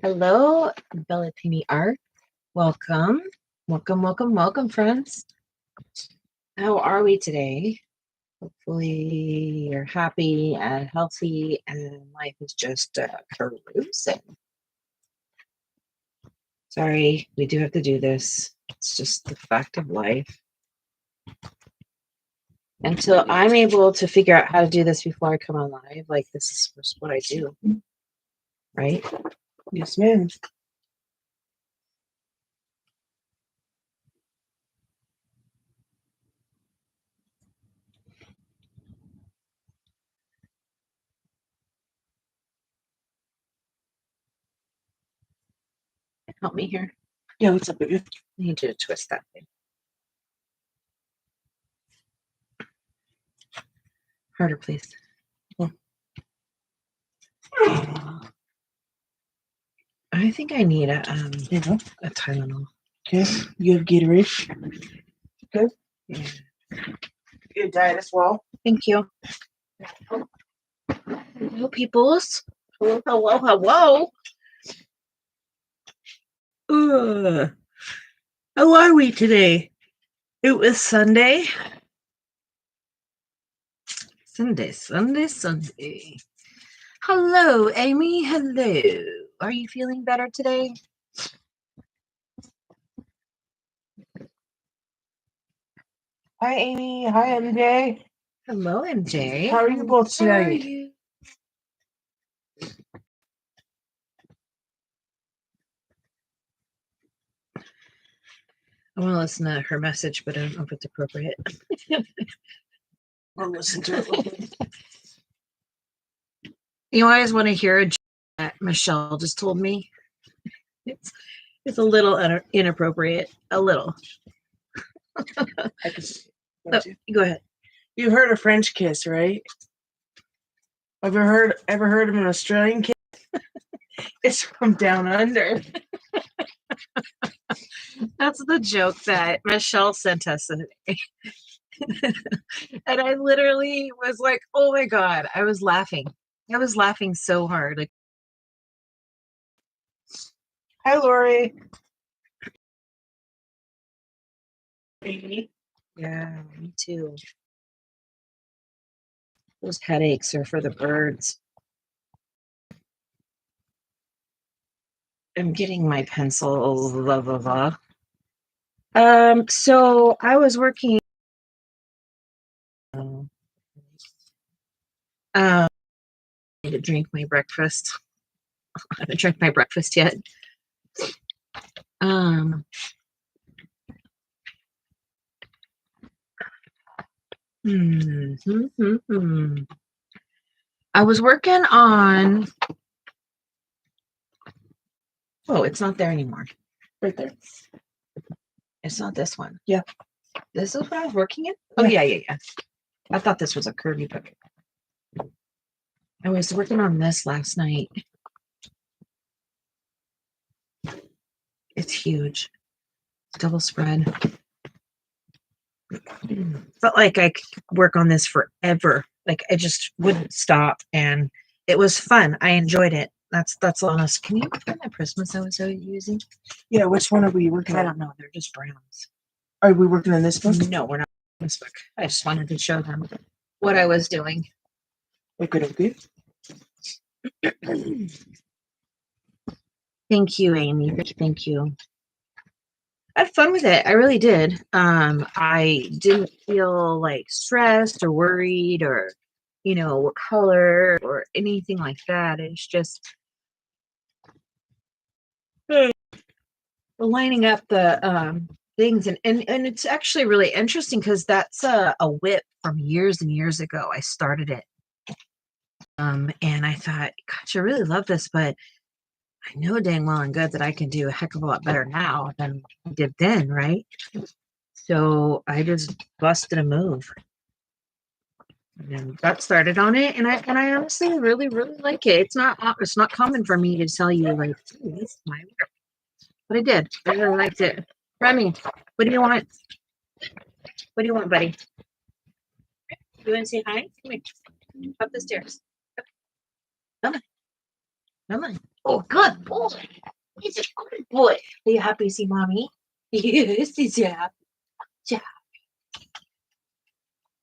Hello, Bellatini Art. Welcome, welcome, friends. How are we today? Hopefully, you're happy and healthy, and life is just cruising. Sorry, we do have to do this. It's just the fact of life. Until I'm able to figure out how to do this before I come on live, like this is just what I do, right? Yes, ma'am. Help me here. Yeah, what's up, baby? I need you to twist that thing. Harder, please. I think I need a There you go. a Tylenol. Okay. You have Gatorade. Okay. Yeah. Your diet as well. Thank you. Hello, peoples. Hello. How are we today? It was Sunday. Sunday. Hello, Amy. Hello. Are you feeling better today? Hi, Amy. Hi, MJ. Hello, MJ. How are you both How are tonight? you? I want to listen to her message, but I don't know if it's appropriate. I'll listen to it. You always want to hear a joke that Michelle just told me. It's a little inappropriate. A little. I can Oh, go ahead. You heard a French kiss, right? Ever heard of an Australian kiss? It's from down under. That's the joke that Michelle sent us today. And I literally was like, oh my God, I was laughing. I was laughing so hard. Like, Hi, Lori. Amy. yeah, me too. Those headaches are for the birds. I'm getting my pencil. So I was working. I need to drink my breakfast. I haven't drank my breakfast yet. I was working on. Oh, it's not there anymore. Right there. It's not this one. Yeah. This is what I was working in? Oh, Yeah. yeah. I thought this was a curvy book. I was working on this last night. It's huge. Double spread. Felt like I could work on this forever. Like I just wouldn't stop, and it was fun. I enjoyed it. That's honest. Can you find the Christmas I was using? Yeah, which one are we working I on? don't know. They're just browns. Are we working on this book? No, we're not on this book. I just wanted to show them what I was doing. Okay. Thank you, Amy. Thank you. I had fun with it. I really did. I didn't feel like stressed or worried or, what color or anything like that. It's just lining up the things and it's actually really interesting because that's a whip from years and years ago. I started it. And I thought, gosh, I really love this, but I know dang well and good that I can do a heck of a lot better now than I did then, right? So I just busted a move and got started on it, and I honestly really like it. It's not common for me to tell you like, hey, this is my work, but I did. I really liked it. Remy, what do you want? What do you want, buddy? You want to say hi? Come here. Up the stairs. Come on. Oh, good boy. He's a good boy. Are you happy to see mommy? Yes, he's happy. Yeah.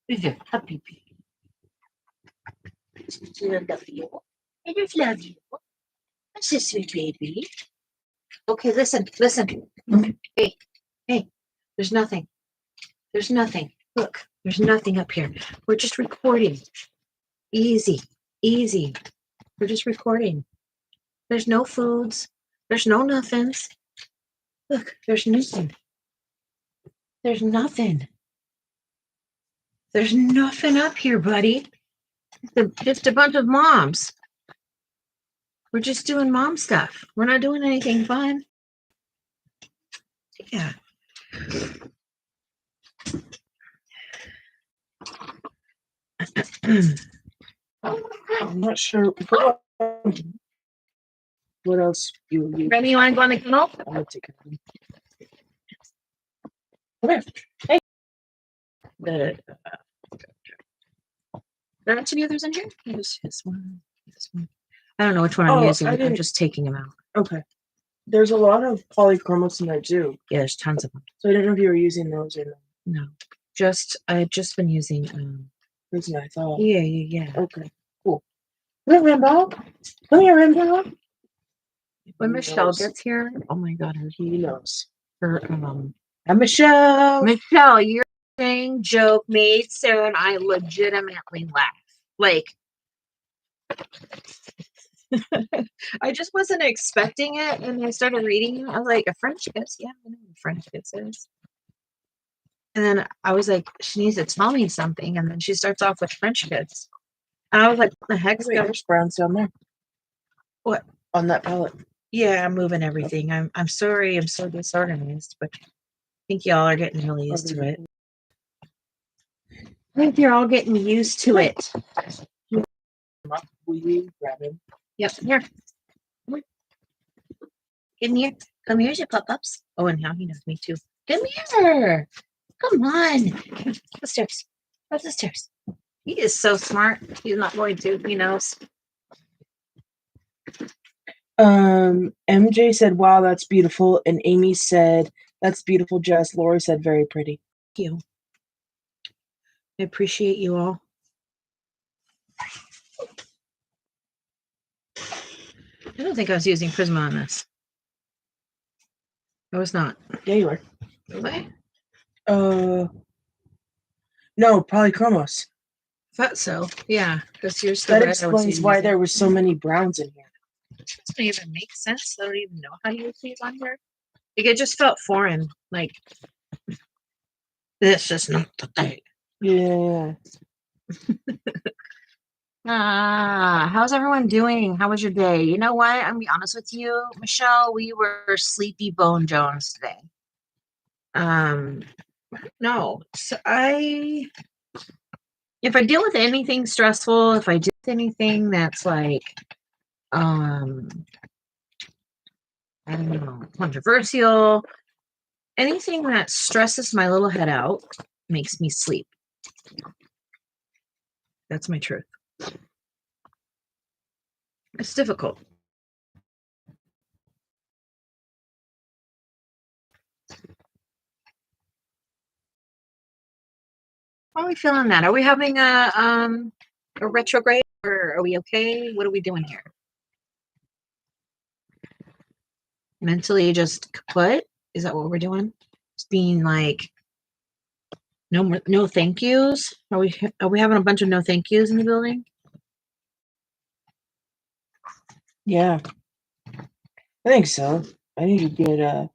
He's a happy baby. I love you. I just love you. That's a sweet baby. Okay, listen. Hey, hey. There's nothing. There's nothing. Look, there's nothing up here. We're just recording. Easy. We're just recording. There's no foods. There's no nothings. Look, there's nothing. There's nothing. There's nothing up here, buddy. Just a bunch of moms. We're just doing mom stuff. We're not doing anything fun. Yeah. I'm not sure what else you would use. Rene, you want to go on the kennel? I'm gonna take it. Come here. Hey. There aren't any others in here? There's this one. This one. I don't know which one I'm using. I'm just taking them out. Okay. There's a lot of polychromos in there too. Yeah, there's tons of them. So I don't know if you were using those or not. No. I've just been using Reason I thought. Yeah. Okay. Cool. Come here, Rambo. When Michelle gets here, oh my god, He knows. and Michelle, your thing joke made Sarah and I legitimately laugh. Like I just wasn't expecting it, and I started reading it. I was like, a French kiss? Yeah, I know what a French kiss is. And then I was like, she needs to tell me something, and then she starts off with French kiss. And I was like, what the heck's going on? there's browns down there. What? On that palette. Yeah, I'm moving everything. I'm sorry, I'm so disorganized, but I think y'all are getting really used to it. I think you're all getting used to it. Will you grab him? Yep, here. Come in here. Come here, you pop-ups. Oh, and now he knows me too. Come here. Come on. The stairs. Up the stairs. He is so smart. He's not going to. He knows. MJ said, wow, that's beautiful. And Amy said, that's beautiful, Jess. Lori said, very pretty. Thank you. I appreciate you all. I don't think I was using Prisma on this. I was not. Yeah, you were. What? No, polychromos. Thought so. Yeah, because here's the That red explains why there was so many browns in here. It doesn't even make sense. I don't even know how to use these on here. Like, it just felt foreign. Like, this is not the thing. Yeah. How's everyone doing? How was your day? You know what? I'm gonna be honest with you, Michelle. We were sleepy bone Jones today. No. So if I deal with anything stressful, if I do anything that's like, I don't know, controversial, anything that stresses my little head out makes me sleep. That's my truth. It's difficult. How are we feeling that? Are we having a retrograde, or are we okay? What are we doing here? Mentally just what? Is that what we're doing? Just being like no thank yous? Are we having a bunch of no thank yous in the building? Yeah. I think so. I need to get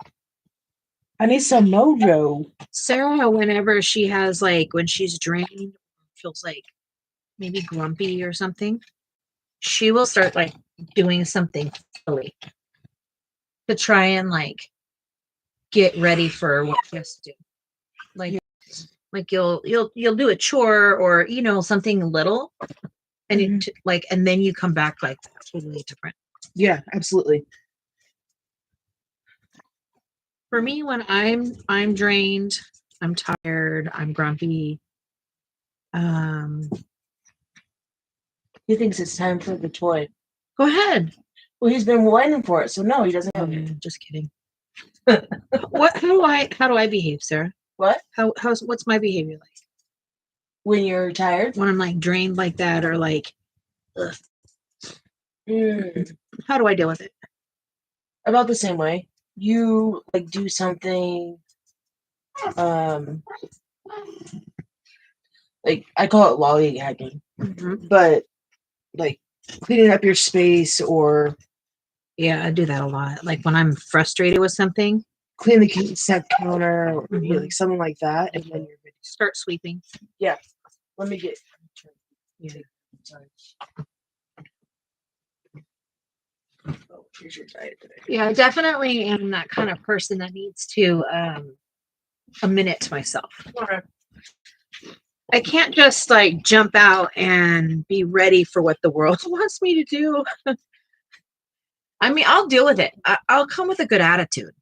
I need some mojo. Sarah, whenever she has like when she's drained, feels like maybe grumpy or something, she will start like doing something silly to try and like get ready for what she has to do. Like you'll do a chore or something little, and and then you come back like totally different. Yeah, absolutely. For me, when I'm drained, I'm tired, I'm grumpy. He thinks it's time for the toy. Go ahead. Well, he's been whining for it, so no, he doesn't Oh, have yeah, it. just kidding. What? How do I behave, Sarah? What? What's my behavior like When you're tired? when I'm like drained like that, or like, ugh, Mm, how do I deal with it? about the same way. You like do something. Like I call it lollygagging, but like cleaning up your space or Yeah, I do that a lot. Like when I'm frustrated with something, clean the set counter or Mhm. like something like that, and then you're ready. start sweeping. Yeah. Let me get. Yeah. Sorry. Oh, here's your diet today. Yeah, I definitely am that kind of person that needs to a minute to myself. Okay. I can't just like jump out and be ready for what the world wants me to do. I mean, I'll deal with it. I'll come with a good attitude.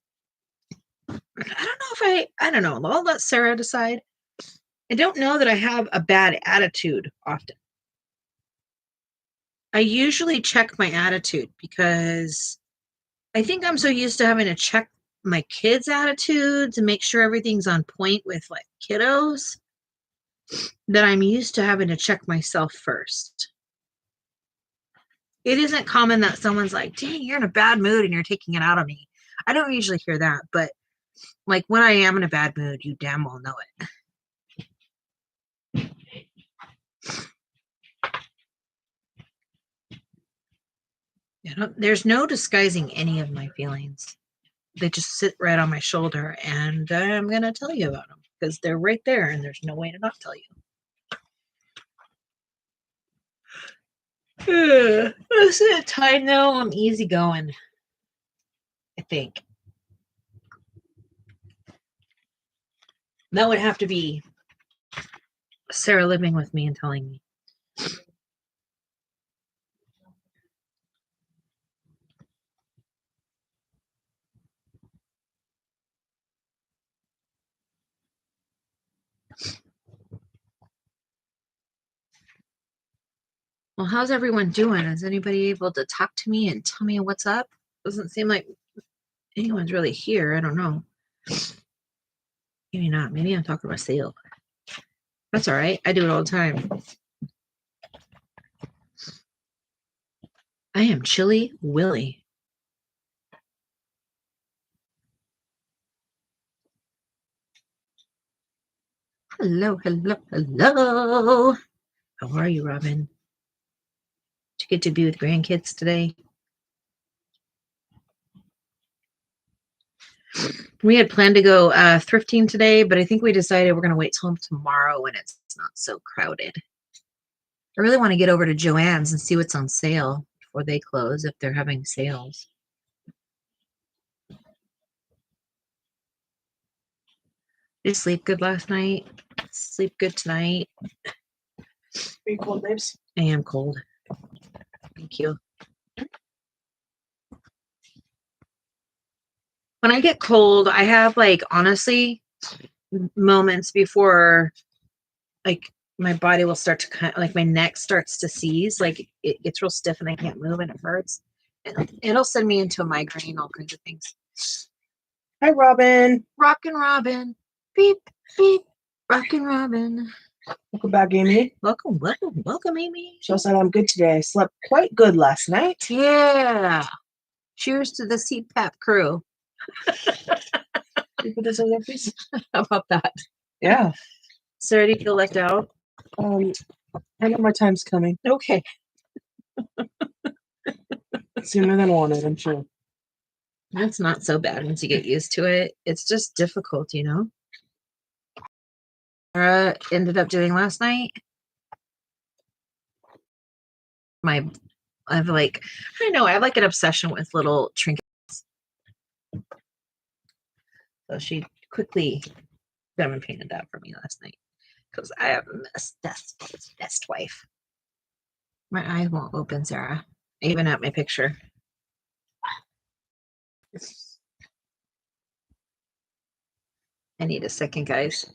I don't know. I'll let Sarah decide. I don't know that I have a bad attitude often. I usually check my attitude because I think I'm so used to having to check my kids' attitudes and make sure everything's on point with like kiddos that I'm used to having to check myself first. It isn't common that someone's like, dang, you're in a bad mood and you're taking it out on me. I don't usually hear that, but like when I am in a bad mood, you damn well know it. There's no disguising any of my feelings. They just sit right on my shoulder, and I'm going to tell you about them because they're right there, and there's no way to not tell you. Most of the time, though, I'm easygoing, I think. That would have to be Sarah living with me and telling me. Well, how's everyone doing? Is anybody able to talk to me and tell me what's up? Doesn't seem like anyone's really here. I don't know. Maybe not. Maybe I'm talking myself. That's all right. I do it all the time. I am Chilly Willy. Hello, hello, hello. How are you, Robin? Did you get to be with grandkids today? We had planned to go thrifting today, but I think we decided we're going to wait till tomorrow when it's not so crowded. I really want to get over to Joann's and see what's on sale before they close, if they're having sales. Did you sleep good last night? Sleep good tonight? Are you cold, babes? I am cold. Thank you. When I get cold, I have like honestly moments before like my body will start to kind of like my neck starts to seize, like it gets real stiff and I can't move and it hurts. And it'll send me into a migraine, all kinds of things. Hi, Robin. Rockin' Robin. Beep, beep. Rockin' Robin. Welcome back, Amy. Welcome, welcome, welcome, Amy. She said I'm good today. I slept quite good last night. Yeah. Cheers to the CPAP crew. You put this on your face? How about that? Yeah. Sarah, do you feel left out? I know my time's coming. Okay. Sooner than wanted, I'm sure. That's not so bad once you get used to it. It's just difficult, you know? Sarah ended up doing last night. I have like, I don't know, I have like an obsession with little trinkets. So she quickly diamond painted that for me last night because I have a best wife. My eyes won't open, Sarah. Even at my picture. I need a second, guys.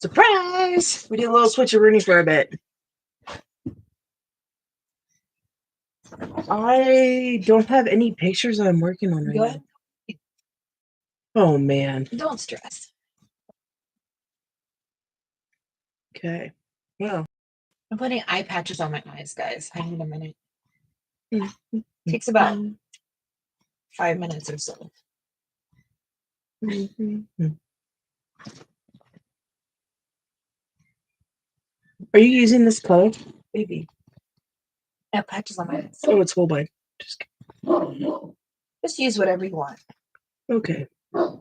Surprise! We did a little switcheroonie for a bit. I don't have any pictures I'm working on right Go now. ahead. Oh man. Don't stress. Okay. Well. I'm putting eye patches on my eyes, guys. I need a minute. Mm-hmm. Takes about 5 minutes or so. Mm-hmm. Are you using this color? Maybe. I have patches on my eyes. Oh, it's Holbein. Just use whatever you want. Okay. My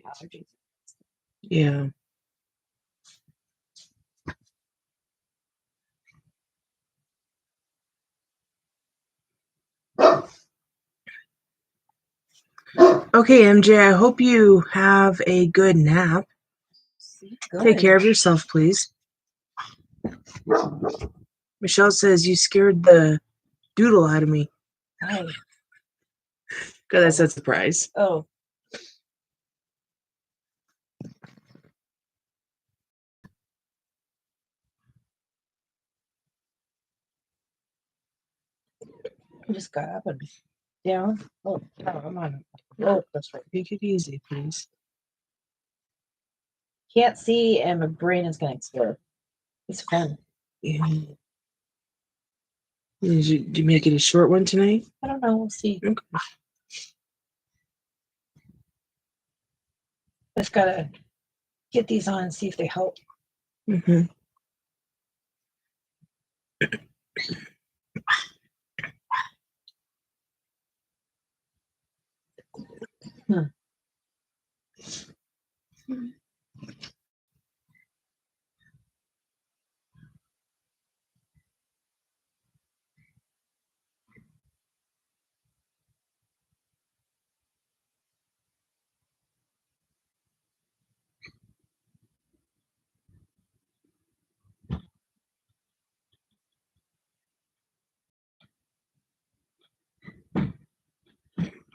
allergies. Yeah. Okay, MJ, I hope you have a good nap. Good. Take care of yourself, please. Michelle says you scared the doodle out of me. Hi. God, that's a surprise. Oh. I just got up and down. Oh, no, I'm on. Oh, that's right. Take it easy, please. Can't see, and my brain is going to explode. It's fun. Yeah. Did you make it a short one tonight? I don't know. We'll see. Okay. Just got to get these on and see if they help. Mm-hmm.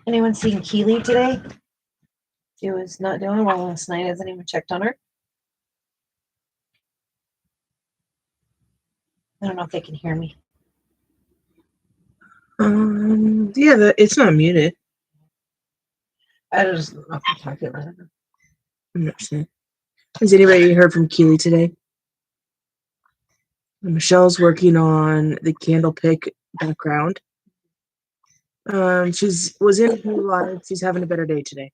Anyone seen Keely today? She was not doing well last night. Has anyone checked on her? I don't know if they can hear me. Yeah, it's not muted. I just don't know if I'm talking about it. I'm not sure. Has anybody heard from Keely today? Michelle's working on the candle pick background. She's was in her live. She's having a better day today.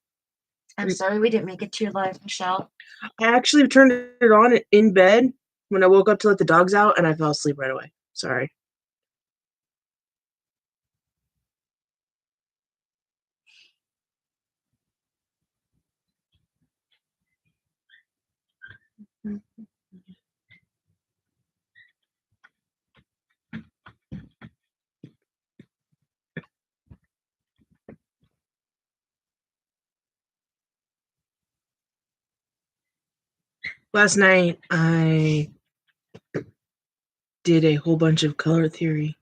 I'm sorry we didn't make it to your live, Michelle. I actually turned it on in bed when I woke up to let the dogs out, and I fell asleep right away. Sorry. Last night, I did a whole bunch of color theory.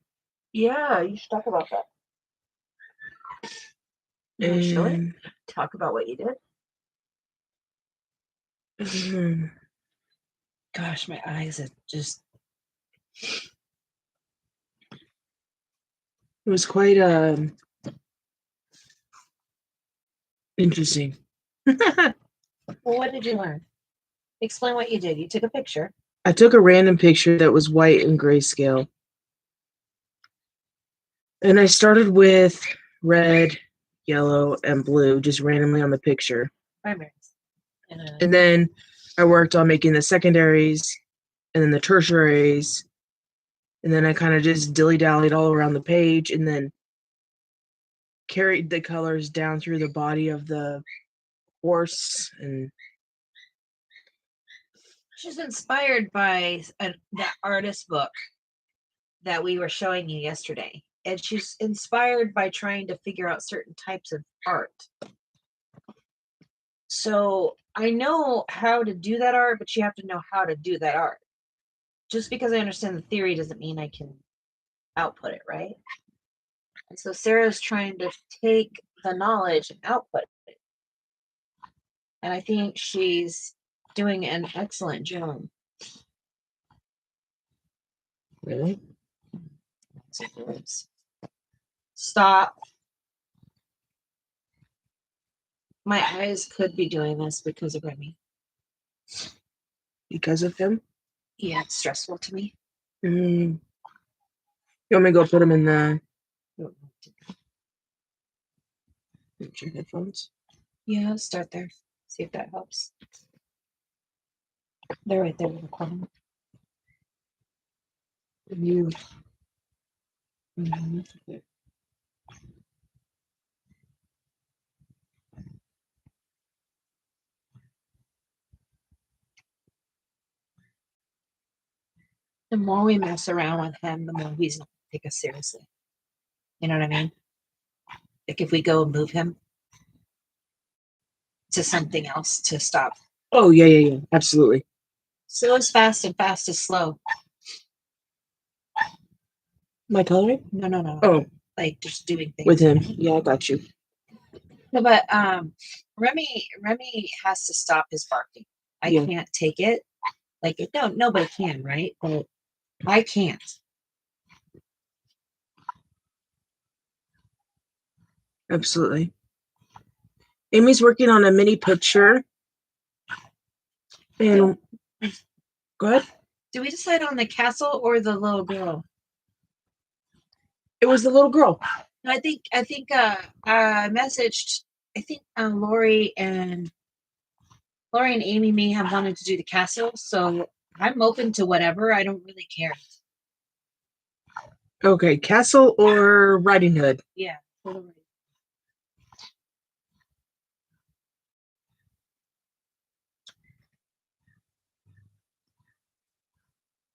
Yeah, you should talk about that. You want to show it? Talk about what you did. Gosh, my eyes are just. It was quite interesting. Well, what did you learn? Explain what you did. You took a picture. I took a random picture that was white and grayscale. And I started with red, yellow, and blue, just randomly on the picture. Primaries. And then I worked on making the secondaries and then the tertiaries. And then I kind of just dilly-dallied all around the page and then carried the colors down through the body of the horse. And she's inspired by the artist book that we were showing you yesterday. And she's inspired by trying to figure out certain types of art. So I know how to do that art, but you have to know how to do that art. just because I understand the theory doesn't mean I can output it, right? And so Sarah's trying to take the knowledge and output it. And I think she's doing an excellent job. Really? Stop. My eyes could be doing this because of Remy. Because of him? Yeah, it's stressful to me. You want me to go put him in the your headphones? Yeah, start there. See if that helps. They're right there in the corner. You. The more we mess around with him, the more he's not going to take us seriously. You know what I mean? Like if we go and move him to something else to stop. Oh, yeah. Absolutely. Slow is fast and fast is slow. My coloring? No. Oh, Like just doing things. with him. Yeah, I got you. No, but Remy has to stop his barking. I can't take it. Like no, nobody can, right? But I can't. Absolutely. Amy's working on a mini picture. And go ahead. Did we decide on the castle or the little girl? It was the little girl. I think I messaged. I think Lori and Amy may have wanted to do the castle, so I'm open to whatever. I don't really care. Okay, Castle or Riding Hood? Yeah, totally.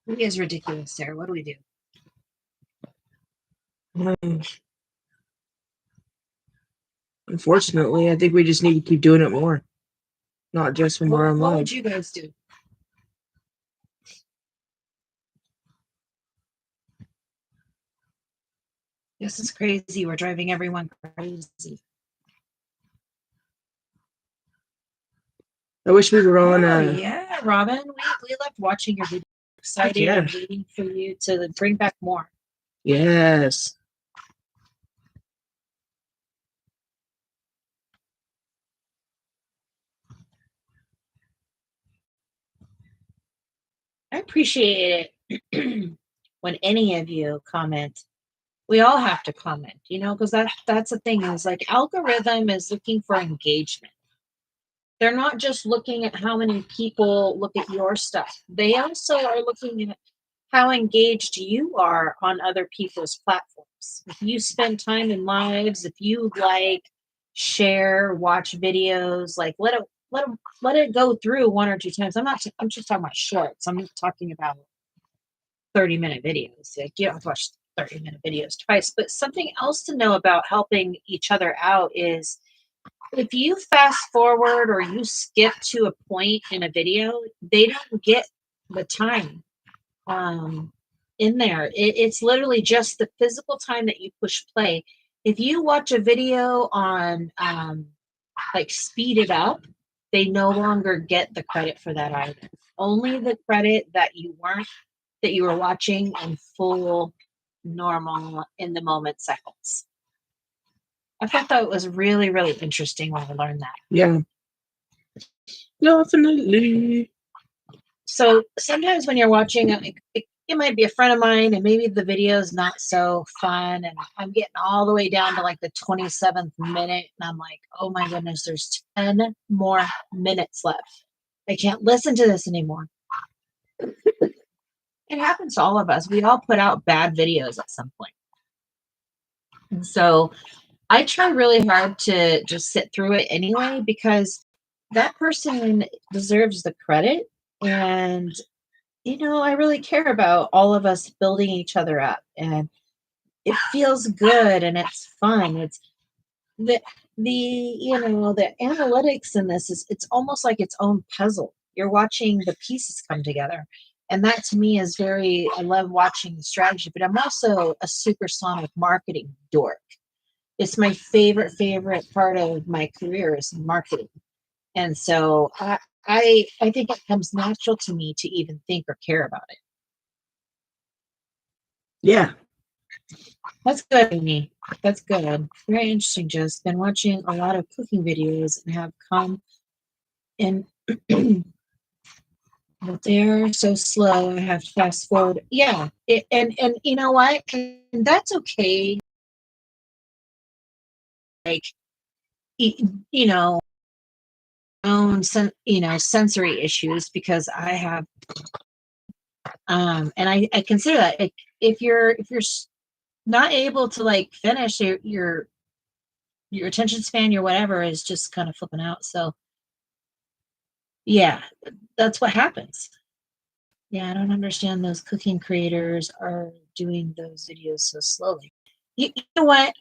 It is ridiculous, Sarah. What do we do? Unfortunately, I think we just need to keep doing it more. Not just when we're on What live. would you guys do? This is crazy. We're driving everyone crazy. I wish we were on. Yeah, Robin. We loved watching your video. Excited and waiting for you to bring back more. Yes. I appreciate it when any of you comment. We all have to comment, because that's the thing is like algorithm is looking for engagement. They're not just looking at how many people look at your stuff. They also are looking at how engaged you are on other people's platforms. If you spend time in lives, if you share, watch videos, like let it go through one or two times. I'm just talking about shorts. I'm not talking about 30-minute videos. Like you don't have to watch 30-minute videos twice. But something else to know about helping each other out is if you fast forward or you skip to a point in a video, they don't get the time in there. It's literally just the physical time that you push play. If you watch a video on speed it up, they no longer get the credit for that either. Only the credit that you were watching in full normal in the moment seconds. I thought that was really, really interesting when I learned that. Yeah. Definitely. So sometimes when you're watching, it might be a friend of mine and maybe the video is not so fun. And I'm getting all the way down to the 27th minute. And I'm like, oh my goodness, there's 10 more minutes left. I can't listen to this anymore. It happens to all of us. We all put out bad videos at some point. And so I try really hard to just sit through it anyway, because that person deserves the credit. And, I really care about all of us building each other up, and it feels good and it's fun. It's the analytics in this it's almost like its own puzzle. You're watching the pieces come together. And that to me is very, I love watching the strategy, but I'm also a supersonic marketing dork. It's my favorite part of my career is marketing. And so I think it comes natural to me to even think or care about it. Yeah. That's good, Amy. That's good. Very interesting, Just been watching a lot of cooking videos and have come in but they're so slow. I have to fast forward. Yeah. And you know what? And that's okay. Like, you know, own sensory issues because I have and I consider that like, if you're not able to like finish your attention span, your whatever is just kind of flipping out. So yeah, that's what happens. Yeah, I don't understand those cooking creators are doing those videos so slowly. You know what?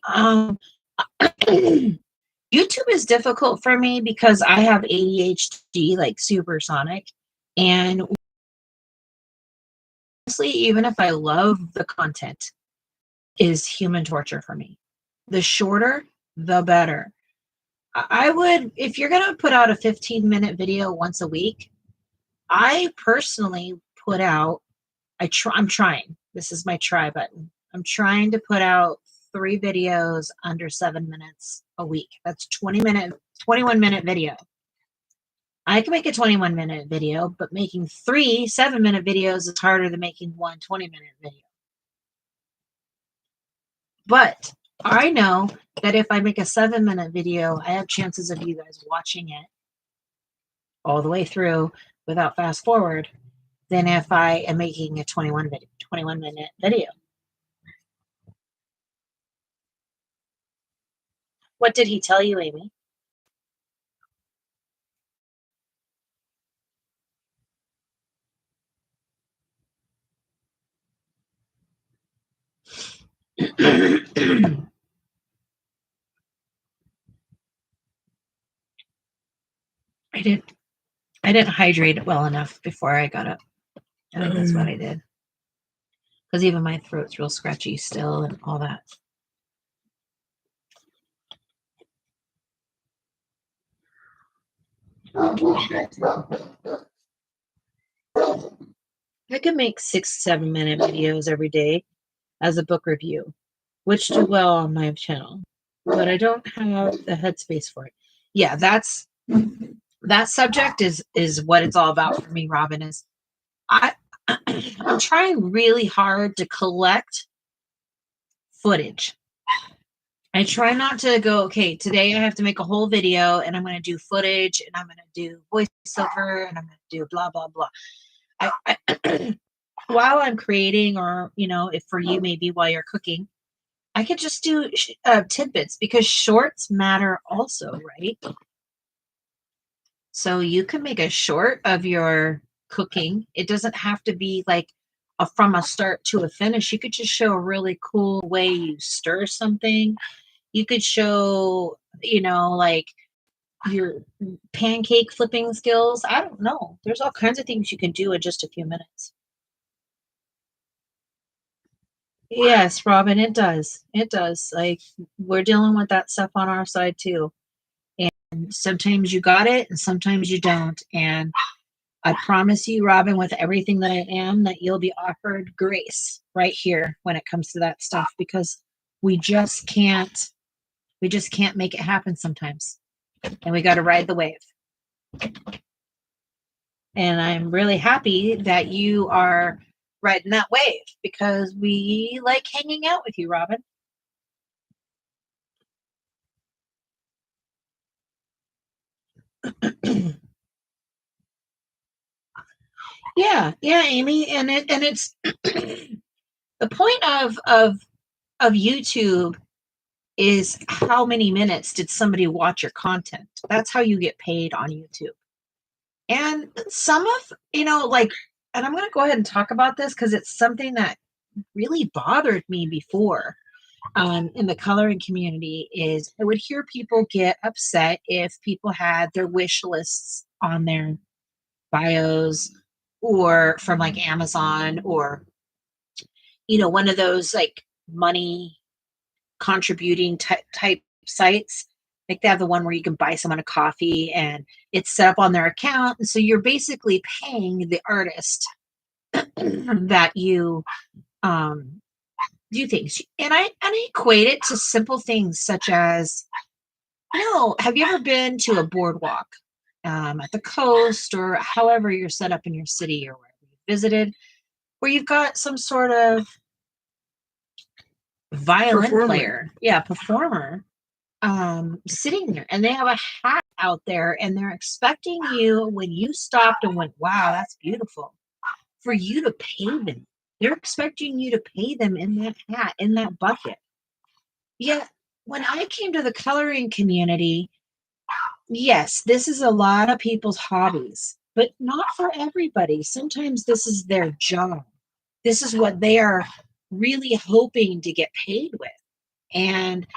YouTube is difficult for me because I have ADHD, like supersonic. And honestly, even if I love the content, is human torture for me. The shorter, the better. I would, if you're going to put out a 15-minute video once a week, I personally put out, I'm trying. This is my try button. I'm trying to put out 3 videos under 7 minutes a week. That's 21-minute video. I can make a 21-minute video, but making 3 7-minute videos is harder than making one 20-minute video. But I know that if I make a 7-minute video, I have chances of you guys watching it all the way through without fast forward than if I am making a 21-minute video. What did he tell you, Amy? I didn't hydrate it well enough before I got up. I think that's what I did. Because even my throat's real scratchy still and all that. I could make 6 7-minute videos every day as a book review, which do well on my channel, but I don't have the headspace for it. Yeah, that subject is what it's all about for me, Robin. Is I'm trying really hard to collect footage. I try not to go, okay, today I have to make a whole video and I'm going to do footage and I'm going to do voiceover and I'm going to do blah, blah, blah. While I'm creating, or, if for you, maybe while you're cooking, I could just do tidbits because shorts matter also, right? So you can make a short of your cooking. It doesn't have to be like from a start to a finish. You could just show a really cool way you stir something. You could show, like your pancake flipping skills. I don't know. There's all kinds of things you can do in just a few minutes. Yes, Robin, it does. It does. Like we're dealing with that stuff on our side too. And sometimes you got it and sometimes you don't. And I promise you, Robin, with everything that I am, that you'll be offered grace right here when it comes to that stuff because we just can't make it happen sometimes. And we got to ride the wave. And I'm really happy that you are riding that wave because we like hanging out with you, Robin. Yeah, Amy, and it's the point of YouTube is how many minutes did somebody watch your content? That's how you get paid on YouTube. And some of, like, and I'm going to go ahead and talk about this because it's something that really bothered me before in the coloring community is I would hear people get upset if people had their wish lists on their bios or from like Amazon, or, one of those like money contributing type sites. Like they have the one where you can buy someone a coffee and it's set up on their account. And so you're basically paying the artist that you do things. And I equate it to simple things such as, have you ever been to a boardwalk at the coast, or however you're set up in your city or wherever you visited, where you've got some sort of violin player, performer, sitting there, and they have a hat out there, and they're expecting you, when you stopped and went, wow, that's beautiful, for you to pay them. They're expecting you to pay them in that hat, in that bucket. Yet when I came to the coloring community, yes, this is a lot of people's hobbies, but not for everybody. Sometimes this is their job. This is what they are really hoping to get paid with. And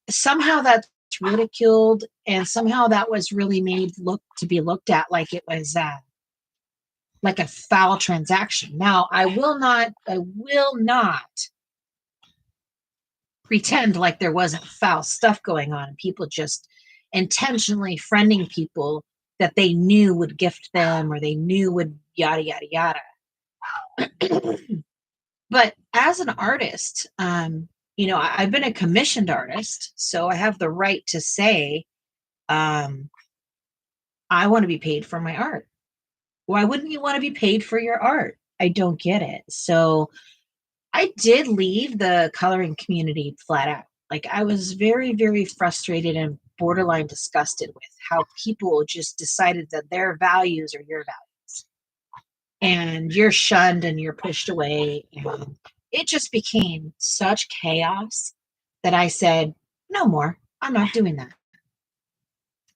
somehow that's ridiculed, and somehow that was really made to be looked at like it was like a foul transaction. Now, I will not pretend like there wasn't foul stuff going on and people just intentionally friending people that they knew would gift them, or they knew would yada yada yada. But as an artist, I've been a commissioned artist, so I have the right to say, I want to be paid for my art. Why wouldn't you want to be paid for your art? I don't get it. So I did leave the coloring community flat out. Like, I was very, very frustrated and borderline disgusted with how people just decided that their values are your values. And you're shunned and you're pushed away. And it just became such chaos that I said, no more. I'm not doing that.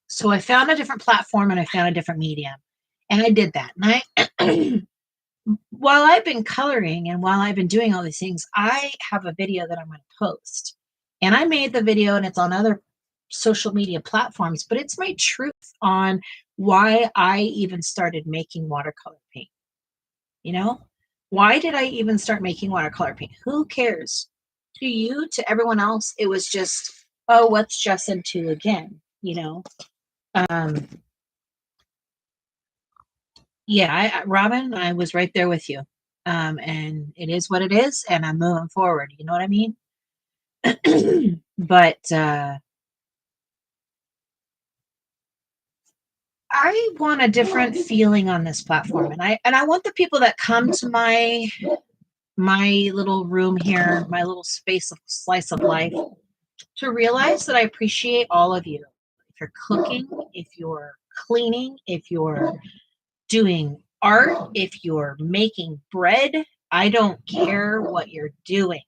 So I found a different platform and I found a different medium. And I did that. And I while I've been coloring and while I've been doing all these things, I have a video that I'm going to post. And I made the video and it's on other social media platforms, but it's my truth on why I even started making watercolor paint. Why did I even start making watercolor paint? Who cares? To you, to everyone else, it was just, oh, what's Jess into again? Yeah, Robin, I was right there with you. And it is what it is, and I'm moving forward. You know what I mean? But I want a different feeling on this platform, and I want the people that come to my little room here, my little slice of life, to realize that I appreciate all of you. If you're cooking, if you're cleaning, if you're doing art, if you're making bread, I don't care what you're doing.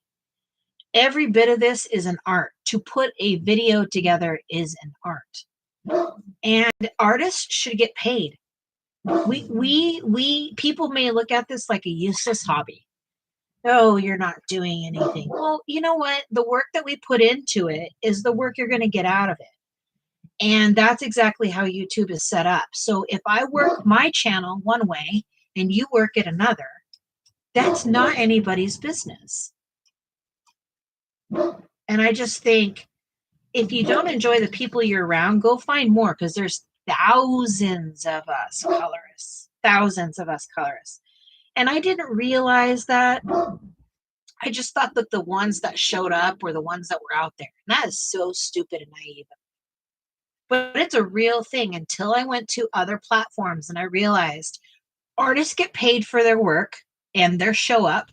Every bit of this is an art. To put a video together is an art. And artists should get paid. We people may look at this like a useless hobby. Oh, you're not doing anything. Well, you know what? The work that we put into it is the work you're going to get out of it. And that's exactly how YouTube is set up. So if I work my channel one way and you work it another, that's not anybody's business. And I just think, if you don't enjoy the people you're around, go find more, because there's thousands of us colorists, And I didn't realize that. I just thought that the ones that showed up were the ones that were out there. And that is so stupid and naive. But it's a real thing until I went to other platforms and I realized artists get paid for their work and their show up.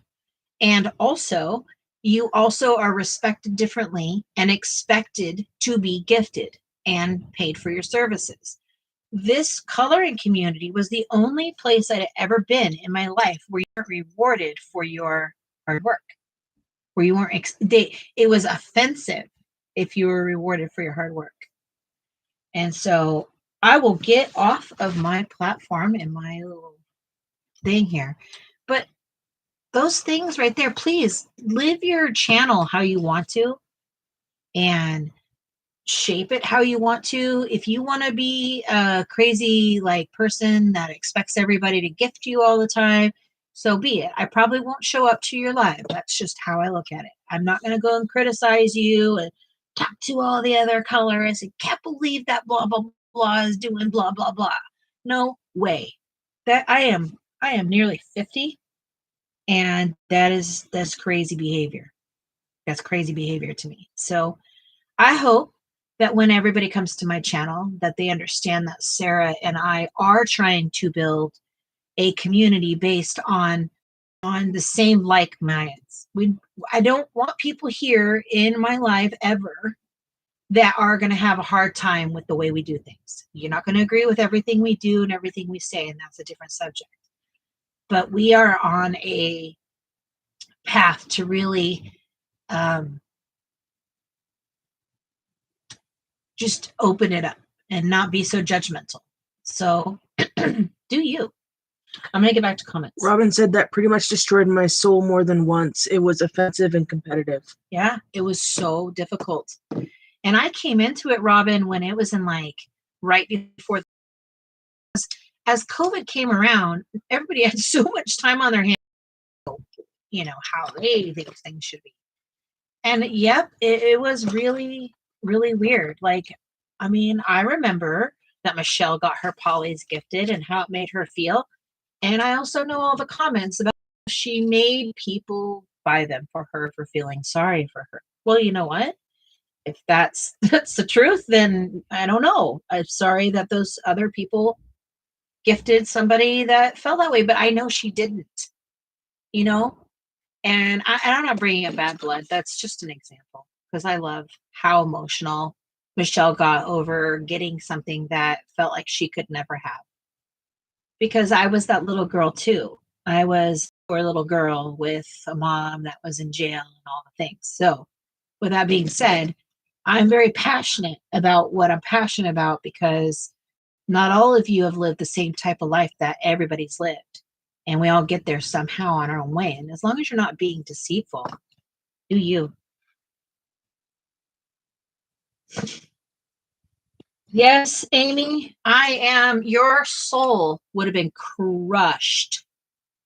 And also, you also are respected differently and expected to be gifted and paid for your services. This coloring community was the only place I'd ever been in my life where you weren't rewarded for your hard work, where you weren't, it was offensive if you were rewarded for your hard work. And so I will get off of my platform and my little thing here. But those things right there, please live your channel how you want to, and shape it how you want to. If you want to be a crazy like person that expects everybody to gift you all the time, so be it. I probably won't show up to your live. That's just how I look at it. I'm not going to go and criticize you and talk to all the other colorists and can't believe that blah blah blah is doing blah blah blah. No way. That I am nearly 50, and that's crazy behavior. That's crazy behavior to me. So I hope that when everybody comes to my channel, that they understand that Sarah and I are trying to build a community based on the same like minds. I don't want people here in my life ever that are going to have a hard time with the way we do things. You're not going to agree with everything we do and everything we say, and that's a different subject. But we are on a path to really just open it up and not be so judgmental. So do you. I'm going to get back to comments. Robin said that pretty much destroyed my soul more than once. It was offensive and competitive. Yeah, it was so difficult. And I came into it, Robin, when it was in like right before, as COVID came around, everybody had so much time on their hands, you know, how they think things should be. And yep, it was really, really weird. Like, I mean, I remember that Michelle got her polys gifted and how it made her feel. And I also know all the comments about she made people buy them for her for feeling sorry for her. Well, you know what? If that's the truth, then I don't know. I'm sorry that those other people gifted somebody that felt that way, but I know she didn't, you know? And I'm not bringing up bad blood. That's just an example because I love how emotional Michelle got over getting something that felt like she could never have. Because I was that little girl too. I was a poor little girl with a mom that was in jail and all the things. So, with that being said, I'm very passionate about what I'm passionate about because not all of you have lived the same type of life that everybody's lived. And we all get there somehow on our own way. And as long as you're not being deceitful, do you. Yes, Amy, I am. Your soul would have been crushed.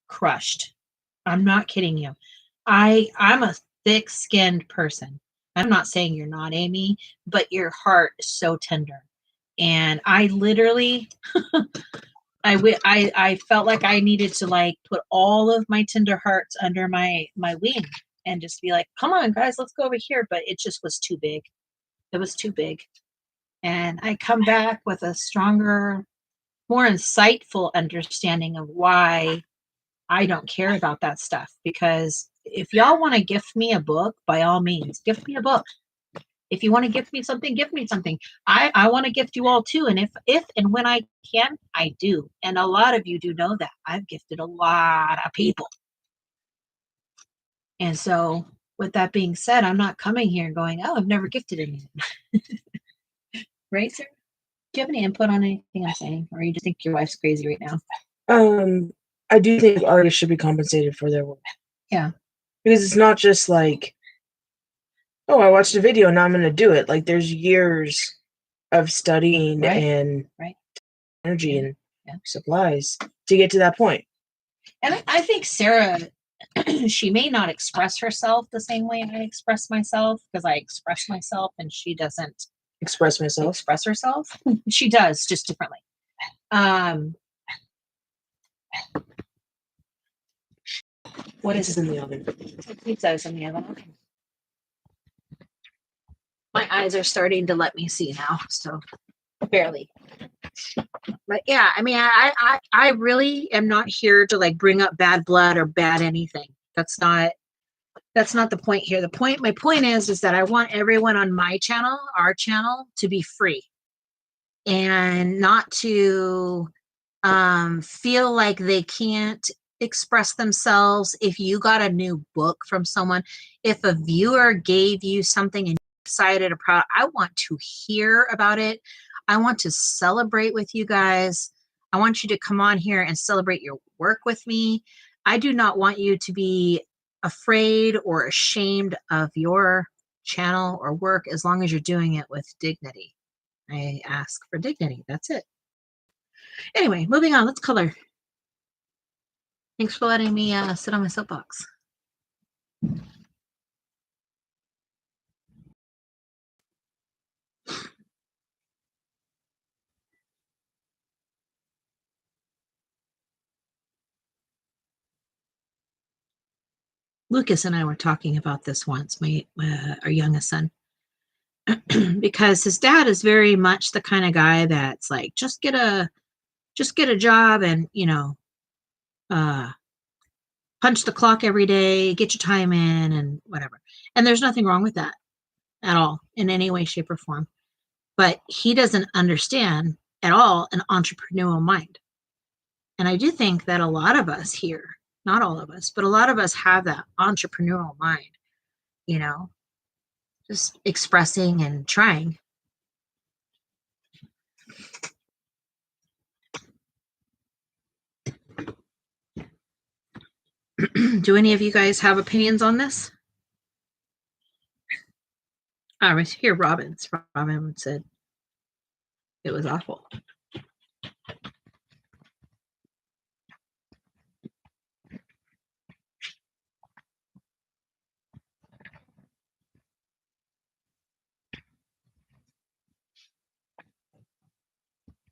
Crushed. I'm not kidding you. I'm a thick-skinned person. I'm not saying you're not, Amy, but your heart is so tender. And I literally I felt like I needed to like put all of my tender hearts under my wing and just be like, "Come on, guys, let's go over here." But it just was too big. It was too big. And I come back with a stronger, more insightful understanding of why I don't care about that stuff. Because if y'all want to gift me a book, by all means, gift me a book. If you want to gift me something, gift me something. I want to gift you all too. And if and when I can, I do. And a lot of you do know that. I've gifted a lot of people. And so with that being said, I'm not coming here going, oh, I've never gifted anything. Right, sir? Do you have any input on anything I'm saying? Or you just think your wife's crazy right now? I do think artists should be compensated for their work. Yeah. Because it's not just like, oh, I watched a video and now I'm going to do it. Like there's years of studying and energy and supplies to get to that point. And I think Sarah, she may not express herself the same way I express myself because I express myself and she doesn't express herself. She does, just differently. What is in the oven? Pizza's in the oven. Okay. My eyes are starting to let me see now, so barely. But yeah, I mean, I really am not here to like bring up bad blood or bad anything. That's not the point here. My point is that I want everyone on my channel, our channel, to be free and not to feel like they can't express themselves. If you got a new book from someone, if a viewer gave you something and you're excited or proud, I want to hear about it. I want to celebrate with you guys. I want you to come on here and celebrate your work with me. I do not want you to be afraid or ashamed of your channel or work as long as you're doing it with dignity. I ask for dignity. That's it. Anyway, moving on. Let's color. Thanks for letting me sit on my soapbox. Lucas and I were talking about this once, our youngest son, because his dad is very much the kind of guy that's like, just get a job and, punch the clock every day, get your time in and whatever. And there's nothing wrong with that at all in any way, shape, or form. But he doesn't understand at all an entrepreneurial mind. And I do think that a lot of us here, not all of us, but a lot of us have that entrepreneurial mind, just expressing and trying. Do any of you guys have opinions on this? I was here. Robin said it was awful.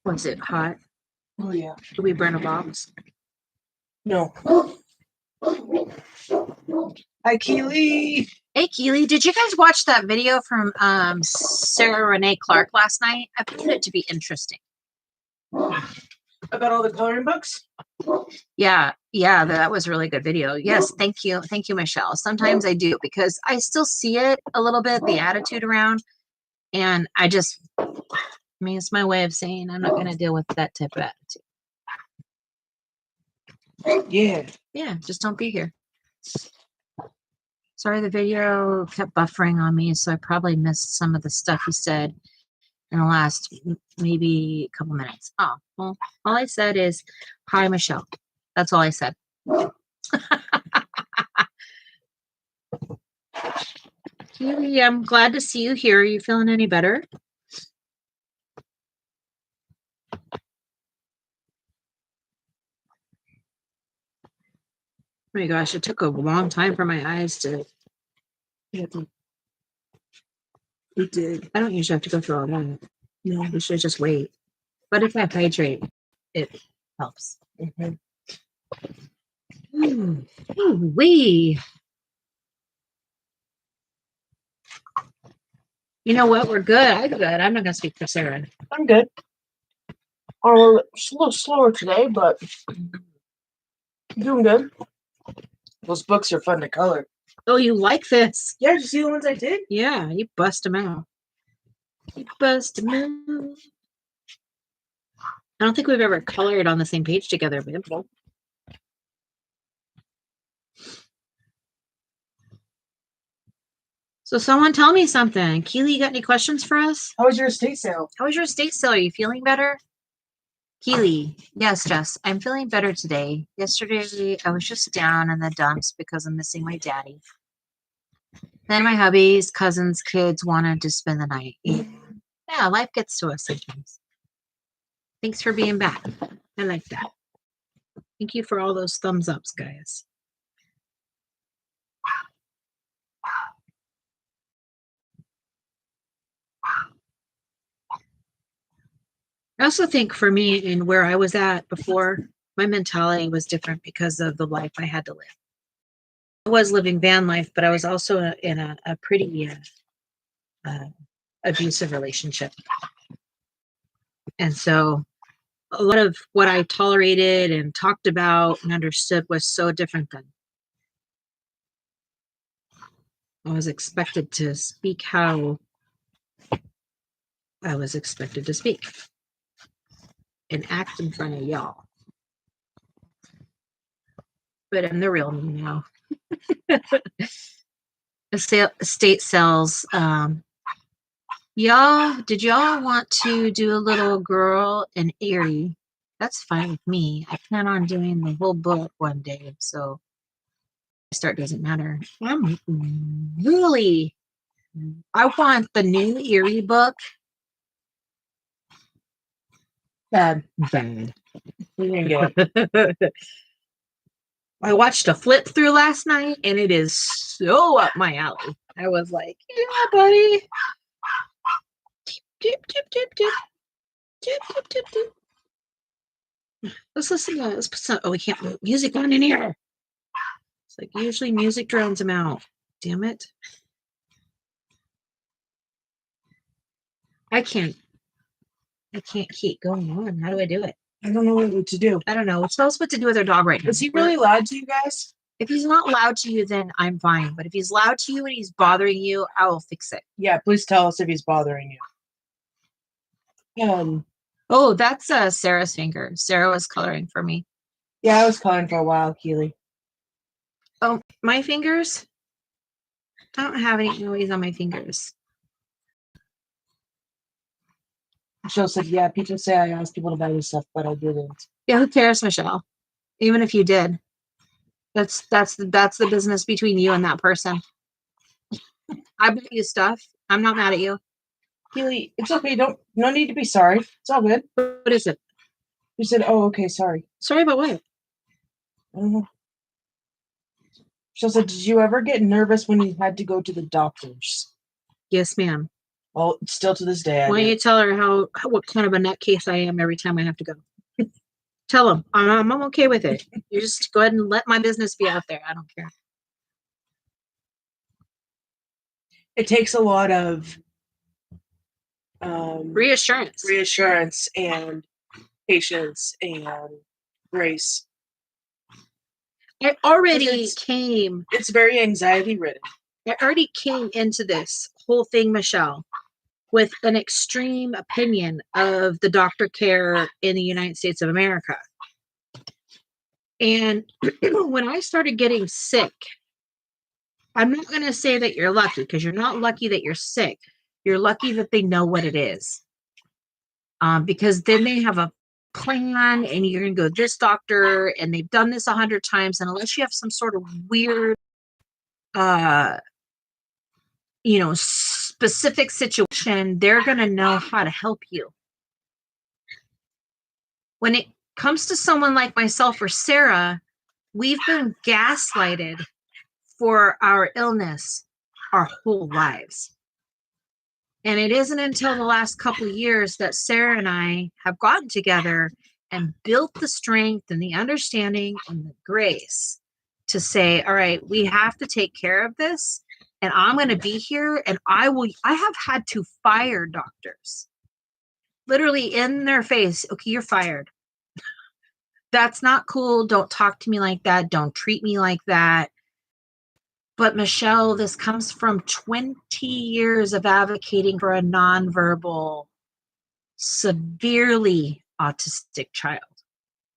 Was it hot? Oh yeah. Did we burn a box? No. Hi, Keely. Hey, Keely, did you guys watch that video from Sarah Rene Clark last night? I found it to be interesting. About all the coloring books? Yeah, that was a really good video. Yes, thank you, Michelle. Sometimes I do because I still see it a little bit, the attitude around, and it's my way of saying I'm not going to deal with that type of attitude. Yeah, just don't be here. Sorry, the video kept buffering on me, so I probably missed some of the stuff you said in the last maybe a couple minutes. Oh, well, all I said is, hi, Michelle. That's all I said. Keely, I'm glad to see you here. Are you feeling any better? Oh my gosh, it took a long time for my eyes to. It did. I don't usually have to go through all that. No. We should just wait. But if I hydrate, it helps. Mm-hmm. Wee. You know what? We're good. I'm good. I'm not going to speak for Sarah. I'm good. I'm a little slower today, but doing good. Those books are fun to color. Oh, you like this? Yeah, did you see the ones I did? Yeah, you bust them out. I don't think we've ever colored on the same page together, babe. So someone tell me something. Keely, you got any questions for us? How was your estate sale? How was your estate sale? Are you feeling better? Keely, yes, Jess, I'm feeling better today. Yesterday, I was just down in the dumps because I'm missing my daddy. Then my hubby's cousins' kids wanted to spend the night. Yeah, life gets to us sometimes. Thanks for being back. I like that. Thank you for all those thumbs ups, guys. I also think for me and where I was at before, my mentality was different because of the life I had to live. I was living van life, but I was also in a pretty abusive relationship. And so a lot of what I tolerated and talked about and understood was so different than. I was expected to speak how I was expected to speak and act in front of y'all. But I'm the real me now. Estate sales. Did y'all want to do a little girl and Erie? That's fine with me. I plan on doing the whole book one day, so start doesn't matter. I'm really I want the new Erie book. Bad. You can get it. I watched a flip through last night, and it is so up my alley. I was like, "Yeah, buddy." Dip, dip, dip, dip. Dip, dip, dip, dip. Let's listen to. Let's put some. Oh, we can't put music on in here. It's like usually music drowns them out. Damn it! I can't keep going on. How do I do it? I don't know what to do. I don't know. Tell us what to do with our dog right now. Is he really loud to you guys? If he's not loud to you, then I'm fine. But if he's loud to you and he's bothering you, I will fix it. Yeah, please tell us if he's bothering you. Oh, that's Sarah's finger. Sarah was coloring for me. Yeah, I was coloring for a while, Keely. Oh, my fingers? I don't have any noise on my fingers. Michelle said, yeah, people say I asked people to buy me stuff, but I didn't. Yeah, who cares, Michelle? Even if you did. That's the business between you and that person. I bought you stuff. I'm not mad at you. Keely, it's okay. No need to be sorry. It's all good. What is it? You said, oh, okay, sorry. Sorry about what? I don't know. Michelle said, did you ever get nervous when you had to go to the doctors? Yes, ma'am. Well, still to this day. Why don't you tell her what kind of a nutcase I am every time I have to go? Tell them I'm okay with it. You just go ahead and let my business be out there. I don't care. It takes a lot of Reassurance and patience and grace. I already came. It's very anxiety ridden. I already came into this whole thing, Michelle, with an extreme opinion of the doctor care in the United States of America. And when I started getting sick, I'm not going to say that you're lucky, because you're not lucky that you're sick. You're lucky that they know what it is. Because then they have a plan, and you're going to go to this doctor, and they've done this 100 times. And unless you have some sort of weird, specific situation, they're going to know how to help you. When it comes to someone like myself or Sarah, we've been gaslighted for our illness our whole lives. And it isn't until the last couple of years that Sarah and I have gotten together and built the strength and the understanding and the grace to say, all right, we have to take care of this. And I'm going to be here. And I have had to fire doctors literally in their face. Okay, you're fired. That's not cool. Don't talk to me like that. Don't treat me like that. But Michelle, this comes from 20 years of advocating for a nonverbal, severely autistic child.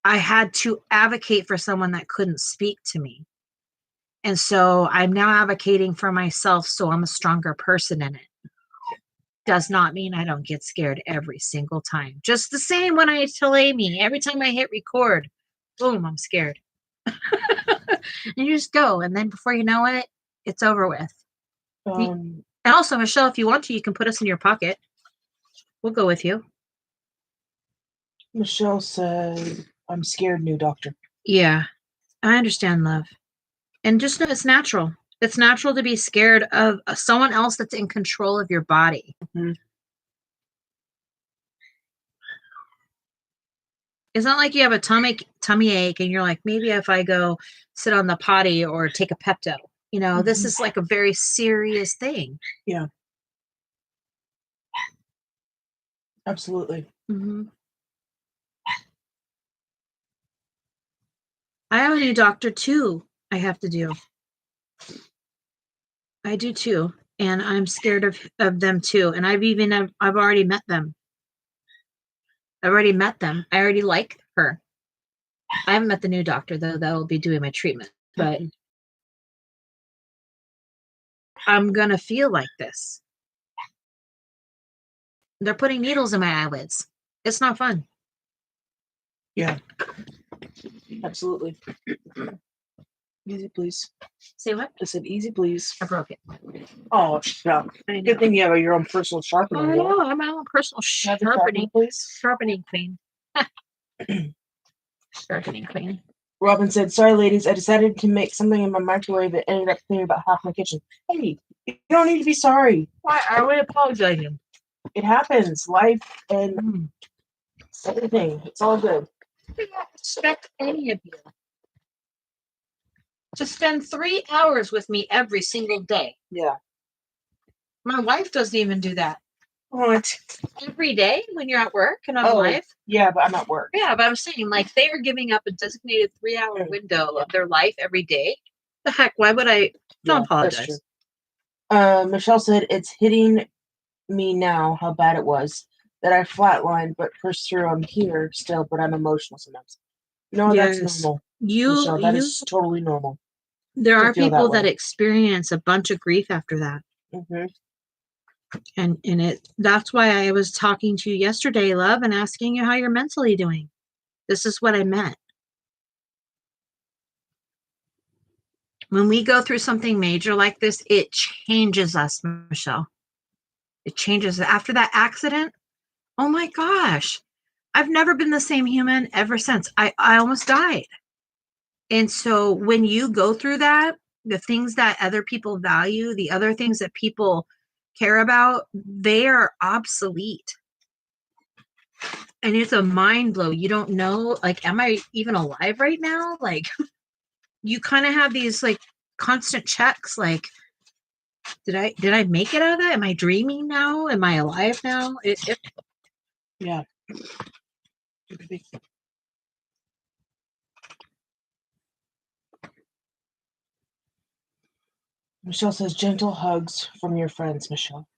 I had to advocate for someone that couldn't speak to me. And so I'm now advocating for myself, so I'm a stronger person in it. Does not mean I don't get scared every single time. Just the same when I tell Amy, every time I hit record, boom, I'm scared. And you just go. And then before you know it, it's over with. And also, Michelle, if you want to, you can put us in your pocket. We'll go with you. Michelle said, I'm scared, new doctor. Yeah, I understand, love. And just know it's natural. It's natural to be scared of someone else that's in control of your body. Mm-hmm. It's not like you have a tummy ache and you're like, maybe if I go sit on the potty or take a Pepto. This is like a very serious thing. Yeah. Absolutely. Mm-hmm. I have a new doctor too. I have to do. I do too. And I'm scared of them too. And I've already met them. I already like her. I haven't met the new doctor though. That will be doing my treatment. But I'm going to feel like this. They're putting needles in my eyelids. It's not fun. Yeah. Absolutely. Easy, please. Say what? I said easy, please. I broke it. Oh, yeah. I know. Good thing you have your own personal sharpener. I know. I'm my own personal sharpening, sharpening queen. Sharpening queen. Robin said, "Sorry, ladies. I decided to make something in my microwave that ended up cleaning about half my kitchen." Hey, you don't need to be sorry. Why are we apologizing? It happens. Life and everything. It's all good. I do not expect any of you to spend 3 hours with me every single day. Yeah. My wife doesn't even do that. What? Every day when you're at work and I'm live? Yeah, but I'm at work. Yeah, but I'm saying, like, they are giving up a designated 3-hour window of their life every day. The heck, why would I? Don't apologize. Michelle said, "It's hitting me now how bad it was that I flatlined, but pushed through. I'm here still, but I'm emotional sometimes." No, Yes. that's normal. Michelle, that is totally normal. There are people that experience a bunch of grief after that. Mm-hmm. And that's why I was talking to you yesterday, love, and asking you how you're mentally doing. This is what I meant. When we go through something major like this, it changes us, Michelle. It changes. After that accident, oh my gosh, I've never been the same human ever since. I almost died. And so when you go through that, the things that other people value, the other things that people care about, they are obsolete. And it's a mind blow. You don't know, like, am I even alive right now? Like, you kind of have these like constant checks, like, did I make it out of that? Am I dreaming now? Am I alive now? Yeah. Michelle says, "Gentle hugs from your friends, Michelle."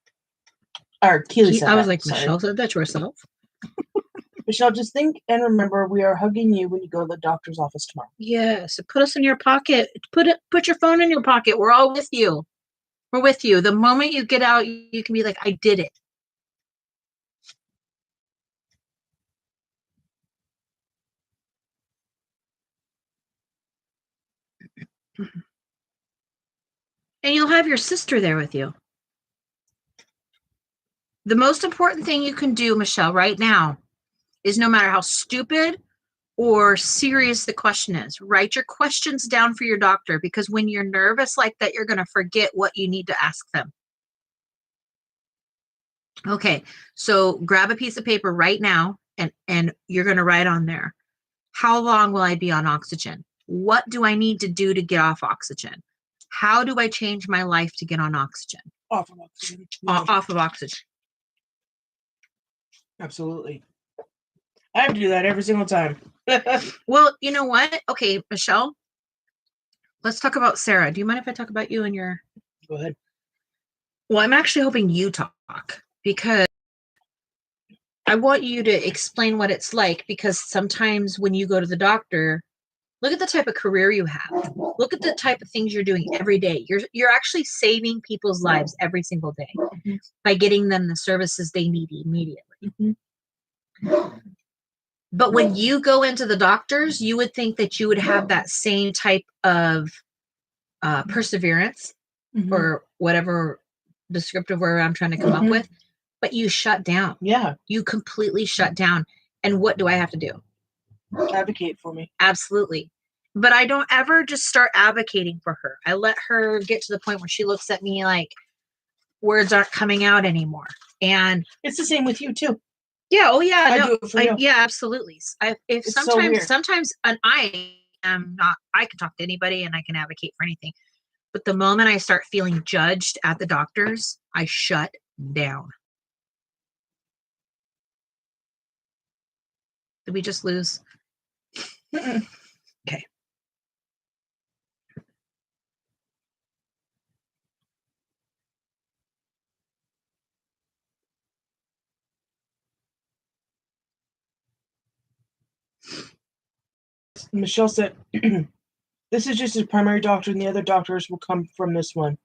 Or Keely said I was that, like, sorry. Michelle said that to herself. Michelle, just think and remember, we are hugging you when you go to the doctor's office tomorrow. Yes, put us in your pocket. Put your phone in your pocket. We're all with you. We're with you. The moment you get out, you can be like, I did it. And you'll have your sister there with you. The most important thing you can do, Michelle, right now is, no matter how stupid or serious the question is, write your questions down for your doctor, because when you're nervous like that, you're going to forget what you need to ask them. Okay, so grab a piece of paper right now and you're going to write on there, how long will I be on oxygen? What do I need to do to get off oxygen? How do I change my life to get on oxygen? Off of oxygen. Off of oxygen. Absolutely. I have to do that every single time. Well, you know what? Okay, Michelle, let's talk about Sarah. Do you mind if I talk about you and your... Go ahead. Well, I'm actually hoping you talk, because I want you to explain what it's like, because sometimes when you go to the doctor, look at the type of career you have. Look at the type of things you're doing every day. You're actually saving people's lives every single day by getting them the services they need immediately. But when you go into the doctors, you would think that you would have that same type of perseverance, or whatever descriptive word I'm trying to come up with, but you shut down. Yeah. You completely shut down. And what do I have to do? Advocate for me. Absolutely. But I don't ever just start advocating for her. I let her get to the point where she looks at me like words aren't coming out anymore. And it's the same with you too. Yeah. Oh yeah. I do it for you. Yeah, absolutely. Sometimes, and I am not, I can talk to anybody and I can advocate for anything. But the moment I start feeling judged at the doctors, I shut down. Did we just lose? Okay. Michelle said, "This is just his primary doctor, and the other doctors will come from this one."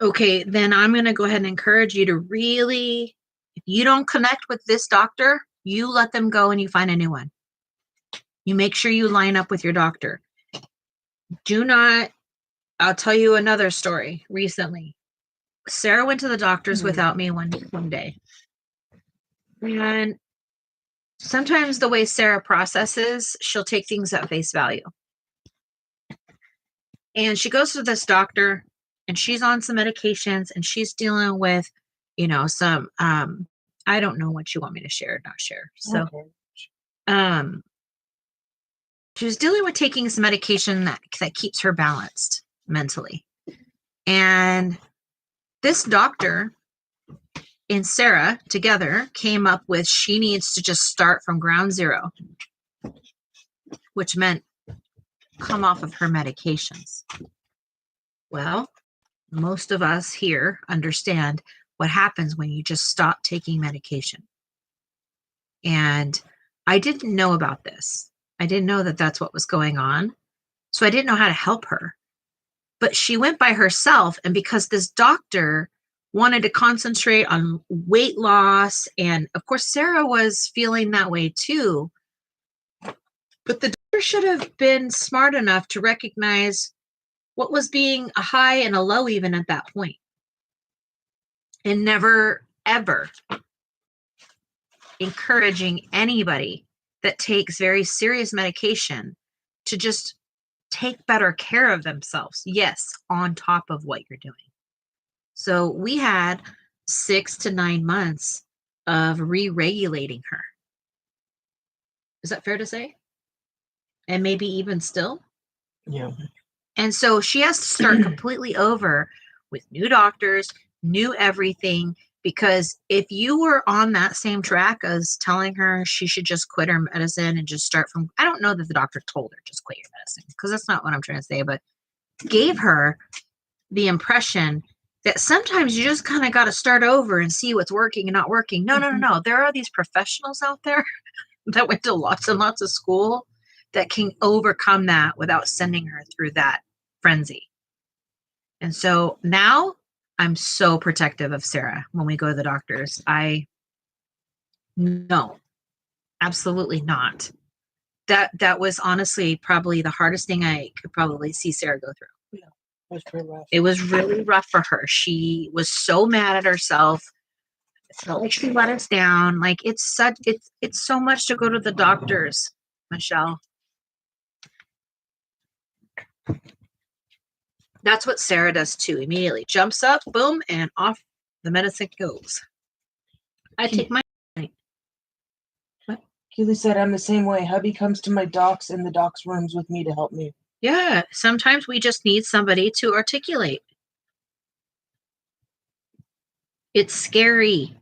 Okay, then I'm going to go ahead and encourage you to really, if you don't connect with this doctor, you let them go and you find a new one. You make sure you line up with your doctor. Do not, I'll tell you another story recently. Sarah went to the doctor's without me one day. And sometimes the way Sarah processes, she'll take things at face value. And she goes to this doctor and she's on some medications and she's dealing with, some I don't know what you want me to share or not share. So um she was dealing with taking some medication that keeps her balanced mentally. And this doctor and Sarah together came up with she needs to just start from ground zero, which meant come off of her medications. Well, most of us here understand what happens when you just stop taking medication. And I didn't know about this. I didn't know that that's what was going on. So I didn't know how to help her. But she went by herself. And because this doctor wanted to concentrate on weight loss, and of course, Sarah was feeling that way too. But the doctor should have been smart enough to recognize what was being a high and a low even at that point. And never, ever encouraging anybody that takes very serious medication to just take better care of themselves. Yes, on top of what you're doing. So we had 6 to 9 months of re-regulating her. Is that fair to say? And maybe even still? Yeah. And so she has to start completely over with new doctors, new everything, because if you were on that same track as telling her she should just quit her medicine and just start from, I don't know that the doctor told her just quit your medicine, because that's not what I'm trying to say, but gave her the impression that sometimes you just kind of got to start over and see what's working and not working. No. There are these professionals out there that went to lots and lots of school that can overcome that without sending her through that frenzy. And so now I'm so protective of Sarah when we go to the doctors. No, absolutely not. That was honestly probably the hardest thing I could probably see Sarah go through. Yeah, it was pretty rough. It was really rough for her. She was so mad at herself. It felt like she let us down. Like it's so much to go to the doctors, Michelle. That's what Sarah does too. Immediately jumps up, boom, and off the medicine goes. I take my. What? Keely said I'm the same way. Hubby comes to my docs in the docs rooms with me to help me. Yeah, sometimes we just need somebody to articulate. It's scary.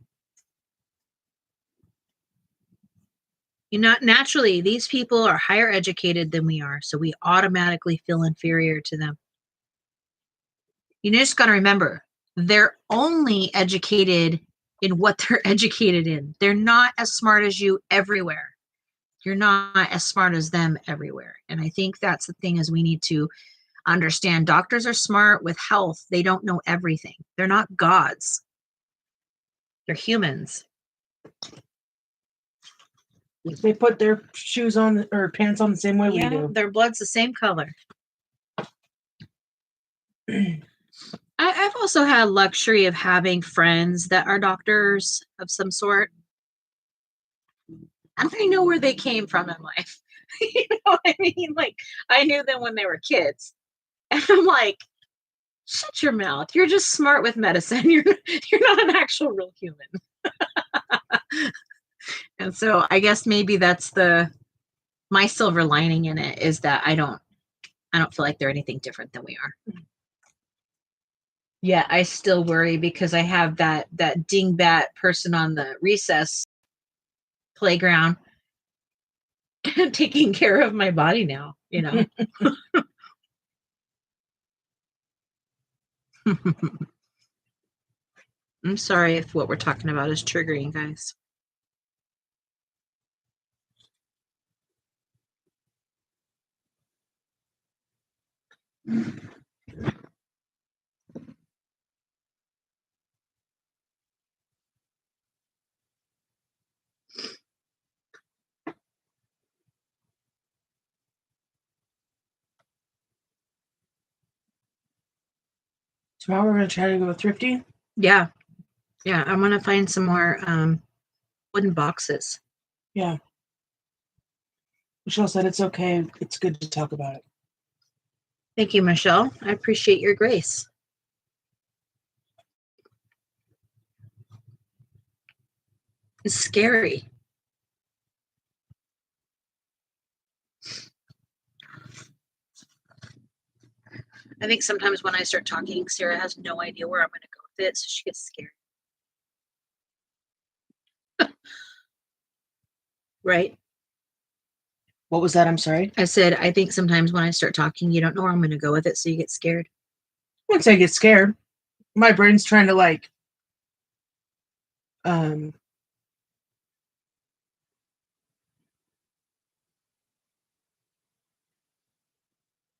Naturally, these people are higher educated than we are, so we automatically feel inferior to them. You just got to remember, they're only educated in what they're educated in. They're not as smart as you everywhere. You're not as smart as them everywhere. And I think that's the thing is we need to understand doctors are smart with health. They don't know everything. They're not gods. They're humans. They put their shoes on or pants on the same way we do. Their blood's the same color. I've also had luxury of having friends that are doctors of some sort. And I know where they came from in life. You know what I mean? Like, I knew them when they were kids. And I'm like, shut your mouth. You're just smart with medicine. You're not an actual real human. And so I guess maybe that's my silver lining in it is that I don't feel like they're anything different than we are. Yeah, I still worry because I have that dingbat person on the recess playground taking care of my body now, I'm sorry if what we're talking about is triggering, guys. Tomorrow we're going to try to go thrifty. Yeah. Yeah. I want to find some more wooden boxes. Yeah. Michelle said it's okay. It's good to talk about it. Thank you, Michelle. I appreciate your grace. It's scary. I think sometimes when I start talking, Sarah has no idea where I'm going to go with it, so she gets scared. Right? What was that? I'm sorry. I said, I think sometimes when I start talking, you don't know where I'm going to go with it, so you get scared. Once I get scared, my brain's trying to like, I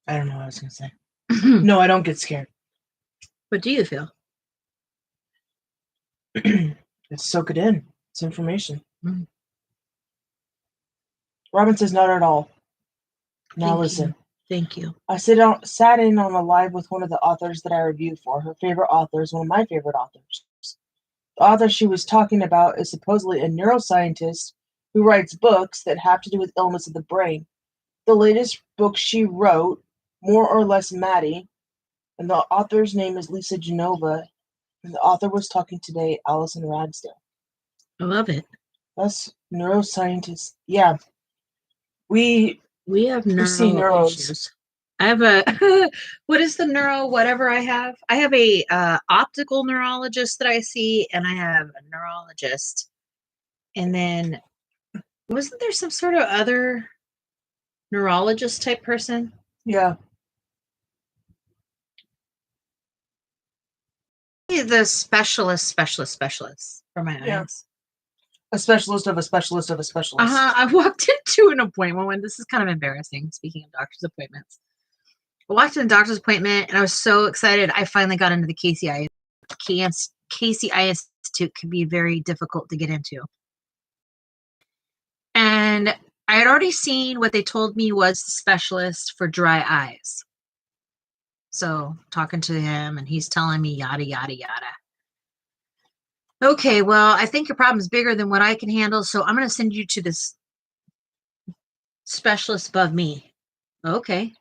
don't know what I was going to say. No, I don't get scared. What do you feel? Let's soak it in. It's information. Mm. Robin says, not at all. Now Thank listen. you. Thank you. I sat in on a live with one of the authors that I reviewed for. Her favorite author is one of my favorite authors. The author she was talking about is supposedly a neuroscientist who writes books that have to do with illness of the brain. The latest book she wrote, More or Less Maddie, and the author's name is Lisa Genova, and the author was talking today, Allison Ragsdale. I love it. Us neuroscientists, yeah. We have see neuro neuros. issues. I have a what is the neuro whatever I have? I have a optical neurologist that I see, and I have a neurologist. And then wasn't there some sort of other neurologist type person? Yeah. The specialist for my Yeah. eyes. A specialist of a specialist of a specialist. I walked into an appointment when this is kind of embarrassing. Speaking of doctor's appointments, I walked in a doctor's appointment and I was so excited. I finally got into the KCI. KCI Institute can be very difficult to get into. And I had already seen what they told me was the specialist for dry eyes. So talking to him and he's telling me yada, yada, yada. Okay, well, I think your problem is bigger than what I can handle, so I'm going to send you to this specialist above me. Okay.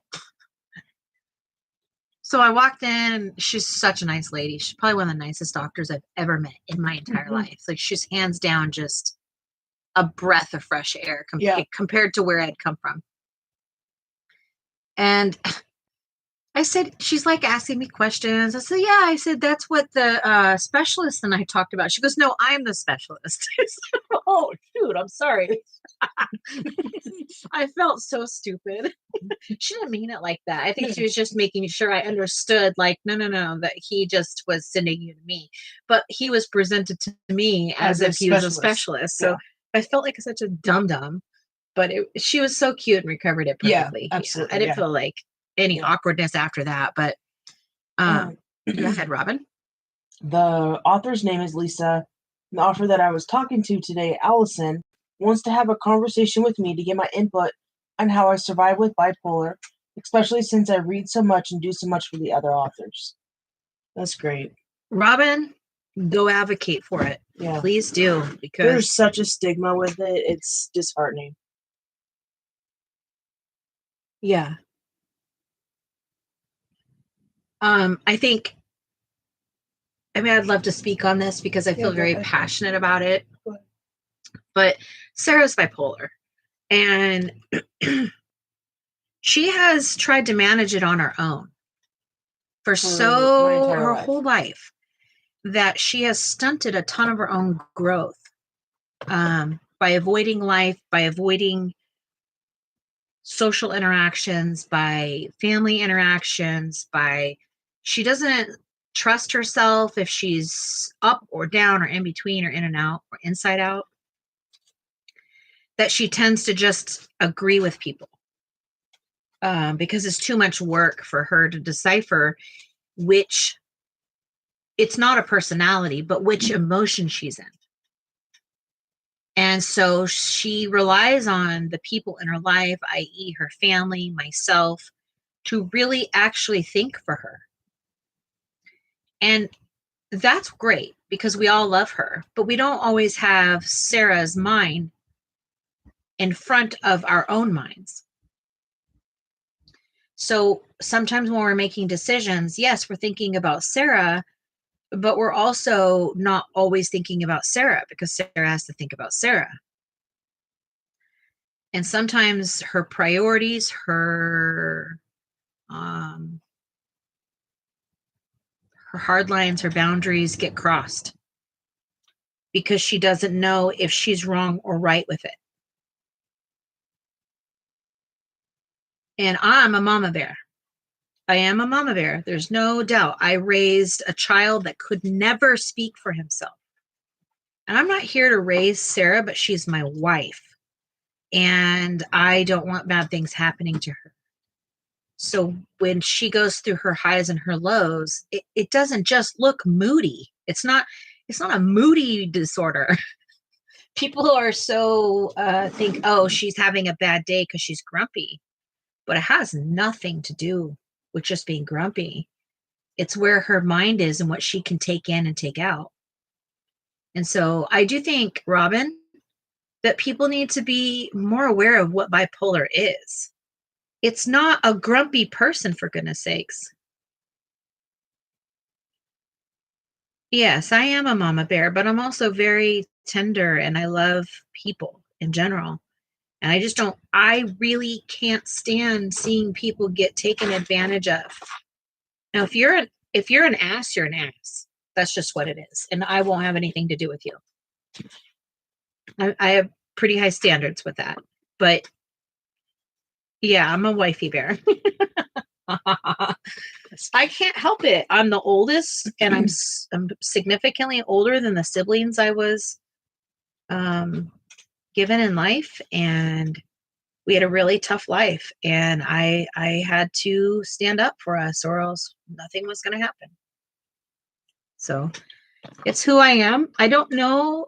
So I walked in and she's such a nice lady. She's probably one of the nicest doctors I've ever met in my entire life. Like she's hands down just a breath of fresh air compared to where I'd come from. And I said, she's like asking me questions. I said, yeah. I said, that's what the specialist and I talked about. She goes, no, I'm the specialist. I said, oh, shoot, I'm sorry. I felt so stupid. She didn't mean it like that. I think she was just making sure I understood, like, no, that he just was sending you to me. But he was presented to me as if he was a specialist. So I felt like such a dum-dum. But she was so cute and recovered it perfectly. Yeah, absolutely. I didn't feel like any awkwardness after that. But go ahead, Robin. The author's name is Lisa. The author that I was talking to today, Allison, wants to have a conversation with me to get my input on how I survive with bipolar, especially since I read so much and do so much for the other authors. That's great. Robin, go advocate for it. Yeah. Please do. Because there's such a stigma with it. It's disheartening. Yeah. I think, I mean, I'd love to speak on this because I feel very passionate about it. But Sarah's bipolar. And she has tried to manage it on her own for her whole life, that she has stunted a ton of her own growth by avoiding life, by avoiding social interactions, by family interactions, she doesn't trust herself if she's up or down or in between or in and out or inside out, that she tends to just agree with people because it's too much work for her to decipher which, it's not a personality, but which emotion she's in. And so she relies on the people in her life, i.e. her family, myself, to really actually think for her. And that's great because we all love her, but we don't always have Sarah's mind in front of our own minds. So sometimes when we're making decisions, yes, we're thinking about Sarah, but we're also not always thinking about Sarah because Sarah has to think about Sarah. And sometimes her priorities, her hard lines, her boundaries get crossed because she doesn't know if she's wrong or right with it. And I'm a mama bear. I am a mama bear. There's no doubt. I raised a child that could never speak for himself. And I'm not here to raise Sarah, but she's my wife. And I don't want bad things happening to her. So when she goes through her highs and her lows, it doesn't just look moody. It's not a moody disorder. People are so think, oh, she's having a bad day because she's grumpy. But it has nothing to do with just being grumpy. It's where her mind is and what she can take in and take out. And so I do think, Robin, that people need to be more aware of what bipolar is. It's not a grumpy person, for goodness sakes. Yes, I am a mama bear, but I'm also very tender and I love people in general. And I really can't stand seeing people get taken advantage of. Now, if you're an ass, you're an ass. That's just what it is. And I won't have anything to do with you. I have pretty high standards with that. But yeah, I'm a wifey bear. I can't help it. I'm the oldest, and I'm significantly older than the siblings I was given in life, and we had a really tough life, and I had to stand up for us, or else nothing was going to happen. So it's who I am. I don't know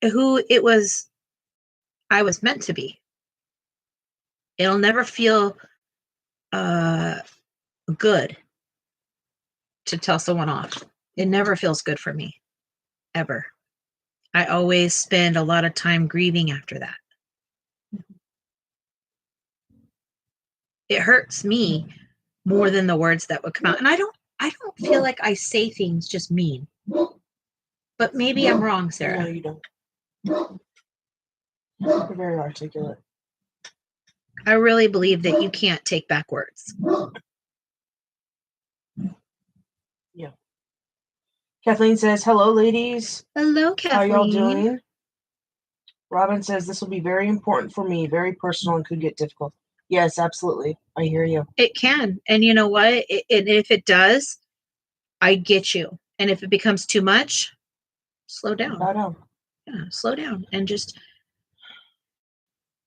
who it was I was meant to be. It'll never feel good to tell someone off. It never feels good for me, ever. I always spend a lot of time grieving after that. It hurts me more than the words that would come out. And I don't feel like I say things just mean. But maybe I'm wrong, Sarah. No, you don't. You're very articulate. I really believe that you can't take back words. Yeah. Kathleen says, hello, ladies. Hello, Kathleen. How y'all doing? Robin says, this will be very important for me, very personal, and could get difficult. Yes, absolutely. I hear you. It can. And you know what? If it does, I get you. And if it becomes too much, slow down. Slow down. Yeah, slow down and just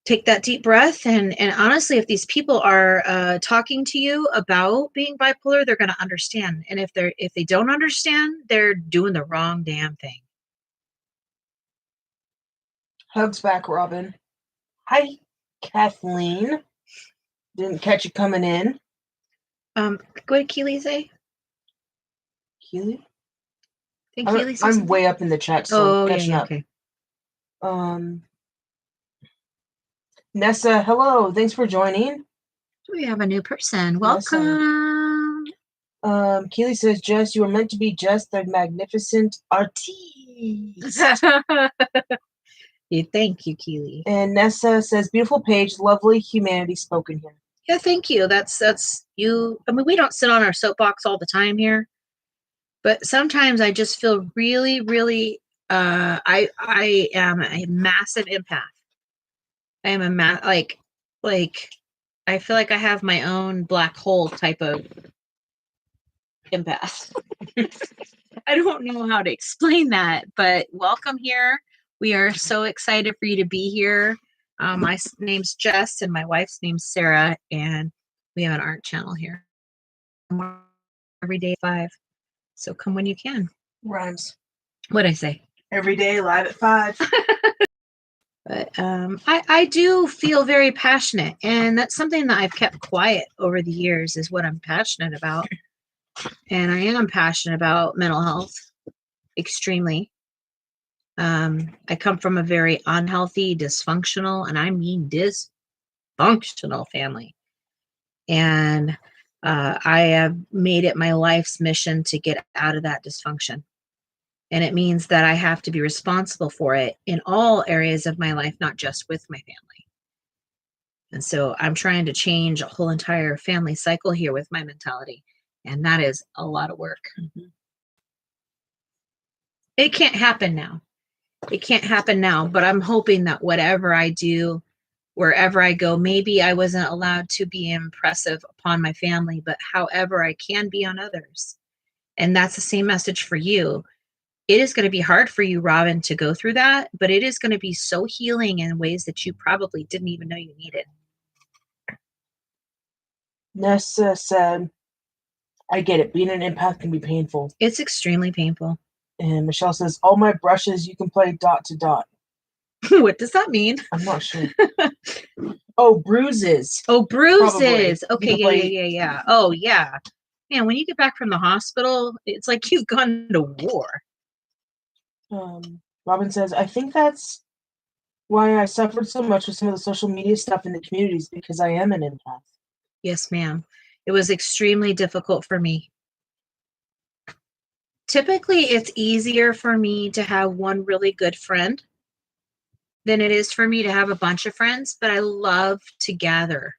take that deep breath. And honestly, if these people are talking to you about being bipolar, they're going to understand. And if they don't understand, they're doing the wrong damn thing. Hugs back, Robin. Hi, Kathleen. Didn't catch you coming in. What did Keely say? Keely? I'm way up in the chat, so catching up. Okay. Nessa, hello. Thanks for joining. We have a new person. Welcome. Keely says, Jess, you were meant to be just the magnificent artiste. Thank you, Keely. And Nessa says, beautiful page, lovely humanity spoken here. Yeah, thank you. That's you. I mean, we don't sit on our soapbox all the time here, but sometimes I just feel really, really, I am a massive empath. I am like, I feel like I have my own black hole type of empath. I don't know how to explain that, but welcome here. We are so excited for you to be here. My name's Jess and my wife's name's Sarah, and we have an art channel here every day at 5. So come when you can. Rhymes. What'd I say? Every day live at 5. But I do feel very passionate, and that's something that I've kept quiet over the years is what I'm passionate about. and I am passionate about mental health extremely. I come from a very unhealthy, dysfunctional, and I mean dysfunctional family. And I have made it my life's mission to get out of that dysfunction. And it means that I have to be responsible for it in all areas of my life, not just with my family. And so I'm trying to change a whole entire family cycle here with my mentality. And that is a lot of work. Mm-hmm. It can't happen now. It can't happen now, but I'm hoping that whatever I do, wherever I go, maybe I wasn't allowed to be impressive upon my family, but however I can be on others. And that's the same message for you. It is going to be hard for you, Robin, to go through that, but it is going to be so healing in ways that you probably didn't even know you needed. Nessa said, I get it. Being an empath can be painful. It's extremely painful. And Michelle says, all my brushes, you can play dot to dot. What does that mean? I'm not sure. Oh, bruises. Oh, bruises. Probably. Okay, yeah. Oh, yeah. Man, when you get back from the hospital, it's like you've gone to war. Robin says, I think that's why I suffered so much with some of the social media stuff in the communities, because I am an empath. Yes, ma'am. It was extremely difficult for me. Typically, it's easier for me to have one really good friend than it is for me to have a bunch of friends, but I love to gather.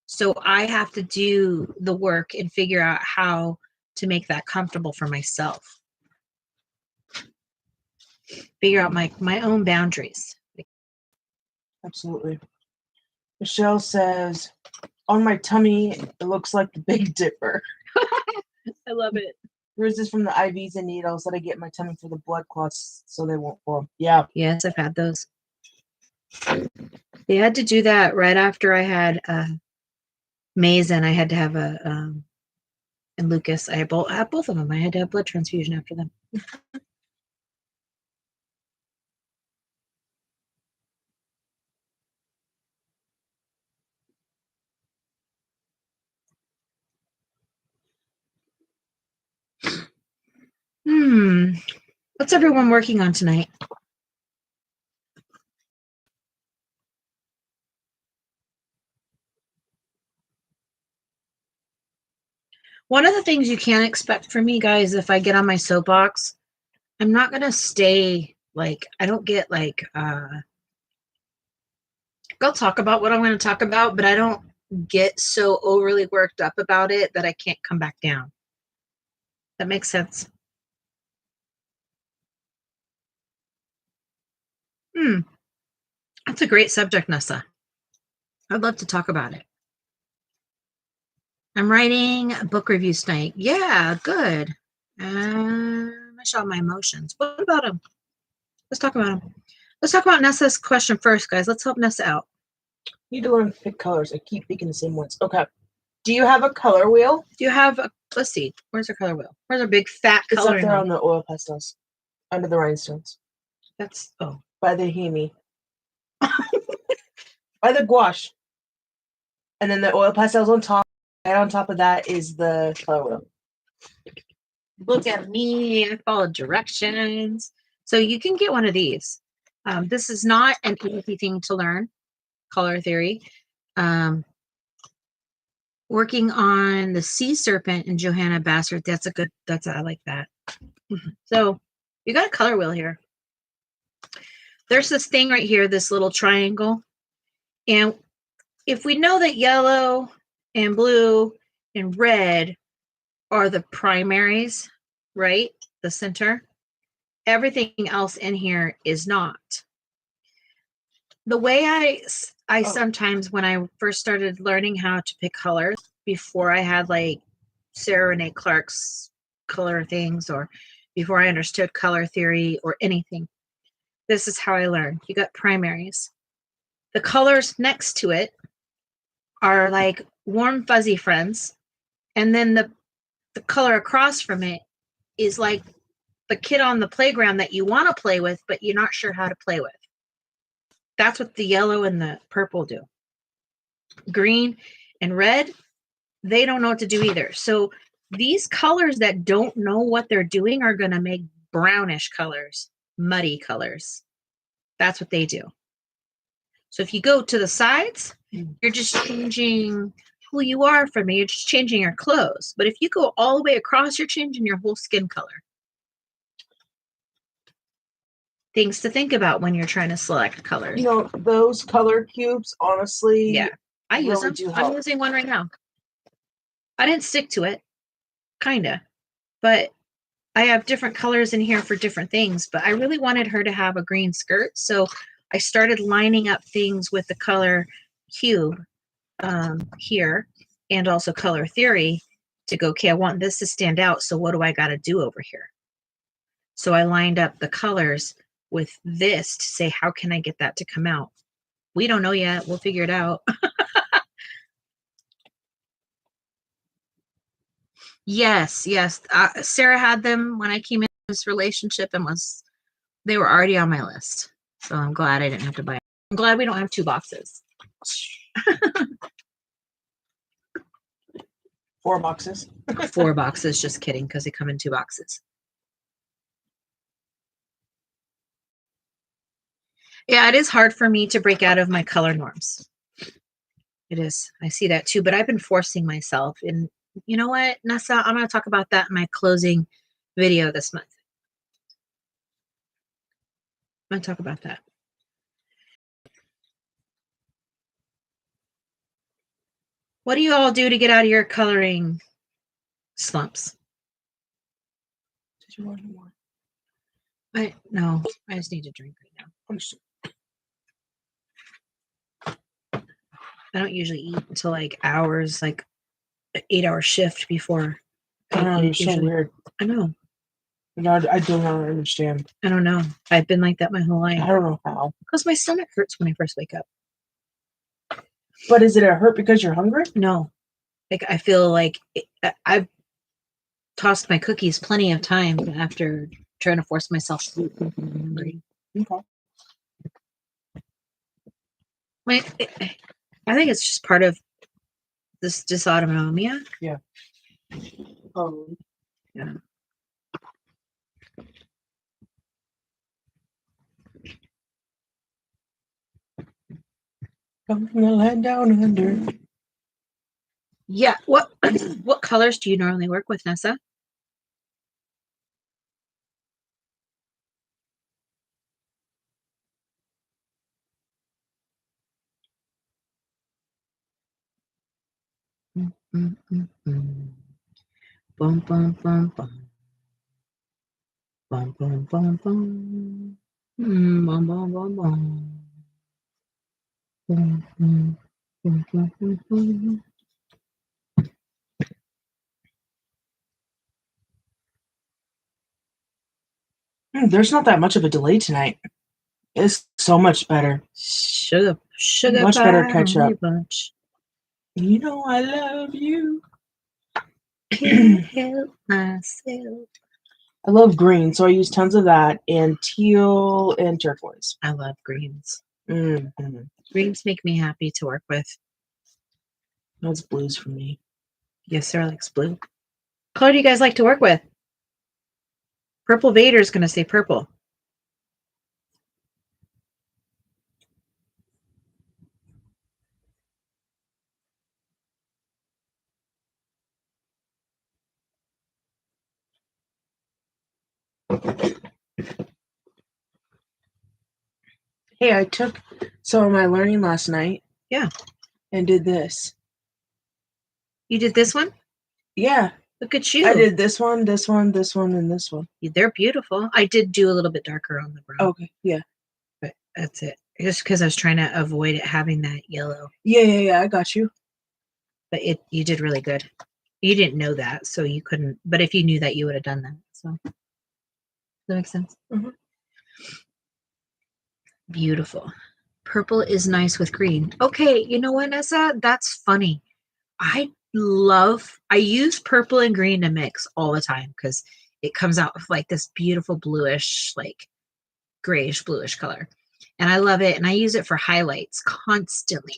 So I have to do the work and figure out how to make that comfortable for myself. Figure out my own boundaries. Absolutely. Michelle says, on my tummy, it looks like the Big Dipper. I love it. Bruises from the IVs and needles that I get in my tummy for the blood clots so they won't form. Yeah. Yes, I've had those. They had to do that right after I had Mason. I had to have and Lucas. I had both of them. I had to have blood transfusion after them. What's everyone working on tonight? One of the things you can't expect from me, guys, if I get on my soapbox, I'm not going to stay like, I don't get like, I'll talk about what I'm going to talk about, but I don't get so overly worked up about it that I can't come back down. That makes sense. That's a great subject, Nessa. I'd love to talk about it. I'm writing a book reviews tonight. Yeah, good. I show my emotions. What about them? Let's talk about them. Let's talk about Nessa's question first, guys. Let's help Nessa out. Need to learn to pick colors. I keep picking the same ones. Okay. Do you have a color wheel? Do you have a, let's see, where's our color wheel? Where's our big fat It's color? up there on the oil pastels. Under the rhinestones. That's, by the Hemi. By the gouache. And then the oil pastels on top. And on top of that is the color wheel. Look at me. I follow directions. So you can get one of these. This is not an easy thing to learn, color theory. Working on the sea serpent and Johanna Bassert. I like that. So you got a color wheel here. There's this thing right here, this little triangle. And if we know that yellow and blue and red are the primaries, right? The center. Everything else in here is not. The way I sometimes, when I first started learning how to pick colors, before I had like Sarah Rene Clark's color things, or before I understood color theory or anything, this is how I learned. You got primaries. The colors next to it are like warm, fuzzy friends. And then the color across from it is like the kid on the playground that you want to play with, but you're not sure how to play with. That's what the yellow and the purple do. Green and red, they don't know what to do either. So These colors that don't know what they're doing are going to make brownish colors, muddy colors. That's what they do. So if you go to the sides, you're just changing who you are from me. You're just changing your clothes. But if you go all the way across, you're changing your whole skin color. Things to think about when you're trying to select colors. You know, those color cubes, honestly, Yeah, I use really them. do help. I'm using one right now. I didn't stick to it, kinda, but I have different colors in here for different things. But I really wanted her to have a green skirt, so I started lining up things with the color cube here, and also color theory to go, okay, I want this to stand out, so what do I got to do over here? So I lined up the colors with this to say, how can I get that to come out? We don't know yet. We'll figure it out. Yes. Sarah had them when I came in this relationship, and they were already on my list. So I'm glad I didn't have to buy them. I'm glad we don't have 2 boxes. 4 boxes. 4 boxes, just kidding, because they come in 2 boxes. Yeah, it is hard for me to break out of my color norms. It is. I see that too, but I've been forcing myself. And you know what, Nessa, I'm going to talk about that in my closing video this month. I'm going to talk about that. What do you all do to get out of your coloring slumps? Did you want more? No, I just need to drink right now. I don't usually eat until like hours, like an 8-hour shift before. You're so weird. I know. I do not understand. I don't know. I've been like that my whole life. I don't know how. Because my stomach hurts when I first wake up. But is it a hurt because you're hungry? No. Like I feel like I've tossed my cookies plenty of times after trying to force myself to eat something I'm hungry. Okay. I think it's just part of this dysautonomia. Yeah. Yeah. Come from the land down under. Yeah. What colors do you normally work with, Nessa? Bum, bum, bum, bum. Bum, bum, bum, bum. Bum, bum, bum, bum. Bum, bum, bum, bum, bum, bum. There's not that much of a delay tonight. It's so much better. Sugar much better pie catch honey up. bunch. You know I love you. Can't help myself. I love green, so I use tons of that, and teal and turquoise. I love greens. Mm-hmm. Greens make me happy to work with. That's blues for me. Yes, Sarah likes blue. What color do you guys like to work with? Purple Vader is going to say purple. Hey, I took some of my learning last night. Yeah. And did this. You did this one? Yeah. Look at you. I did this one, this one, this one, and this one. They're beautiful. I did do a little bit darker on the brown. Okay, yeah. But that's it. Just because I was trying to avoid it having that yellow. Yeah, I got you. But you did really good. You didn't know that, so you couldn't. But if you knew that, you would have done that. So does that make sense? Mm-hmm. Beautiful. Purple is nice with green. Okay, you know what, Nessa? That's funny. I use purple and green to mix all the time because it comes out with like this beautiful bluish, like grayish bluish color. And I love it. And I use it for highlights constantly.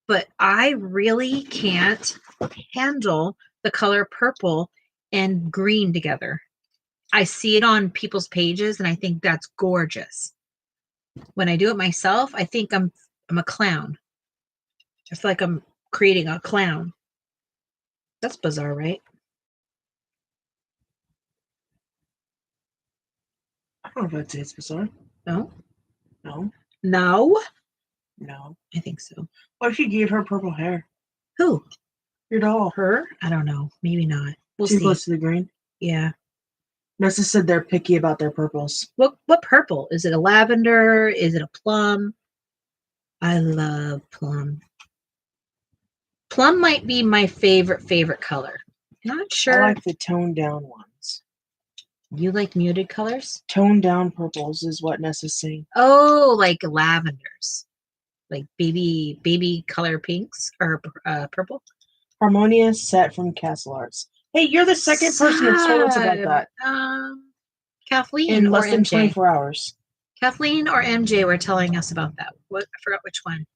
But I really can't handle the color purple and green together. I see it on people's pages and I think that's gorgeous. When I do it myself, I think I'm a clown. I feel like I'm creating a clown. That's bizarre, right? I don't know if I'd say it's bizarre. No? No. No? No. I think so. What if you gave her purple hair? Who? Your doll. Her? I don't know. Maybe not. We'll Too see. close to the green. Yeah. Nessa said they're picky about their purples. What purple? Is it a lavender? Is it a plum? I love plum. Plum might be my favorite color. Not sure. I like the toned down ones. You like muted colors? Toned down purples is what Nessa's saying. Oh, like lavenders. Like baby color pinks or purple. Harmonious set from Castle Arts. Hey, you're the second person that's told us about that. Kathleen in or less than MJ. 24 hours. Kathleen or MJ were telling us about that. What, I forgot which one.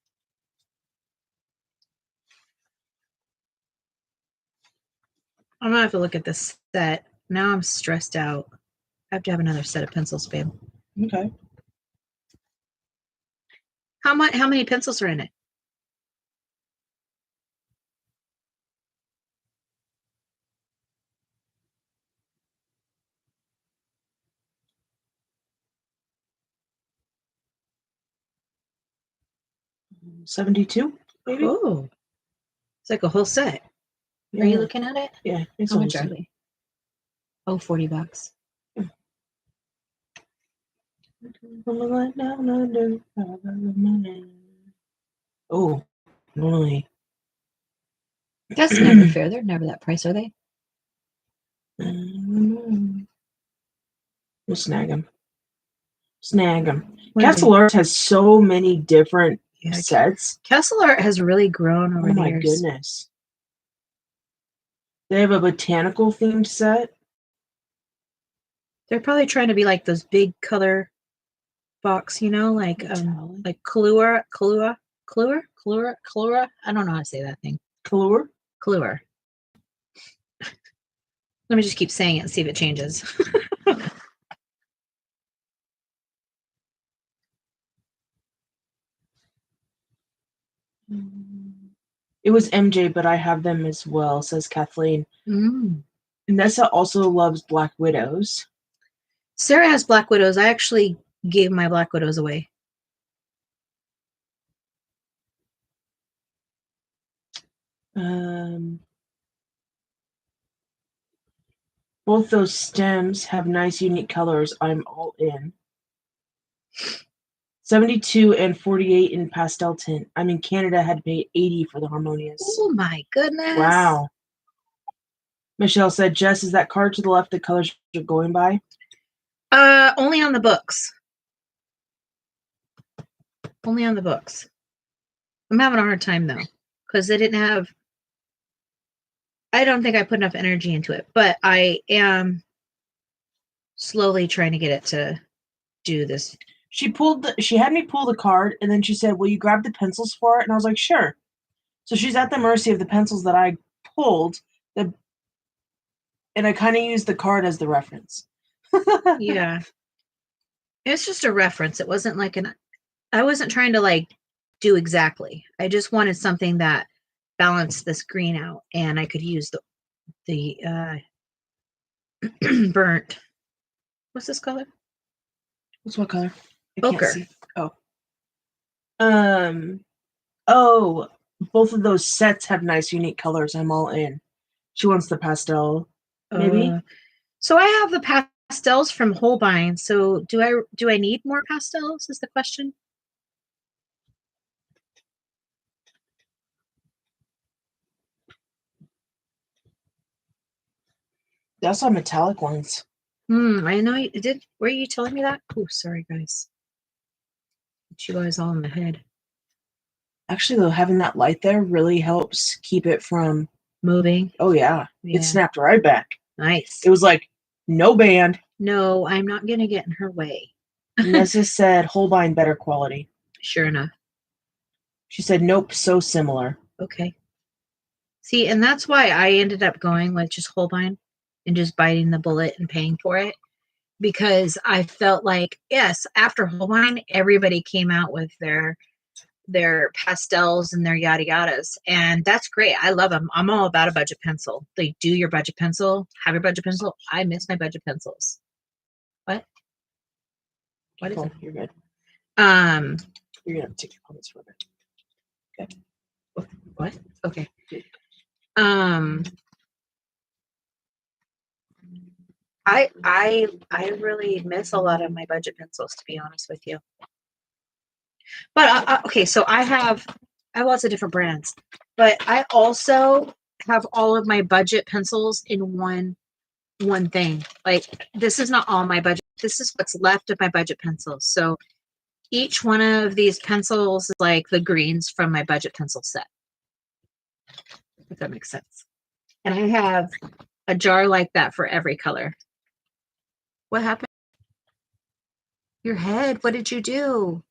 I'm gonna have to look at this set. Now I'm stressed out. I have to have another set of pencils, babe. Okay. How many pencils are in it? $72, maybe? Oh, it's like a whole set. Yeah. Are you looking at it? Yeah. It's How much awesome. are they? Oh, $40. Oh, normally. That's never fair. They're never that price, are they? We'll snag them. Snag them. What are Castle they? Arts has so many different Yeah, sets. Castle Art has really grown over Oh the my years. goodness. They have a botanical themed set. They're probably trying to be like those big color box, you know, like Kahlua. I don't know how to say that thing. Kahlua? Kahlua. Let me just keep saying it and see if it changes. It was MJ, but I have them as well, says Kathleen. Nessa also loves Black Widows. Sarah has Black Widows. I actually gave my Black Widows away. Both those stems have nice, unique colors. I'm all in. 72 and 48 in pastel tint. I'm in Canada. Had to pay 80 for the Harmonious. Oh my goodness! Wow. Michelle said, "Jess, is that card to the left the colors you're going by?" Only on the books. Only on the books. I'm having a hard time though, because I didn't have. I don't think I put enough energy into it, but I am slowly trying to get it to do this. She had me pull the card, and then she said, "Will you grab the pencils for it?" And I was like, "Sure." So she's at the mercy of the pencils that I pulled, and I kind of used the card as the reference. Yeah. It's just a reference. It wasn't like I wasn't trying to like do exactly. I just wanted something that balanced this green out, and I could use the burnt. What's this color? What's what color? I Ochre. can't see. Oh, both of those sets have nice, unique colors. I'm all in. She wants the pastel, maybe. So I have the pastels from Holbein. So do I need more pastels? Is the question. They also have metallic ones. I know you did. Were you telling me that? Oh, sorry, guys. Put you guys all in the head. Actually, though, having that light there really helps keep it from moving. Oh yeah. It snapped right back. Nice. It was like, no band. No, I'm not gonna get in her way. Nessa said Holbein better quality. Sure enough. She said, nope, so similar. Okay. See, and that's why I ended up going with just Holbein and just biting the bullet and paying for it, because I felt like, yes, after Holbein, everybody came out with their pastels and their yada yadas, and that's great. I love them. I'm all about a budget pencil. Like, do your budget pencil, have your budget pencil. I miss my budget pencils. What? What is it? You're good. Um, You're gonna take your comments for a bit. Okay. what? Okay. Um, I really miss a lot of my budget pencils, to be honest with you. But okay, so I have lots of different brands, but I also have all of my budget pencils in one thing. Like, this is not all my budget. This is what's left of my budget pencils. So each one of these pencils is like the greens from my budget pencil set, if that makes sense. And I have a jar like that for every color. What happened? Your head, what did you do?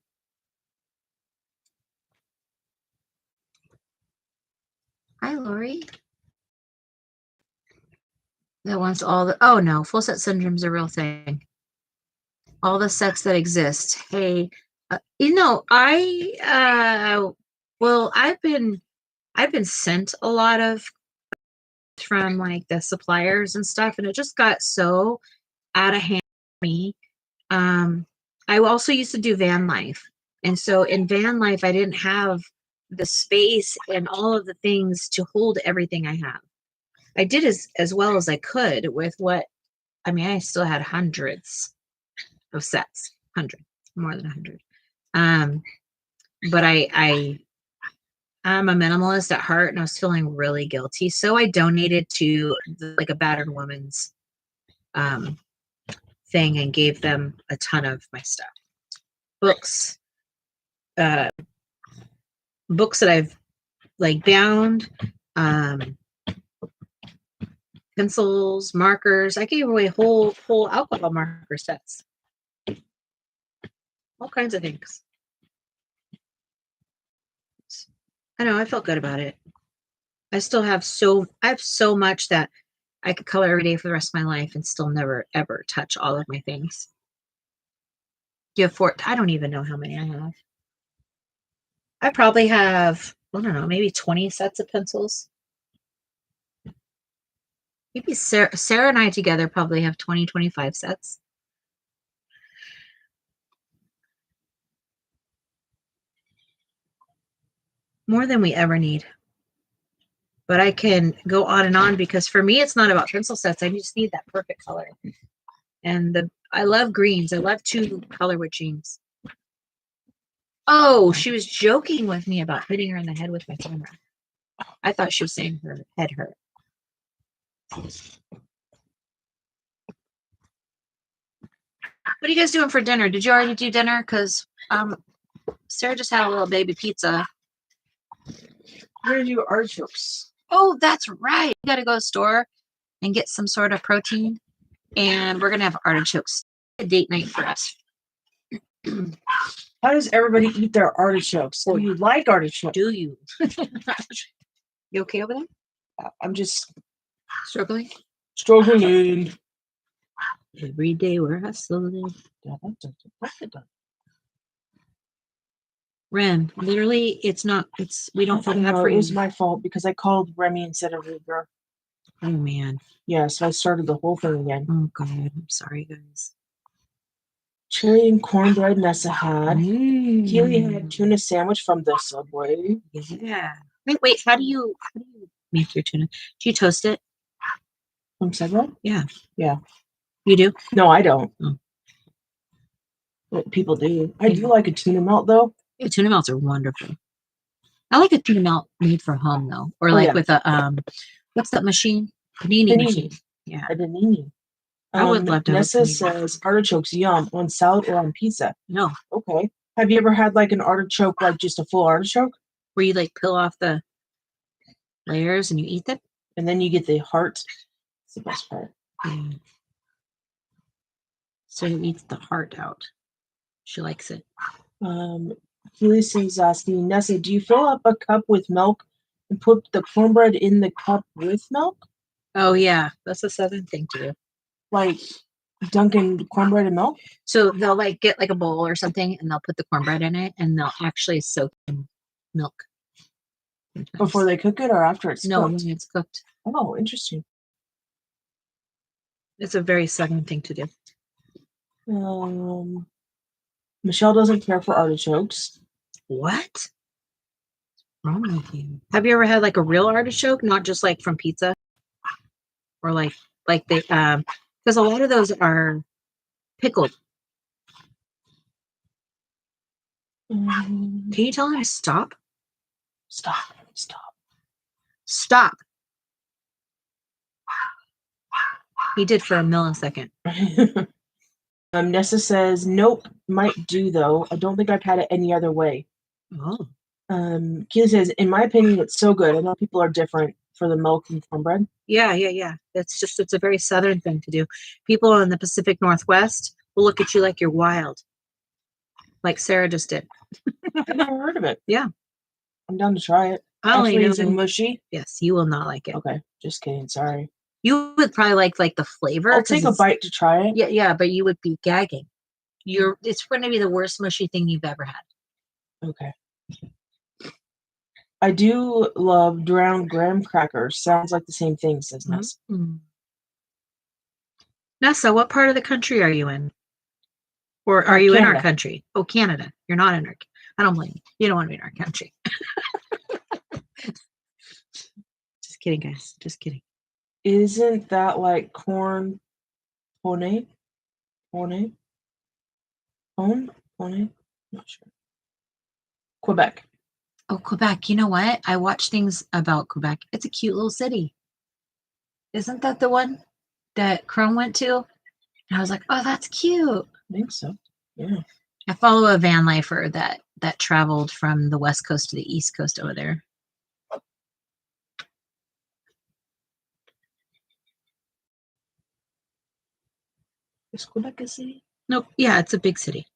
Hi, Lori. That wants all the, oh no, full set syndrome's a real thing. All the sets that exist. Hey, well, I've been sent a lot of from like the suppliers and stuff, and it just got so out of hand for me. I also used to do van life, and so in van life, I didn't have the space and all of the things to hold everything I have. I did as well as I could with what, I mean, I still had hundreds of sets, hundreds, more than 100. But I'm a minimalist at heart, and I was feeling really guilty, so I donated to like a battered woman's thing and gave them a ton of my stuff, books, books that I've like bound, pencils, markers. I gave away whole alcohol marker sets, all kinds of things. I know, I felt good about it. I still have I have so much that I could color every day for the rest of my life and still never ever touch all of my things. Do you have four? I don't even know how many I have. I probably have, I don't know, maybe 20 sets of pencils. Maybe Sarah and I together probably have 20, 25 sets. More than we ever need. But I can go on and on, because for me, it's not about pencil sets. I just need that perfect color. And I love greens. I love two color jeans. Oh, she was joking with me about hitting her in the head with my camera. I thought she was saying her head hurt. What are you guys doing for dinner? Did you already do dinner? Because Sarah just had a little baby pizza. We're gonna do artichokes. Oh, that's right. We got to go to the store and get some sort of protein, and we're gonna have artichokes. A date night for us. How does everybody eat their artichokes? Do you like artichokes? Do you? You okay over there? I'm just Struggling. Every day we're hustling. Ren, literally, we don't feel bad for It you. was my fault because I called Remy instead of Ruger. Oh man. Yeah, so I started the whole thing again. Oh god, I'm sorry, guys. Chili and cornbread Nessa had. Keely had tuna sandwich from the Subway. Yeah. Wait, how do you make your tuna? Do you toast it? From Subway? Yeah. Yeah. You do? No, I don't. Oh. But people do. I do like a tuna melt though. Yeah, tuna melts are wonderful. I like a tuna melt made for home though, or with a what's that machine? Panini machine. Yeah, a panini. I would love to. Nessa says artichokes yum on salad or on pizza. No. Okay. Have you ever had like an artichoke, like just a full artichoke? Where you like peel off the layers and you eat them, and then you get the heart. It's the best part. Yeah. So he eats the heart out. She likes it. Keely says asking Nessa, do you fill up a cup with milk And put the cornbread in the cup with milk? Oh yeah, that's a southern thing to do. Like dunking cornbread in milk? So they'll like get like a bowl or something, and they'll put the cornbread in it, and they'll actually soak in milk sometimes. Before they cook it or after it's No, cooked? when it's cooked. Oh, interesting. It's a very southern thing to do. Michelle doesn't care for artichokes. What? Wrong with you? Have you ever had like a real artichoke, not just like from pizza, or like they because a lot of those are pickled. Can you tell him to stop? Stop. Stop. He did for a millisecond. Nessa says, nope, might do though. I don't think I've had it any other way. Oh. Keely says, in my opinion, it's so good. I know people are different for the milk and cornbread. Yeah. It's a very southern thing to do. People in the Pacific Northwest will look at you like you're wild. Like Sarah just did. I've never heard of it. Yeah. I'm down to try it. I only Actually, is it know. mushy? Yes, you will not like it. Okay, just kidding. Sorry. You would probably like the flavor. I'll take a bite to try it. Yeah, but you would be gagging. It's going to be the worst mushy thing you've ever had. Okay. I do love drowned graham crackers. Sounds like the same thing, says Nessa. Mm-hmm. Nessa, what part of the country are you in? Or are you Canada. in our country? Oh, Canada. You're not in our. I don't blame you. You don't want to be in our country. Just kidding, guys. Just kidding. Isn't that like corn pone? Pone? Pone? Pone? Not sure. Quebec. Oh, Quebec. You know what? I watch things about Quebec. It's a cute little city. Isn't that the one that Crone went to? And I was like, oh, that's cute. I think so. Yeah. I follow a van lifer that traveled from the West Coast to the East Coast over there. Is Quebec a city? Nope. Yeah, it's a big city.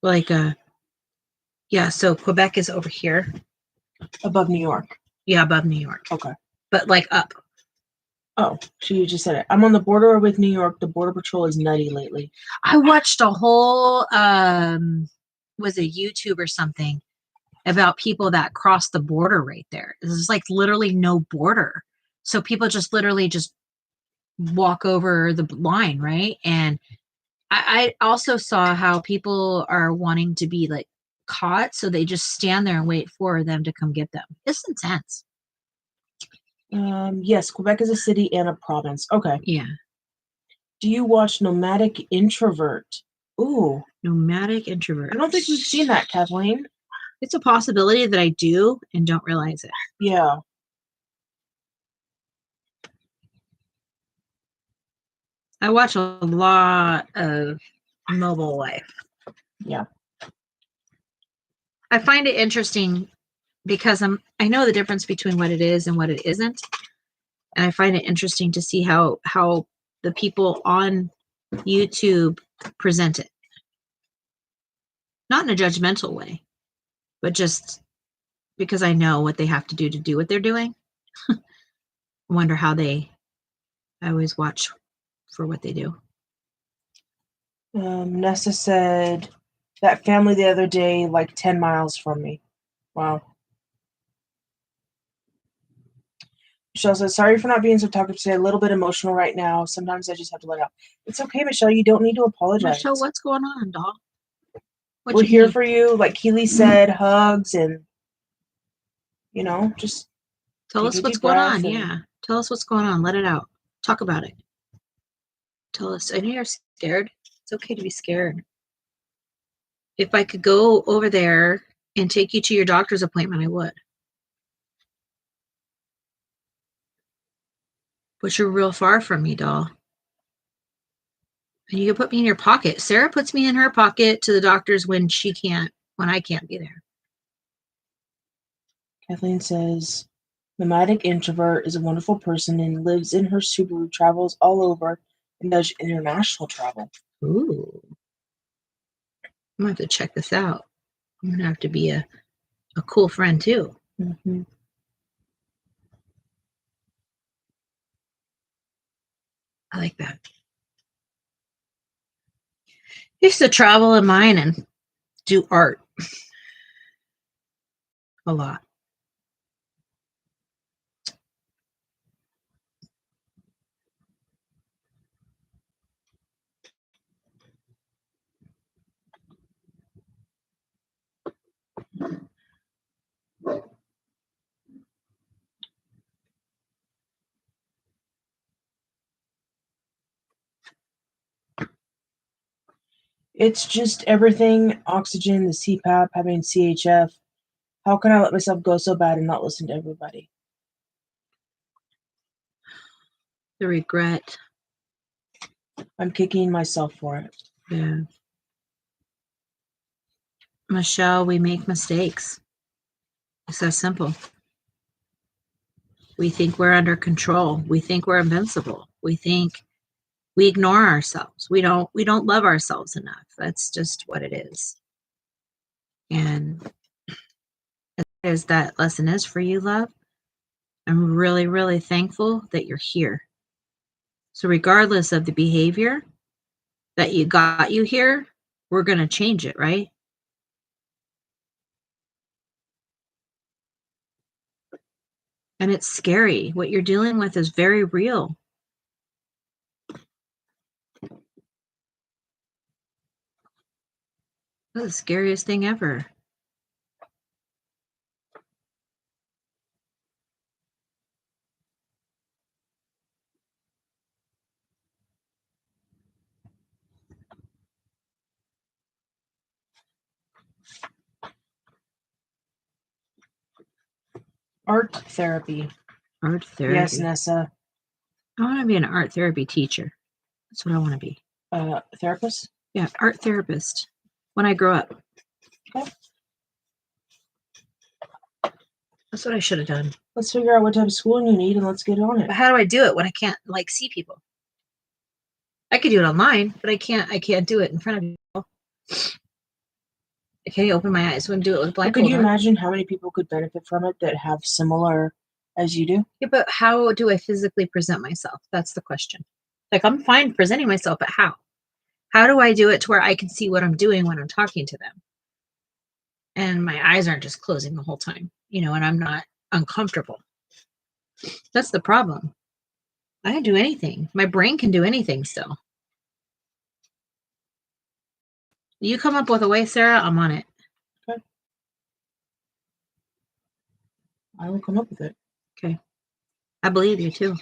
Like, yeah, so Quebec is over here. Above New York. Yeah, above New York. Okay. But like up. Oh, you just said it. I'm on the border with New York. The Border Patrol is nutty lately. I watched a whole was a YouTube or something about people that cross the border right there. There's like literally no border. So people just literally just walk over the line, right? And I also saw how people are wanting to be like caught, so they just stand there and wait for them to come get them. It's intense. Yes, Quebec is a city and a province. Okay. Yeah. Do you watch Nomadic Introvert? Ooh. Nomadic Introvert. I don't think we've seen that, Kathleen. It's a possibility that I do and don't realize it. Yeah. I watch a lot of Mobile Life. Yeah. I find it interesting because I know the difference between what it is and what it isn't. And I find it interesting to see how the people on YouTube present it. Not in a judgmental way, but just because I know what they have to do what they're doing. I wonder how I always watch for what they do. Nessa said that family the other day, like 10 miles from me. Wow. Michelle says, sorry for not being so talkative today. A little bit emotional right now. Sometimes I just have to let out. It's okay, Michelle. You don't need to apologize. Michelle, what's going on, doll? We're here for you. Like Keely said, hugs and, just tell us what's going on. Yeah. Tell us what's going on. Let it out. Talk about it. Tell us. I know you're scared. It's okay to be scared. If I could go over there and take you to your doctor's appointment, I would. But you're real far from me, doll. And you can put me in your pocket. Sarah puts me in her pocket to the doctor's when I can't be there. Kathleen says, Nomadic Introvert is a wonderful person and lives in her Subaru, travels all over, and does international travel. Ooh. I'm going to have to check this out. I'm going to have to be a cool friend, too. Mm-hmm. I like that. I used to travel in mine and do art a lot. It's just everything, oxygen, the CPAP, having CHF. How can I let myself go so bad and not listen to everybody? The regret. I'm kicking myself for it. Yeah. Michelle, we make mistakes. It's so simple. We think we're under control. We think we're invincible. We think we ignore ourselves. We don't love ourselves enough. That's just what it is. And as that lesson is for you, love, I'm really, really thankful that you're here. So regardless of the behavior that got you here, we're going to change it, right? And it's scary. What you're dealing with is very real. That's the scariest thing ever. Art therapy. Art therapy. Yes, Nessa. I want to be an art therapy teacher. That's what I want to be. Therapist? Yeah, art therapist when I grow up. Okay. That's what I should have done. Let's figure out what type of schooling you need and let's get on it. But how do I do it when I can't see people? I could do it online, but I can't do it in front of people. I can't open my eyes when I do it with blindfold. Could you imagine how many people could benefit from it that have similar as you do? Yeah, but how do I physically present myself? That's the question. Like, I'm fine presenting myself, but how? How do I do it to where I can see what I'm doing when I'm talking to them? And my eyes aren't just closing the whole time, and I'm not uncomfortable. That's the problem. I can do anything. My brain can do anything still. You come up with a way, Sarah, I'm on it. Okay. I will come up with it. Okay. I believe you too.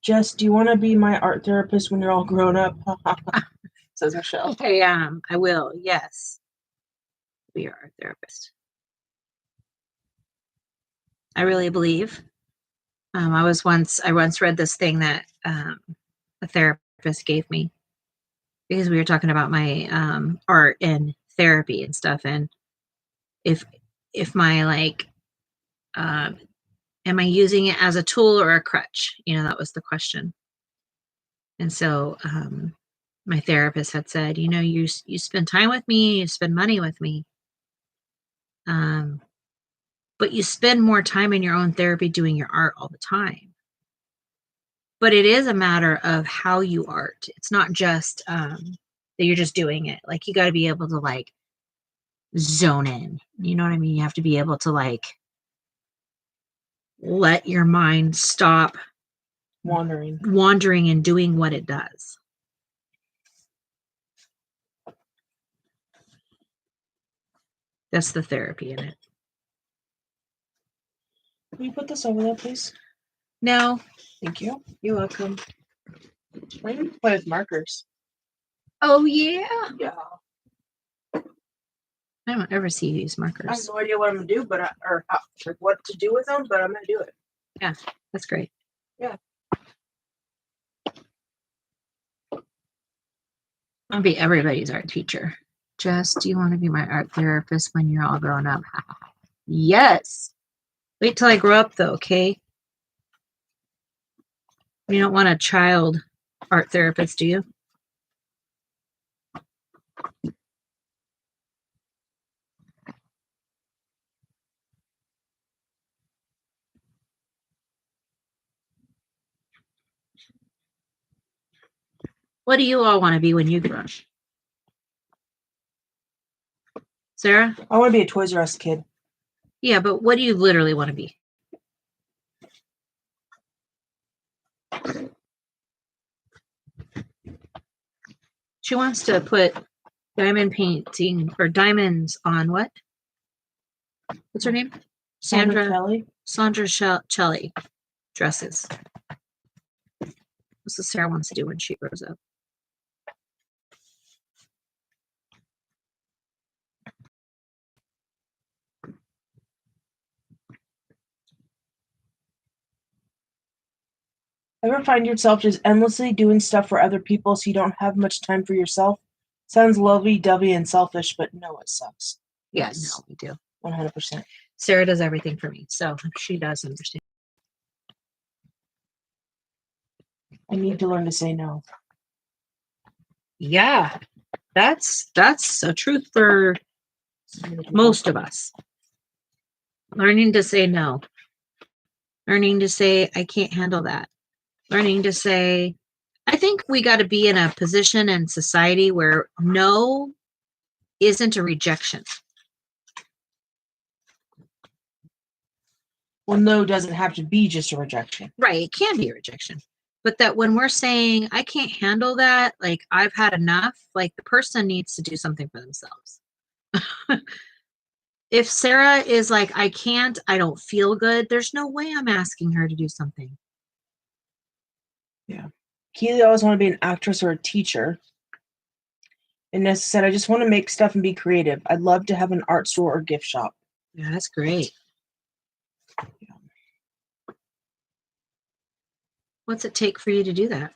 Jess, do you want to be my art therapist when you're all grown up? Says Michelle. I will. Yes. Be your art therapist. I really believe. I once read this thing that a therapist gave me because we were talking about my art and therapy and stuff, and if my am I using it as a tool or a crutch? That was the question. And so my therapist had said, you spend time with me, you spend money with me, but you spend more time in your own therapy doing your art all the time. But it is a matter of how you art. It's not just that you're just doing it. Like, you got to be able to zone in. You know what I mean? You have to be able to let your mind stop wandering and doing what it does. That's the therapy in it. Will you put this over there, please? No. Thank you. You're welcome. Why do you play with markers? Oh, yeah. Yeah. I don't ever see you use markers. I have no idea what I'm going to do, or what to do with them, but I'm going to do it. Yeah, that's great. Yeah. I'll be everybody's art teacher. Jess, do you want to be my art therapist when you're all grown up? Yes. Wait till I grow up, though, okay? You don't want a child art therapist, do you? What do you all want to be when you grow up? Sarah? I want to be a Toys R Us kid. Yeah, but what do you literally want to be? She wants to put diamond painting or diamonds on what? What's her name? Sandra Kelly. Sandra Shelley dresses. That's what Sarah wants to do when she grows up. Ever find yourself just endlessly doing stuff for other people so you don't have much time for yourself? Sounds lovey-dovey and selfish, but no, it sucks. Yeah, no, we do. 100%. Sarah does everything for me, so she does understand. I need to learn to say no. Yeah, that's a truth for most of us. Learning to say no. Learning to say, I can't handle that. Learning to say, I think we got to be in a position in society where no isn't a rejection. Well, no doesn't have to be just a rejection. Right, it can be a rejection. But that when we're saying, I can't handle that, like I've had enough, like the person needs to do something for themselves. If Sarah is like, I can't, I don't feel good, there's no way I'm asking her to do something. Yeah. Keely always wanted to be an actress or a teacher. And Nessa said, I just want to make stuff and be creative. I'd love to have an art store or gift shop. Yeah, that's great. Yeah. What's it take for you to do that?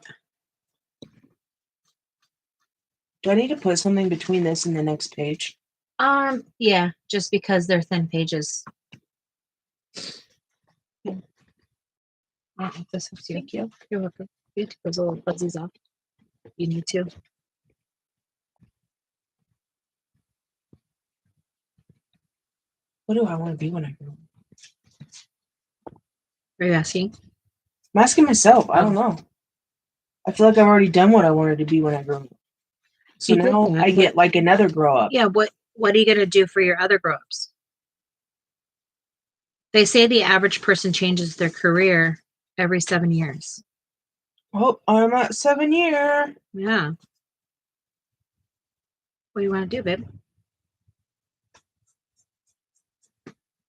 Do I need to put something between this and the next page? Yeah, just because they're thin pages. Yeah. This helps you. Thank you. You're welcome. You have to put those little fuzzies off. You need to. What do I want to be when I grow up? Are you asking? I'm asking myself. I don't know. I feel like I've already done what I wanted to be when I grew up. So now I get like another grow up. Yeah, what are you going to do for your other grow ups? They say the average person changes their career every 7 years. Oh, I'm at 7 year. Yeah. What do you want to do, babe?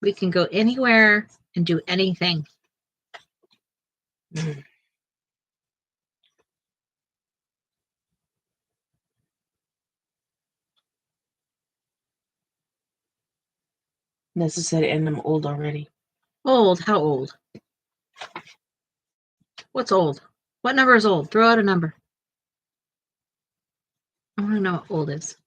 We can go anywhere and do anything. Mm. Nessa said, and I'm old already. Old? How old? What's old? What number is old? Throw out a number. I want to know what old is.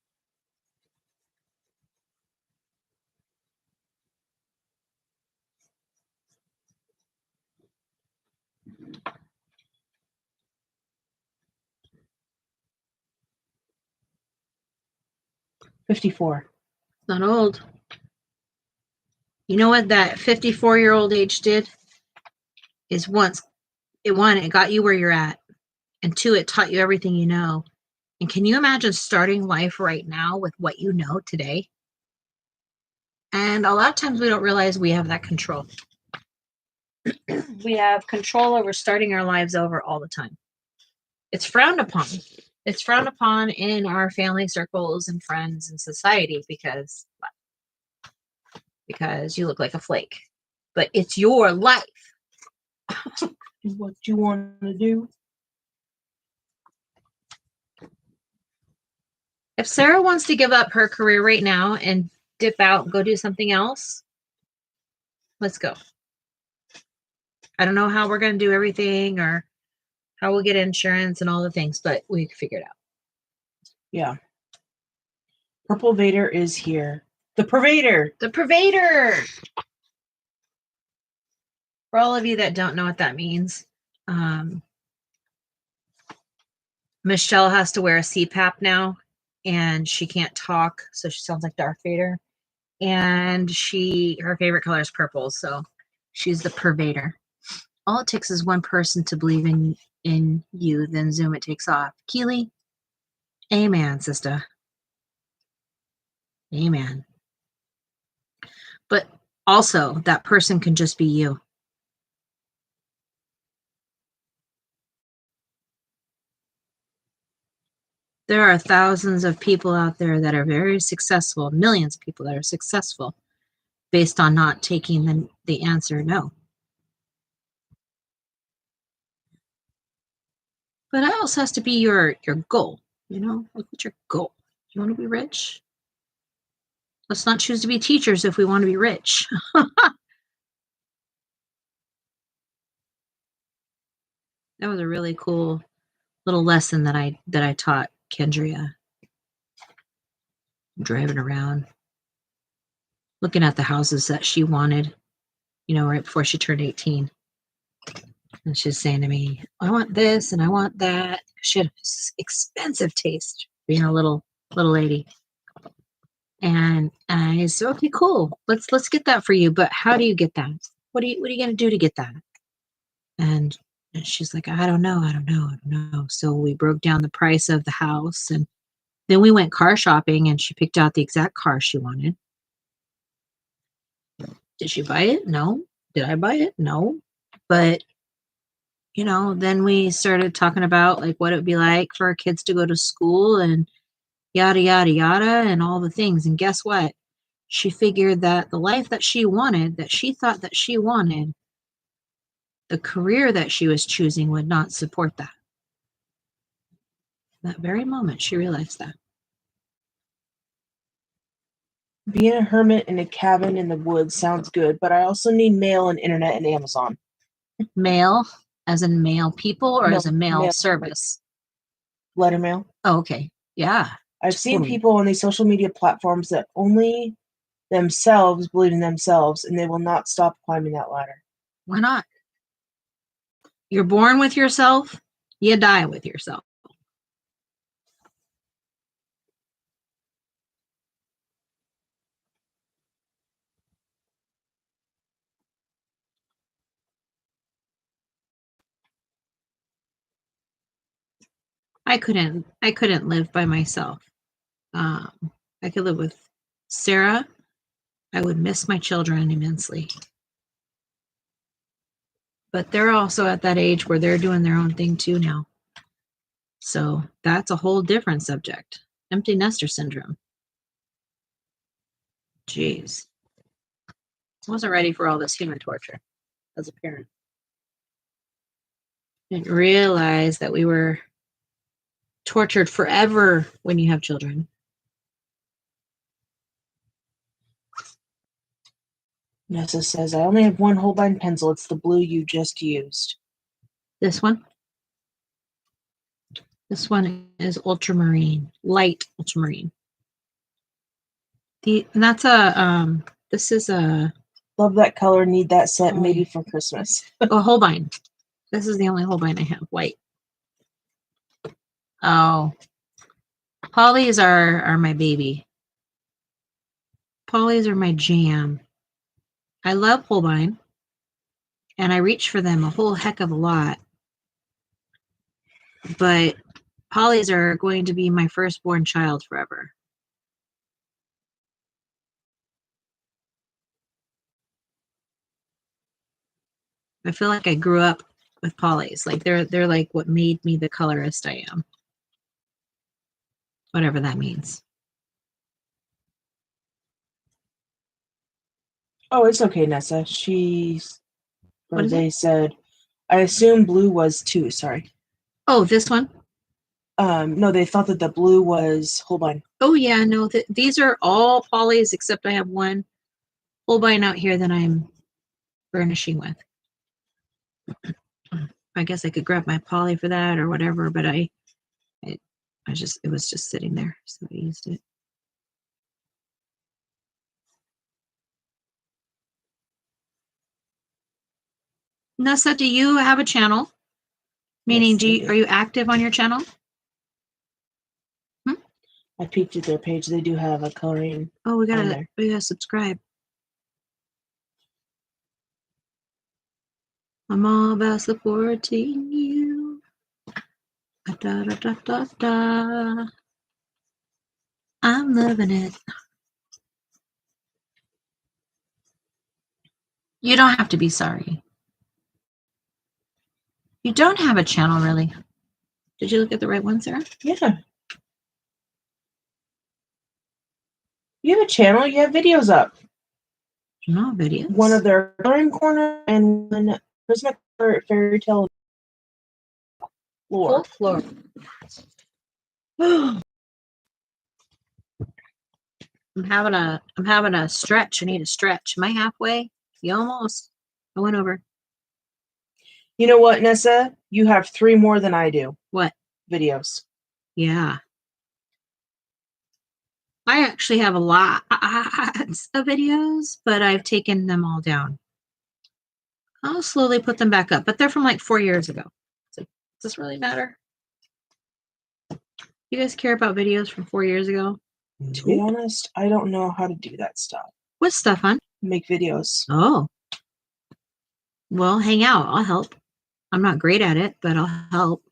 $54. Not old. You know what that 54-year-old age did? Is it got you where you're at. And two, it taught you everything you know. And can you imagine starting life right now with what you know today? And a lot of times we don't realize we have that control. We have control over starting our lives over all the time. It's frowned upon. It's frowned upon in our family circles and friends and society because you look like a flake. But it's your life. What you want to do? If Sarah wants to give up her career right now and dip out and go do something else, let's go. I don't know how we're going to do everything or how we'll get insurance and all the things, but we can figure it out. Yeah. Purple Vader is here. The Pervader. The Pervader. For all of you that don't know what that means, Michelle has to wear a CPAP now, and she can't talk, so she sounds like Darth Vader. And her favorite color is purple, so she's the Pervader. All it takes is one person to believe in in you, then zoom, it takes off. Keely, amen, sister. Amen. But also, that person can just be you. There are thousands of people out there that are very successful, millions of people that are successful based on not taking the answer no. But that also has to be your goal, you know? Like, what's your goal? You want to be rich? Let's not choose to be teachers if we want to be rich. That was a really cool little lesson that I taught Kendria. Driving around, looking at the houses that she wanted, you know, right before she turned 18. And she's saying to me, I want this and I want that. She had expensive taste, being a little lady. And I said, okay, cool. Let's get that for you. But how do you get that? What are you gonna do to get that? And she's like, I don't know. So we broke down the price of the house, and then we went car shopping, and she picked out the exact car she wanted. Did she buy it? No. Did I buy it? No. But you know, then we started talking about like what it would be like for our kids to go to school and yada yada yada and all the things. And guess what? She figured that the life that she wanted, that she thought that she wanted, the career that she was choosing would not support that. That very moment, she realized that. Being a hermit in a cabin in the woods sounds good, but I also need mail and internet and Amazon. Mail, as in mail people, or No, as a mail mail. service? Letter mail. Oh, okay. Yeah. I've seen people on these social media platforms that only themselves believe in themselves, and they will not stop climbing that ladder. Why not? You're born with yourself, you die with yourself. I couldn't live by myself. I could live with Sarah. I would miss my children immensely. But they're also at that age where they're doing their own thing too now. So that's a whole different subject. Empty nester syndrome. Jeez. I wasn't ready for all this human torture as a parent. Didn't realize that we were tortured forever when you have children. Nessa says, I only have one Holbein pencil. It's the blue you just used. This one? This one is ultramarine, light ultramarine. That's a, this is a... Love that color, need that set, maybe for Christmas. Oh, Holbein. This is the only Holbein I have, white. Oh. Polys are my baby. Polys are my jam. I love Holbein, and I reach for them a whole heck of a lot. But Polys are going to be my firstborn child forever. I feel like I grew up with Polys. Like they're like what made me the colorist I am. Whatever that means. Oh, it's okay, Nessa. They said, I assume blue was too, sorry. Oh, this one? No, they thought that the blue was Holbein. Oh, yeah, no, these are all Polys except I have one Holbein out here that I'm burnishing with. I guess I could grab my poly for that or whatever, but it was just sitting there, so I used it. Nessa, do you have a channel? Meaning, Yes, are you active on your channel? I peeked at their page. They do have a coloring. Oh, we gotta subscribe. I'm all about supporting you. Da, da, da, da, da. I'm loving it. You don't have to be sorry. You don't have a channel, really. Did you look at the right one, Sarah? Yeah. You have a channel. You have videos up. No videos. One of their coloring corner and one Prismatic fairy tale lore. Folklore. I'm having a stretch. I need a stretch. Am I halfway? You almost. I went over. You know what, Nessa? You have 3 more than I do. What? Videos. Yeah. I actually have a lot of videos, but I've taken them all down. I'll slowly put them back up, but they're from like 4 years ago. So does this really matter? You guys care about videos from 4 years ago? To be honest, I don't know how to do that stuff. What stuff, hon? Make videos. Oh. Well, hang out. I'll help. I'm not great at it, but I'll help.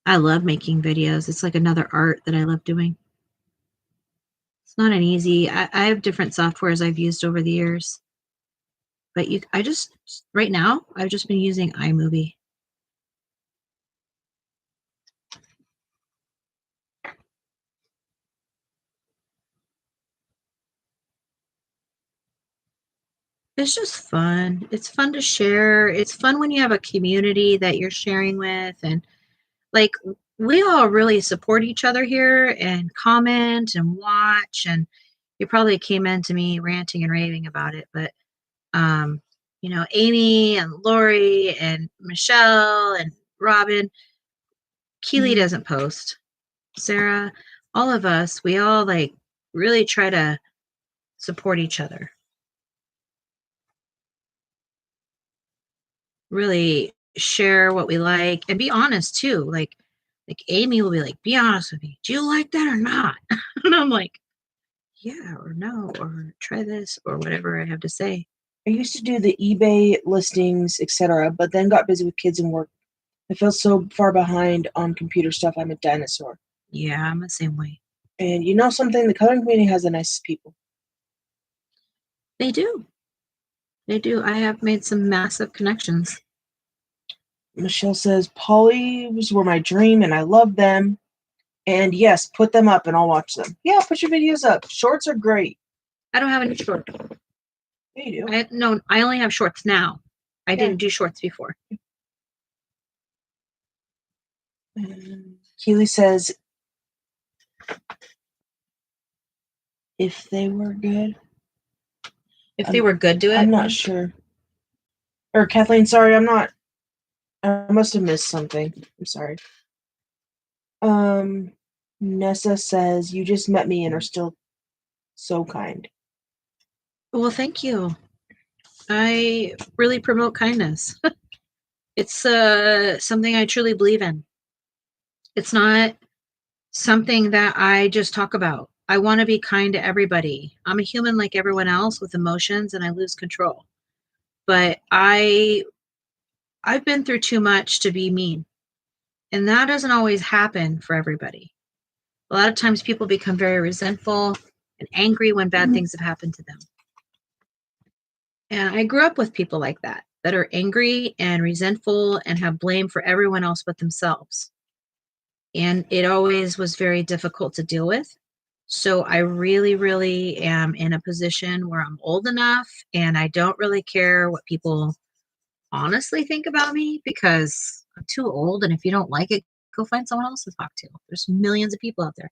I love making videos. It's like another art that I love doing. It's not an easy. I have different softwares I've used over the years, but right now I've just been using iMovie. It's just fun. It's fun to share. It's fun when you have a community that you're sharing with, and like we all really support each other here and comment and watch. And you probably came into me ranting and raving about it, but Amy and Lori and Michelle and Robin, Keely doesn't post. Sarah, all of us, we all like really try to support each other. Really share what we like and be honest too. Like Amy will be like, be honest with me. Do you like that or not? And I'm like, yeah or no, or try this or whatever I have to say. I used to do the eBay listings, etc., but then got busy with kids and work. I feel so far behind on computer stuff. I'm a dinosaur. Yeah, I'm the same way. And you know something? The coloring community has the nicest people. They do. They do. I have made some massive connections. Michelle says, polys were my dream and I love them. And yes, put them up and I'll watch them. Yeah, put your videos up. Shorts are great. I don't have any shorts. Yeah, you do. No, I only have shorts now. I didn't do shorts before. Keely says, if they were good. If they were good, do it. I'm not sure. Or Kathleen, sorry, I'm not. I must have missed something. I'm sorry. Nessa says, you just met me and are still so kind. Well, thank you. I really promote kindness. It's something I truly believe in. It's not something that I just talk about. I want to be kind to everybody. I'm a human like everyone else with emotions and I lose control. But I've been through too much to be mean. And that doesn't always happen for everybody. A lot of times people become very resentful and angry when bad things have happened to them. And I grew up with people like that are angry and resentful and have blame for everyone else but themselves. And it always was very difficult to deal with. So I really, really am in a position where I'm old enough and I don't really care what people honestly think about me because I'm too old. And if you don't like it, go find someone else to talk to. There's millions of people out there,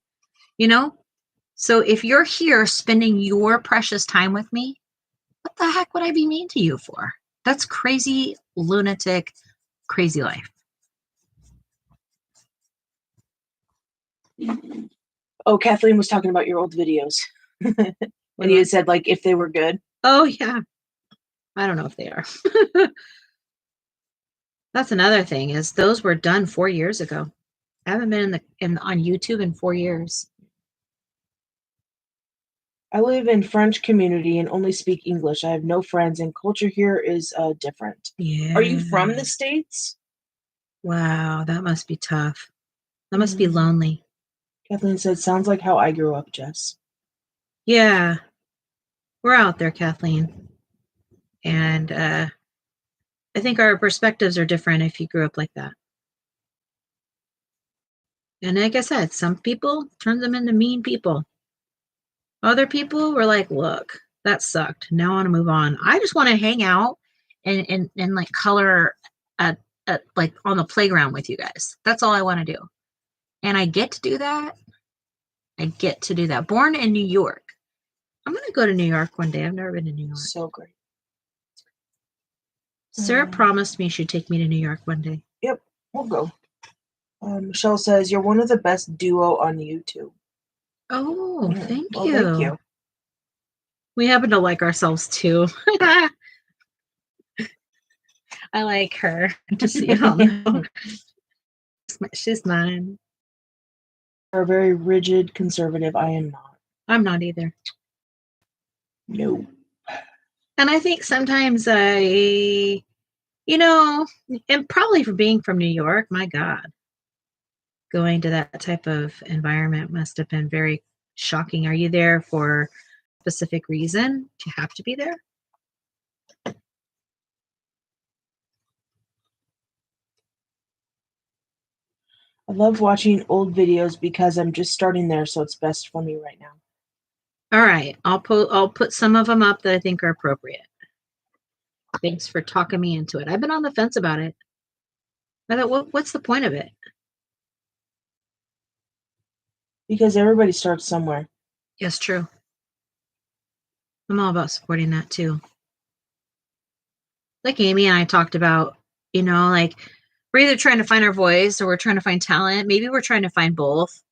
So if you're here spending your precious time with me, what the heck would I be mean to you for? That's crazy, lunatic, crazy life. Oh, Kathleen was talking about your old videos. And you said, like, if they were good. Oh, yeah. I don't know if they are. That's another thing is those were done 4 years ago. I haven't been on YouTube in 4 years. I live in French community and only speak English. I have no friends, and culture here is different. Are you from the Yeah. States? Wow, that must be tough. That must be Mm. lonely. Kathleen said, sounds like how I grew up, Jess. Yeah, we're out there, Kathleen. And I think our perspectives are different if you grew up like that. And like I said, some people turn them into mean people. Other people were like, look, that sucked. Now I want to move on. I just want to hang out and like color at like on the playground with you guys. That's all I want to do. And I get to do that. I get to do that. Born in New York. I'm gonna go to New York one day. I've never been to New York. So great. Sarah promised me she'd take me to New York one day. Yep, we'll go. Michelle says, you're one of the best duo on YouTube. Oh, thank Well, you. thank you. We happen to like ourselves too. I like her, just so you all know. She's mine. Are very rigid, conservative. I am not. I'm not either. No. And I think sometimes and probably for being from New York, my God, going to that type of environment must have been very shocking. Are you there for a specific reason? Do you have to be there? I love watching old videos because I'm just starting there, so it's best for me right now. All right, I'll put some of them up that I think are appropriate. Thanks for talking me into it. I've been on the fence about it. I thought, what's the point of it? Because everybody starts somewhere. Yes, true. I'm all about supporting that too. Like Amy and I talked about, like we're either trying to find our voice or we're trying to find talent. Maybe we're trying to find both.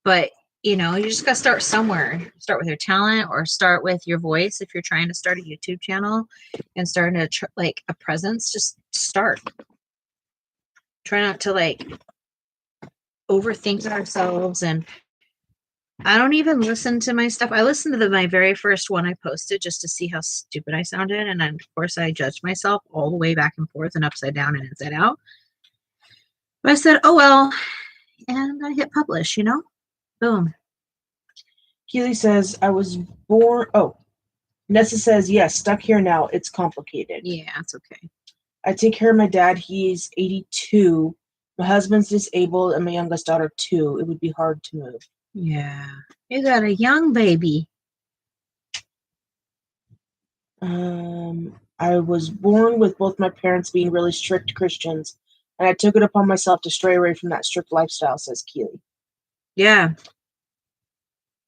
But, you just got to start somewhere. Start with your talent or start with your voice. If you're trying to start a YouTube channel and starting to like a presence, just start. Try not to like overthink ourselves. And I don't even listen to my stuff. I listened to my very first one I posted just to see how stupid I sounded. And then, of course, I judged myself all the way back and forth and upside down and inside out. But I said, oh, well. And I hit publish, Boom. Keely says, I was born. Oh, Nessa says, yes, stuck here now. It's complicated. Yeah, it's okay. I take care of my dad. He's 82. My husband's disabled and my youngest daughter, too. It would be hard to move. Yeah. You got a young baby. I was born with both my parents being really strict Christians, and I took it upon myself to stray away from that strict lifestyle, says Keely. Yeah.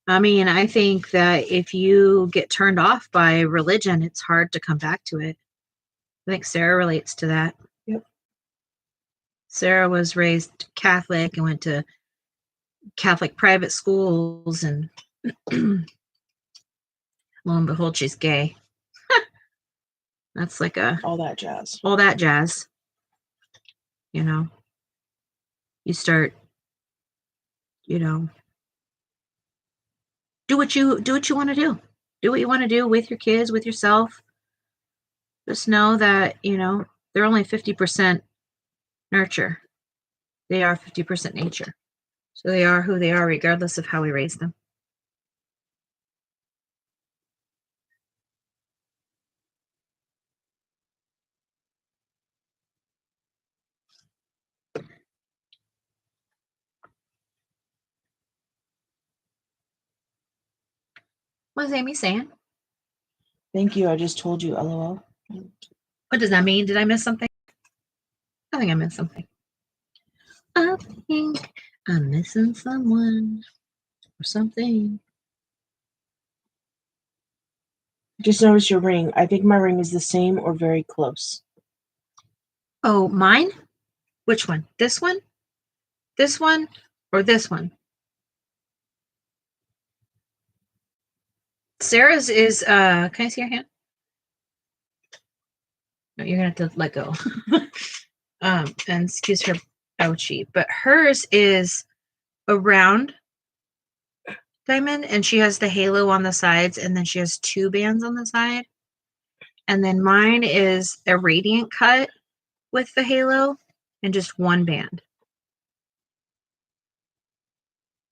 I mean, I think that if you get turned off by religion, it's hard to come back to it. I think Sarah relates to that. Yep. Sarah was raised Catholic and went to Catholic private schools, and lo and behold, she's gay. That's like all that jazz. All that jazz. You start, do what you want to do. Do what you want to do with your kids, with yourself. Just know that, they're only 50% nurture. They are 50% nature. So they are who they are, regardless of how we raise them. What is Amy saying? Thank you. I just told you, LOL. What does that mean? Did I miss something? I think I missed something. I think I'm missing someone or something. Just noticed your ring. I think my ring is the same or very close. Oh, mine? Which one? This one? This one? Or this one? Sarah's is, can I see your hand? No, you're going to have to let go. And excuse her ouchie. But hers is around diamond, and she has the halo on the sides, and then she has 2 bands on the side. And then mine is a radiant cut with the halo and just 1 band.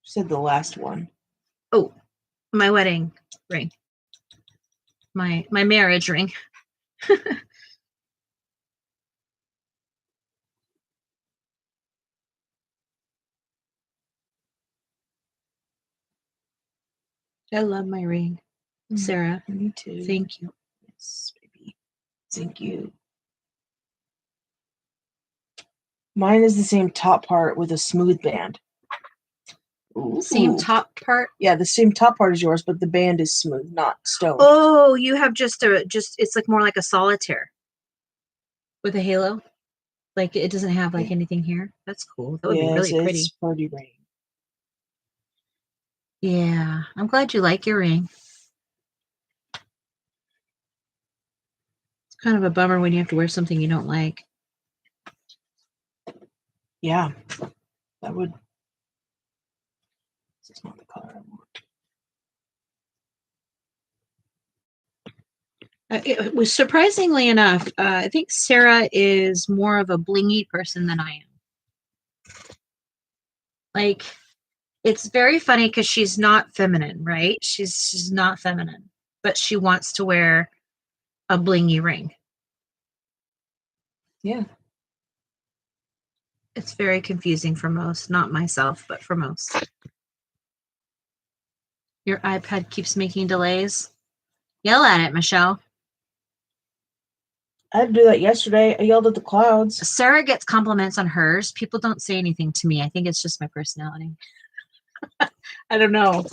You said the last one. Oh, my wedding ring. My marriage ring. I love my ring. Sarah, Me too. thank you. Yes, baby. Thank you. Mine is the same top part with a smooth band. Ooh. Same top part? Yeah, the same top part as yours, but the band is smooth, not stone. Oh, you have just it's like more like a solitaire with a halo. Like it doesn't have like anything here. That's cool. That would be really pretty. It's pretty ring. Yeah, I'm glad you like your ring. It's kind of a bummer when you have to wear something you don't like. Yeah, that would. This is not the color I want. It was surprisingly enough, I think Sarah is more of a blingy person than I am. Like, it's very funny because she's not feminine, right? She's not feminine, but she wants to wear a blingy ring. Yeah. It's very confusing for most, not myself, but for most. Your iPad keeps making delays. Yell at it, Michelle. I had to do that yesterday. I yelled at the clouds. Sarah gets compliments on hers. People don't say anything to me. I think it's just my personality. I don't know.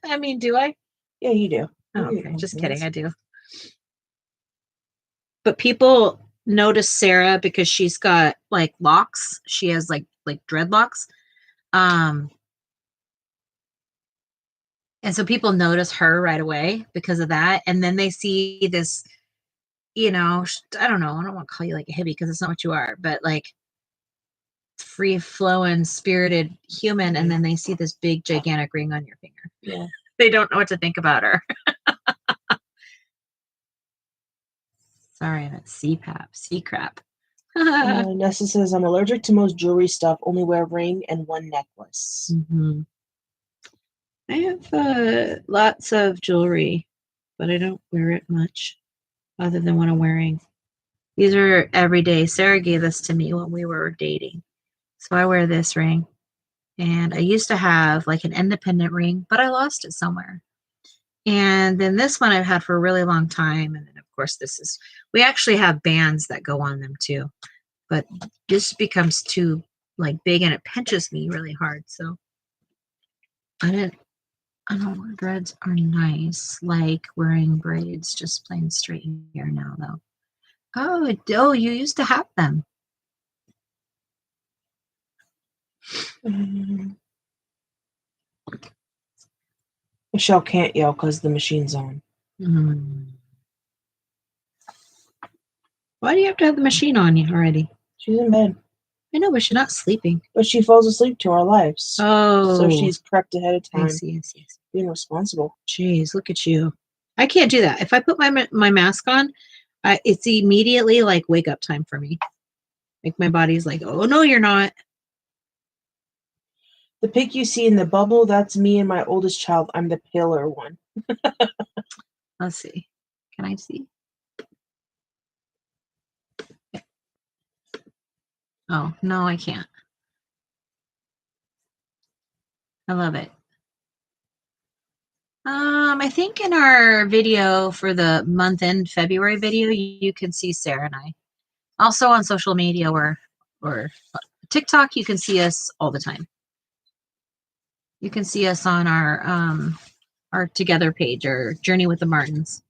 I mean, do I? Yeah, you do. Oh, okay. Just kidding. I do. But people notice Sarah because she's got like locks. She has like dreadlocks. And so people notice her right away because of that. And then they see this, I don't know. I don't want to call you like a hippie because it's not what you are, but like free flowing, spirited human. And then they see this big, gigantic ring on your finger. Yeah. They don't know what to think about her. Sorry, that's CPAP, C-crap. Nessa says, I'm allergic to most jewelry stuff. Only wear a ring and 1 necklace. Mm-hmm. I have lots of jewelry, but I don't wear it much other than what I'm wearing. These are everyday. Sarah gave this to me when we were dating. So I wear this ring. And I used to have like an independent ring, but I lost it somewhere. And then this one I've had for a really long time. And then, of course, we actually have bands that go on them too. But this becomes too like big and it pinches me really hard. So I don't know. Dreads are nice, like wearing braids, just plain straight hair now, though. Oh, you used to have them. Michelle can't yell because the machine's on. Why do you have to have the machine on you already? She's in bed. I know, but she's not sleeping. But she falls asleep to our lives. Oh. So she's prepped ahead of time. I see. Being responsible. Jeez, look at you. I can't do that. If I put my mask on, it's immediately like wake up time for me. Like my body's like, oh, no, you're not. The pic you see in the bubble, that's me and my oldest child. I'm the paler one. Let's see. Can I see? Oh, no, I can't. I love it. I think in our video for the month end February video, you can see Sarah and I. Also on social media or TikTok, you can see us all the time. You can see us on our Together page or Journey with the Martins.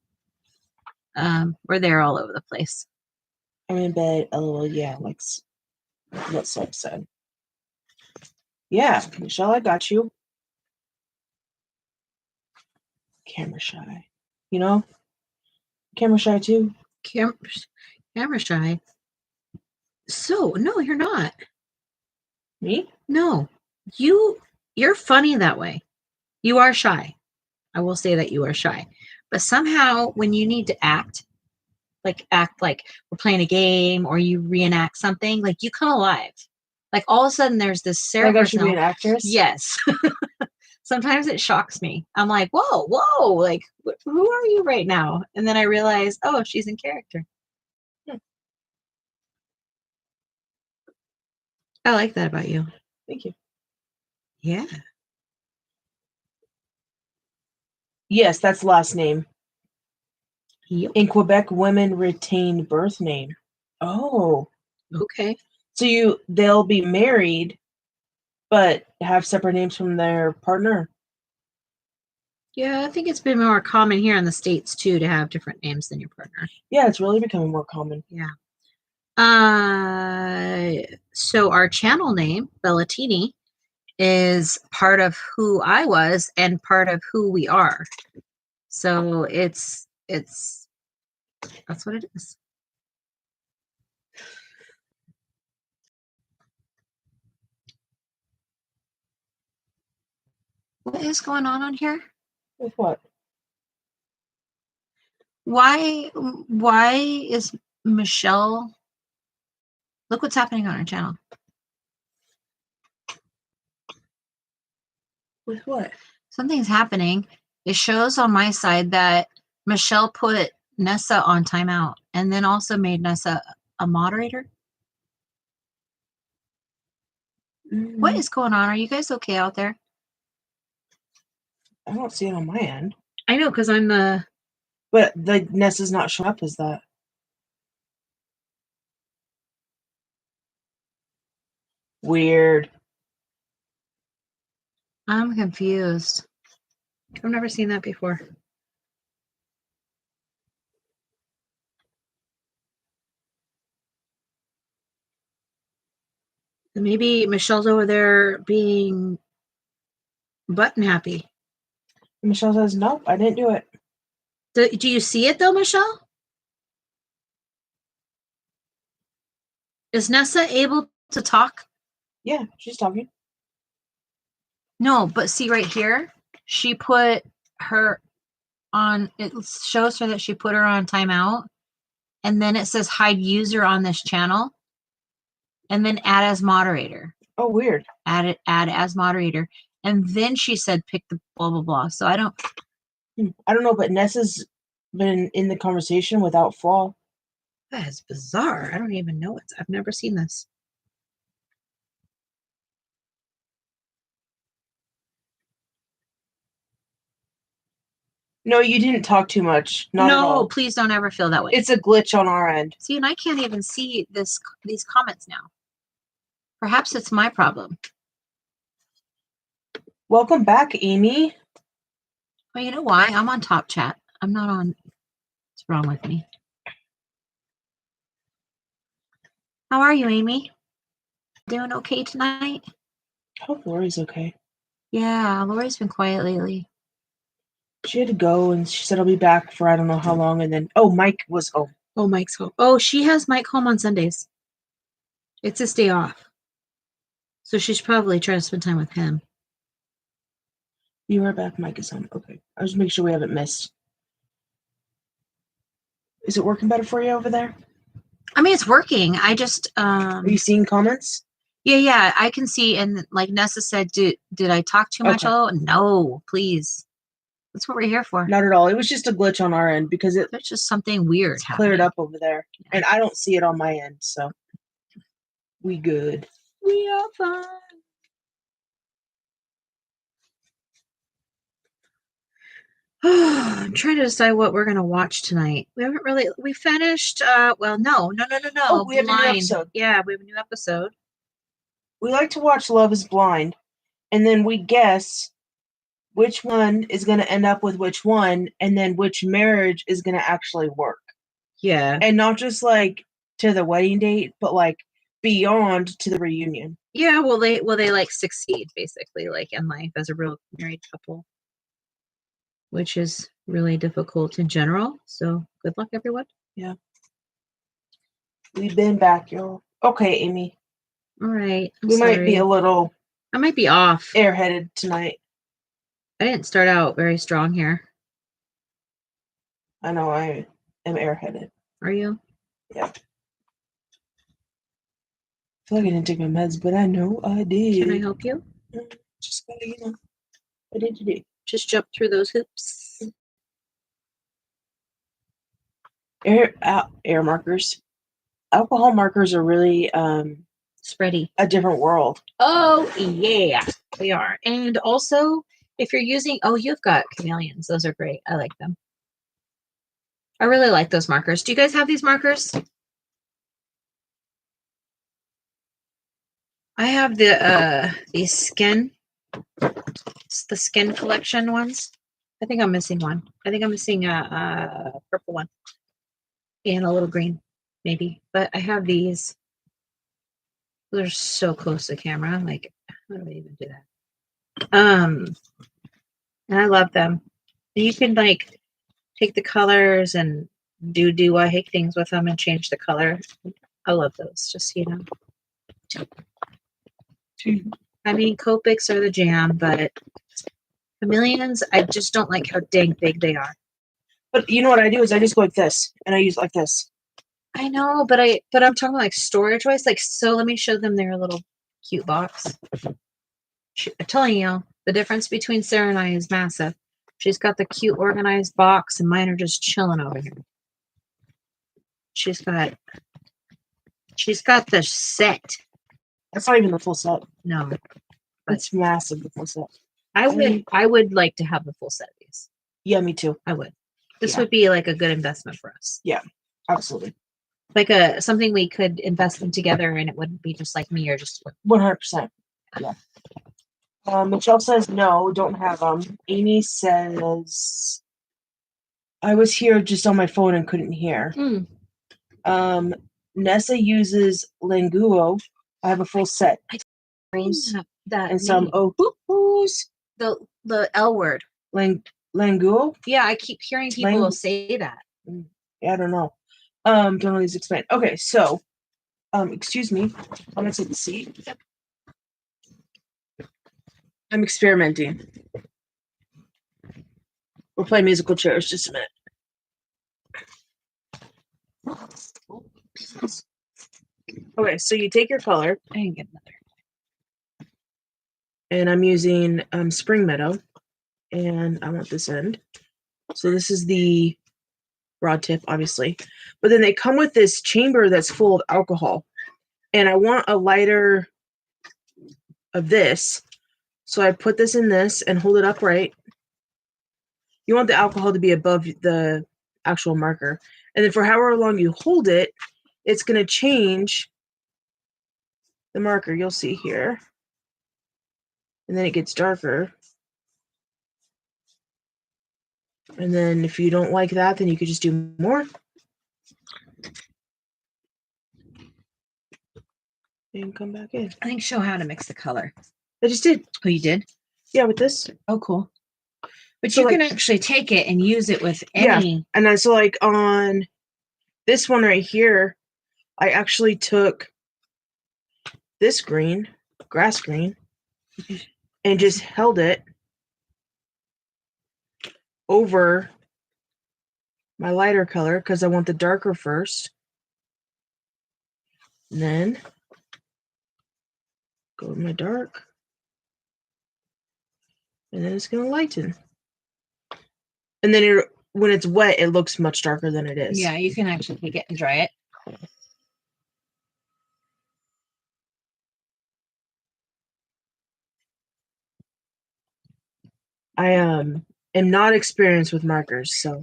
We're there all over the place. I'm in bed. LOL. Yeah, like what Seb said. Yeah, Michelle, I got you. Camera shy. Camera shy too. Camera shy. So no, you're not. Me? No, you're funny that way. You are shy. I will say that you are shy. But somehow when you need to act like we're playing a game or you reenact something, like you come alive. Like all of a sudden there's this Sarah Like I should be person. an actress? Yes. Sometimes it shocks me. I'm like, whoa, like who are you right now? And then I realize, oh, she's in character. I like that about you. Thank you. Yeah. Yes, that's last name. Yep. In Quebec, women retain birth name. Oh. Okay. So they'll be married, but have separate names from their partner. Yeah, I think it's been more common here in the States too to have different names than your partner. Yeah, it's really becoming more common. Yeah. So our channel name, Bellatini, is part of who I was and part of who we are. So it's that's what it is. What is going on here? With what? Why is Michelle? Look what's happening on our channel. With what? Something's happening. It shows on my side that Michelle put Nessa on timeout and then also made Nessa a moderator. What is going on? Are you guys okay out there? I don't see it on my end. I know, because I'm the... But the Nessa's not showing up as that. Weird. I'm confused. I've never seen that before. Maybe Michelle's over there being button happy. Michelle says, nope, I didn't do it. Do you see it though, Michelle? Is Nessa able to talk? Yeah, she's talking. No, but see right here, she put her on, it shows her that she put her on timeout, and then it says hide user on this channel, and then add as moderator. Oh, weird. Add as moderator. And then she said pick the blah blah blah. So I don't know, but Nessa's been in the conversation without Flaw. That is bizarre. I don't even know it. I've never seen this. No, you didn't talk too much. Not at all. No, please don't ever feel that way. It's a glitch on our end. See, and I can't even see these comments now. Perhaps it's my problem. Welcome back, Amy. Well, you know why? I'm on top chat. I'm not on. What's wrong with me? How are you, Amy? Doing okay tonight? I hope Lori's okay. Yeah, Lori's been quiet lately. She had to go, and she said, I'll be back for I don't know how long, and then, oh, Mike was home. Oh, Mike's home. Oh, she has Mike home on Sundays. It's his day off. So she's probably trying to spend time with him. Be right back, Mike is home. Okay. I'll just make sure we haven't missed. Is it working better for you over there? I mean, it's working. I just... Are you seeing comments? Yeah, I can see. And like Nessa said, did I talk too much? Okay. Oh, no, please. That's what we're here for. Not at all. It was just a glitch on our end because There's just something weird it's cleared up over there. Yeah. And I don't see it on my end, so we good. We are fine. I'm trying to decide what we're gonna watch tonight. We finished well no. Oh, we have a new episode. Yeah, we have a new episode. We like to watch Love is Blind, and then we guess which one is going to end up with which one, and then which marriage is going to actually work. Yeah. And not just like to the wedding date, but like beyond to the reunion. Yeah, will they like succeed basically, like in life as a real married couple, which is really difficult in general. So good luck, everyone. Yeah. We've been back, y'all. Okay, Amy. All right. We might be a little... I might be off. Airheaded tonight. I didn't start out very strong here. I know I am airheaded. Are you? Yeah. I feel like I didn't take my meds, but I know I did. Can I help you? Just gotta, I did today. Just jump through those hoops. Air markers. Alcohol markers are really Spready. a different world. Oh, yeah, they are. And also, if you're using, you've got chameleons. Those are great. I like them. I really like those markers. Do you guys have these markers? I have the skin. It's the skin collection ones. I think I'm missing one. I think I'm missing a purple one and a little green, maybe. But I have these. They're so close to camera. Like, how do I even do that? And I love them. You can like take the colors and do DIY things with them and change the color. I love those. Just I mean, Copics are the jam, but chameleons, I just don't like how dang big they are. But you know what I do is I just go like this, and I use it like this. I know, but I'm talking like storage wise. Like, so let me show them their little cute box. I'm telling you, the difference between Sarah and I is massive. She's got the cute organized box, and mine are just chilling over here. She's got the set. That's not even the full set. No, It's massive, the full set. I would like to have the full set of these. Yeah, me too. I would. This would be like a good investment for us. Yeah, absolutely. Like something we could invest in together, and it wouldn't be just like me or just 100%. Yeah. Michelle says no, don't have them. Amy says I was here just on my phone and couldn't hear. Nessa uses Languo. I have a full set. That and some whoos. The L word. Languo? Yeah, I keep hearing people say that. Yeah, I don't know. Don't always explain. Okay, so excuse me. I'm gonna take the seat. Yep. I'm experimenting. We'll play musical chairs just a minute. Okay, so you take your color. I didn't get another. And I'm using Spring Meadow. And I want this end. So this is the broad tip, obviously. But then they come with this chamber that's full of alcohol. And I want a lighter of this. So I put this in this and hold it upright. You want the alcohol to be above the actual marker. And then for however long you hold it, it's going to change the marker. You'll see here. And then it gets darker. And then if you don't like that, then you could just do more. And come back in. I think show how to mix the color. I just did. Oh, you did? Yeah, with this. Oh, cool. But so you can actually take it and use it with any. Yeah, and then so like on this one right here, I actually took this green, grass green, and just held it over my lighter color because I want the darker first. And then go with my dark. And then it's going to lighten. And then when it's wet, it looks much darker than it is. Yeah, you can actually take it and dry it. I am not experienced with markers, so.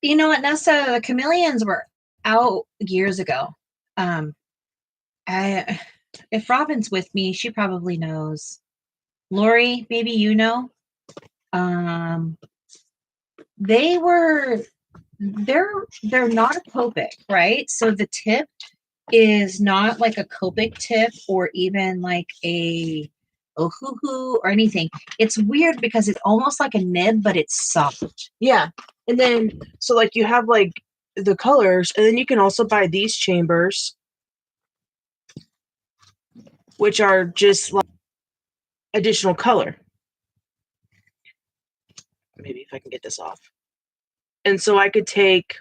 You know what, Nessa? The chameleons were out years ago. If Robin's with me, she probably knows. Lori, maybe you know. They're not a Copic, right? So the tip is not like a Copic tip or even like a Ohuhu or anything. It's weird because it's almost like a nib, but it's soft. Yeah. And then, so like you have like the colors, and then you can also buy these chambers, which are just like additional color. maybe if I can get this off. And so I could take,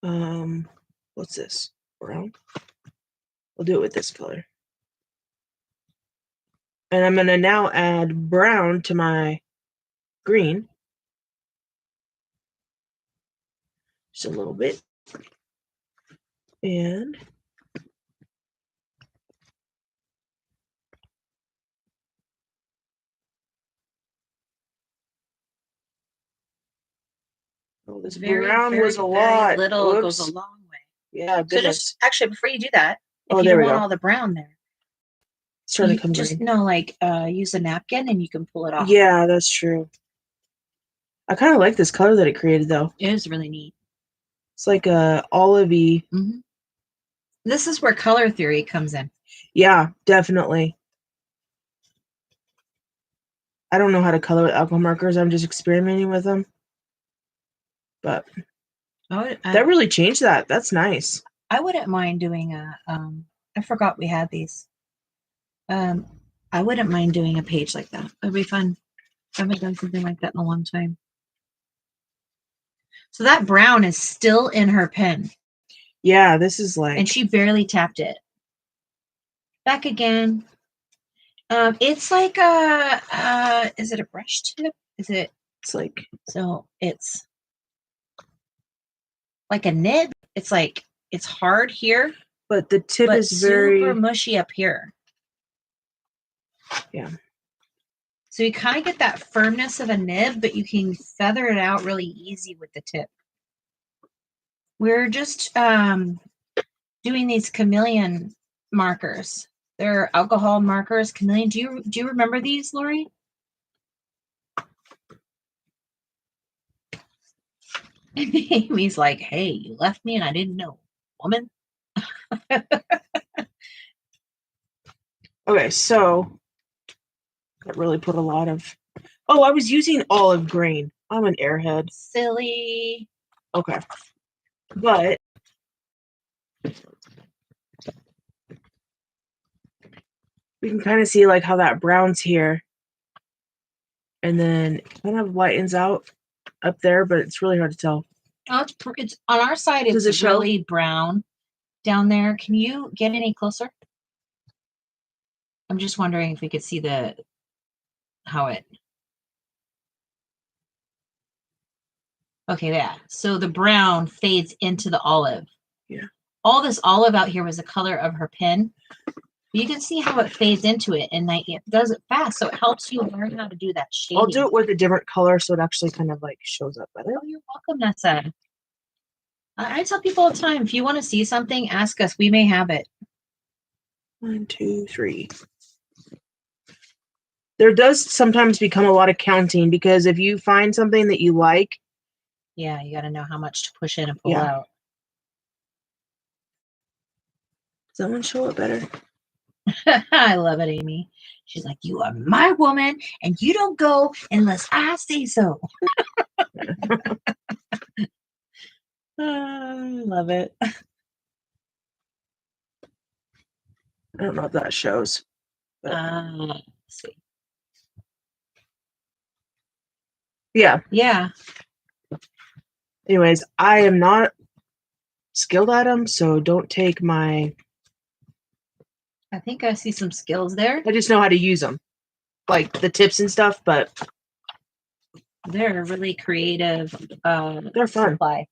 what's this? Brown? We'll do it with this color. And I'm going to now add brown to my green. Just a little bit. And oh, this brown was a lot. Little. Oops. It goes a long way. Yeah, goodness. So just actually before you do that, if Oh, you there don't we want go. all the brown there, It's starting you to come just green. use a napkin and you can pull it off. Yeah, that's true. I kind of like this color that it created, though. It is really neat. It's like a olivey. Mm-hmm. This is where color theory comes in. Yeah, definitely. I don't know how to color with alcohol markers. I'm just experimenting with them. But that really changed that. That's nice. I wouldn't mind doing I forgot we had these. I wouldn't mind doing a page like that. It'd be fun. I haven't done something like that in a long time. So that brown is still in her pen. Yeah, this is like... And she barely tapped it. Back again. It's like a, is it a brush tip? Is it? It's like... So it's like a nib. It's like, it's hard here. But the tip is very... super mushy up here. Yeah. So you kind of get that firmness of a nib, but you can feather it out really easy with the tip. We're just doing these chameleon markers. They're alcohol markers, chameleon. Do you remember these, Lori? Amy's like, hey, you left me and I didn't know, woman. Okay, so that really put a lot of... Oh, I was using olive green. I'm an airhead. Silly. Okay. But we can kind of see like how that brown's here. And then it kind of lightens out up there, but it's really hard to tell. Oh, it's on our side. It's really brown down there. Can you get any closer? I'm just wondering if we could see how it. Okay, yeah. So the brown fades into the olive. Yeah. All this olive out here was the color of her pen. You can see how it fades into it, and it does it fast, so it helps you learn how to do that shading. I'll do it with a different color so it actually kind of like shows up better. Oh, you're welcome, Nessa. I tell people all the time, if you want to see something, ask us. We may have it. 1, 2, 3. There does sometimes become a lot of counting because if you find something that you like, yeah, you got to know how much to push in and pull out. Does that one show up better? I love it, Amy. She's like, you are my woman, and you don't go unless I say so. I love it. I don't know if that shows. Let's see. Yeah. Yeah. Anyways, I am not skilled at them, so don't take my... I think I see some skills there. I just know how to use them. Like the tips and stuff, but... They're really creative. They're fun. Supply.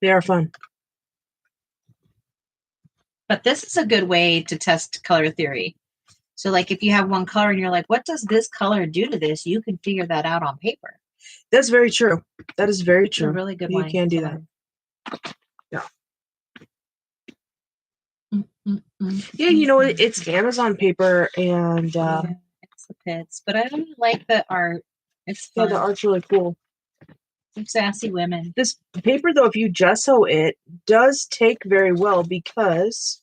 They are fun. But this is a good way to test color theory. So like if you have one color and you're like, what does this color do to this? You can figure that out on paper. That's very true. That is very true. It's a really good You one. can do that. Yeah. Yeah, you know, it's Amazon paper and yeah, it's the pits. But I really like the art. It's fun. Yeah, the art's really cool. Some sassy women. This paper, though, if you gesso it, does take very well because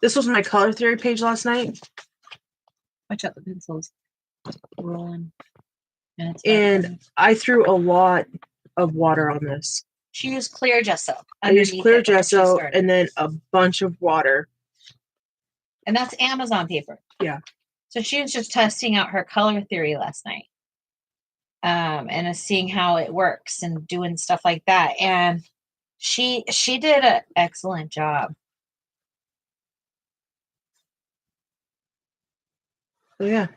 this was my color theory page last night. Watch out, the pencils rolling. And I threw a lot of water on this. She used clear gesso. I used clear gesso and then a bunch of water. And that's Amazon paper. Yeah. So she was just testing out her color theory last night. And is seeing how it works and doing stuff like that. And she did an excellent job. So yeah.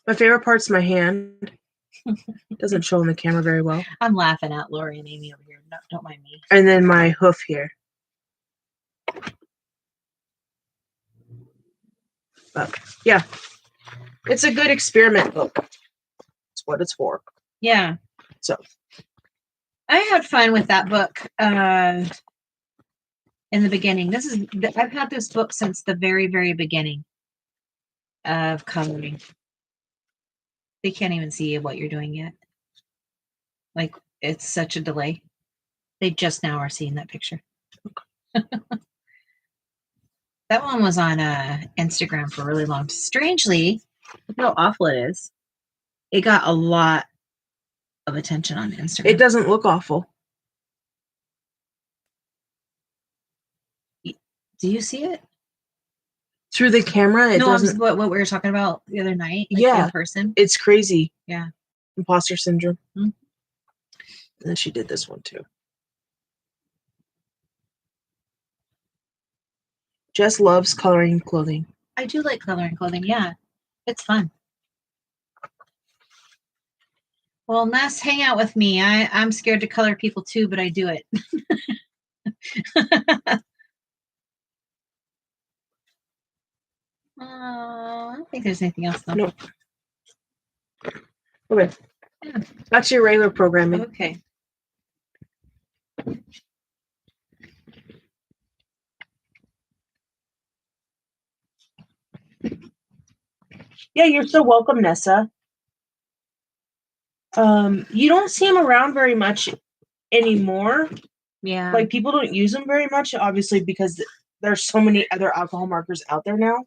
My favorite part's my hand. Doesn't show on the camera very well. I'm laughing at Lori and Amy over here. No, don't mind me. And then my hoof here. But yeah. It's a good experiment book. That's what it's for. Yeah. So I had fun with that book in the beginning. I've had this book since the very, very beginning of coloring. They can't even see what you're doing yet. Like, it's such a delay. They just now are seeing that picture. That one was on Instagram for really long. Strangely, look how awful it is. It got a lot of attention on Instagram. it doesn't look awful. Do you see it? Through the camera, it No, doesn't. what we were talking about the other night. Like Yeah. in person. It's crazy. Yeah. Imposter syndrome. Mm-hmm. And then she did this one too. Jess loves coloring clothing. I do like coloring clothing. Yeah, it's fun. Well, Ness, hang out with me. I'm scared to color people too, but I do it. I don't think there's anything else though. Nope. Okay. Yeah. That's your regular programming. Okay. Yeah, you're so welcome, Nessa. You don't see them around very much anymore. Yeah. Like, people don't use them very much, obviously, because there's so many other alcohol markers out there now.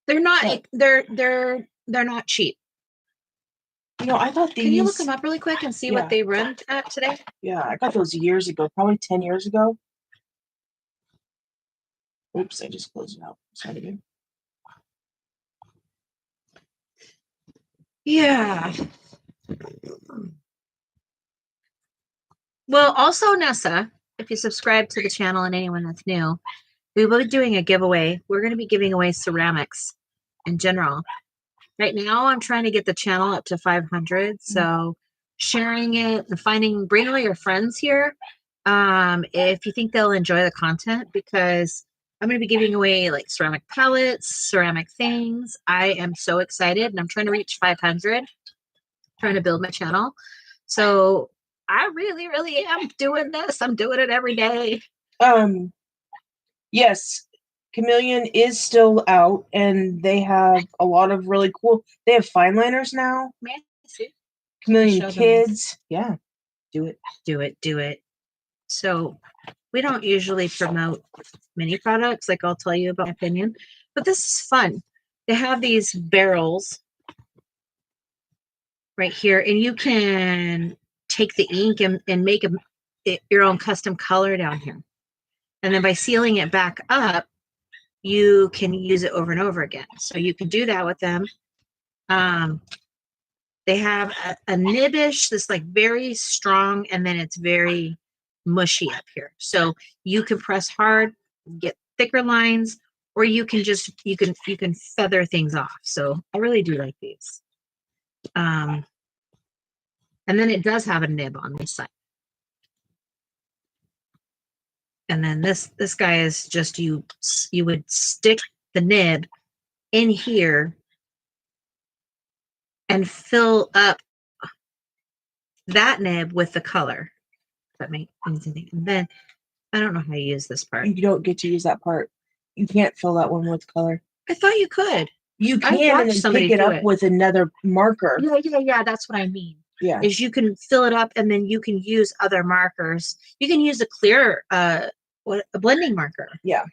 They're not. They're not cheap. You know, I thought these. Can you look them up really quick and see what they run at today? Yeah, I got those years ago, probably 10 years ago. Oops, I just closed it out. Sorry again. Yeah. Well, also, Nessa, if you subscribe to the channel and anyone that's new, we will be doing a giveaway. We're going to be giving away ceramics in general. Right now, I'm trying to get the channel up to 500. So sharing it and bring all your friends here if you think they'll enjoy the content, because I'm going to be giving away like ceramic pellets, ceramic things. I am so excited, and I'm trying to reach 500, trying to build my channel. So I really, really am doing this. I'm doing it every day. Yes, Chameleon is still out, and they have a lot of really cool. They have fine liners now. Chameleon Kids. Yeah. Do it. So we don't usually promote many products, like I'll tell you about my opinion, but this is fun. They have these barrels right here, and you can take the ink and make your own custom color down here. And then by sealing it back up, you can use it over and over again. So you can do that with them. They have a nibbish that's like very strong, and then it's very mushy up here. So you can press hard, get thicker lines, or you can just you can feather things off. So I really do like these. And then it does have a nib on this side. And then this guy is just you would stick the nib in here and fill up that nib with the color. That makes anything. And then I don't know how to use this part. You don't get to use that part. You can't fill that one with color. I thought you could. You can, and then pick it up with another marker. Yeah. That's what I mean. Yeah. Is you can fill it up, and then you can use other markers. You can use a clear, a blending marker. Yeah.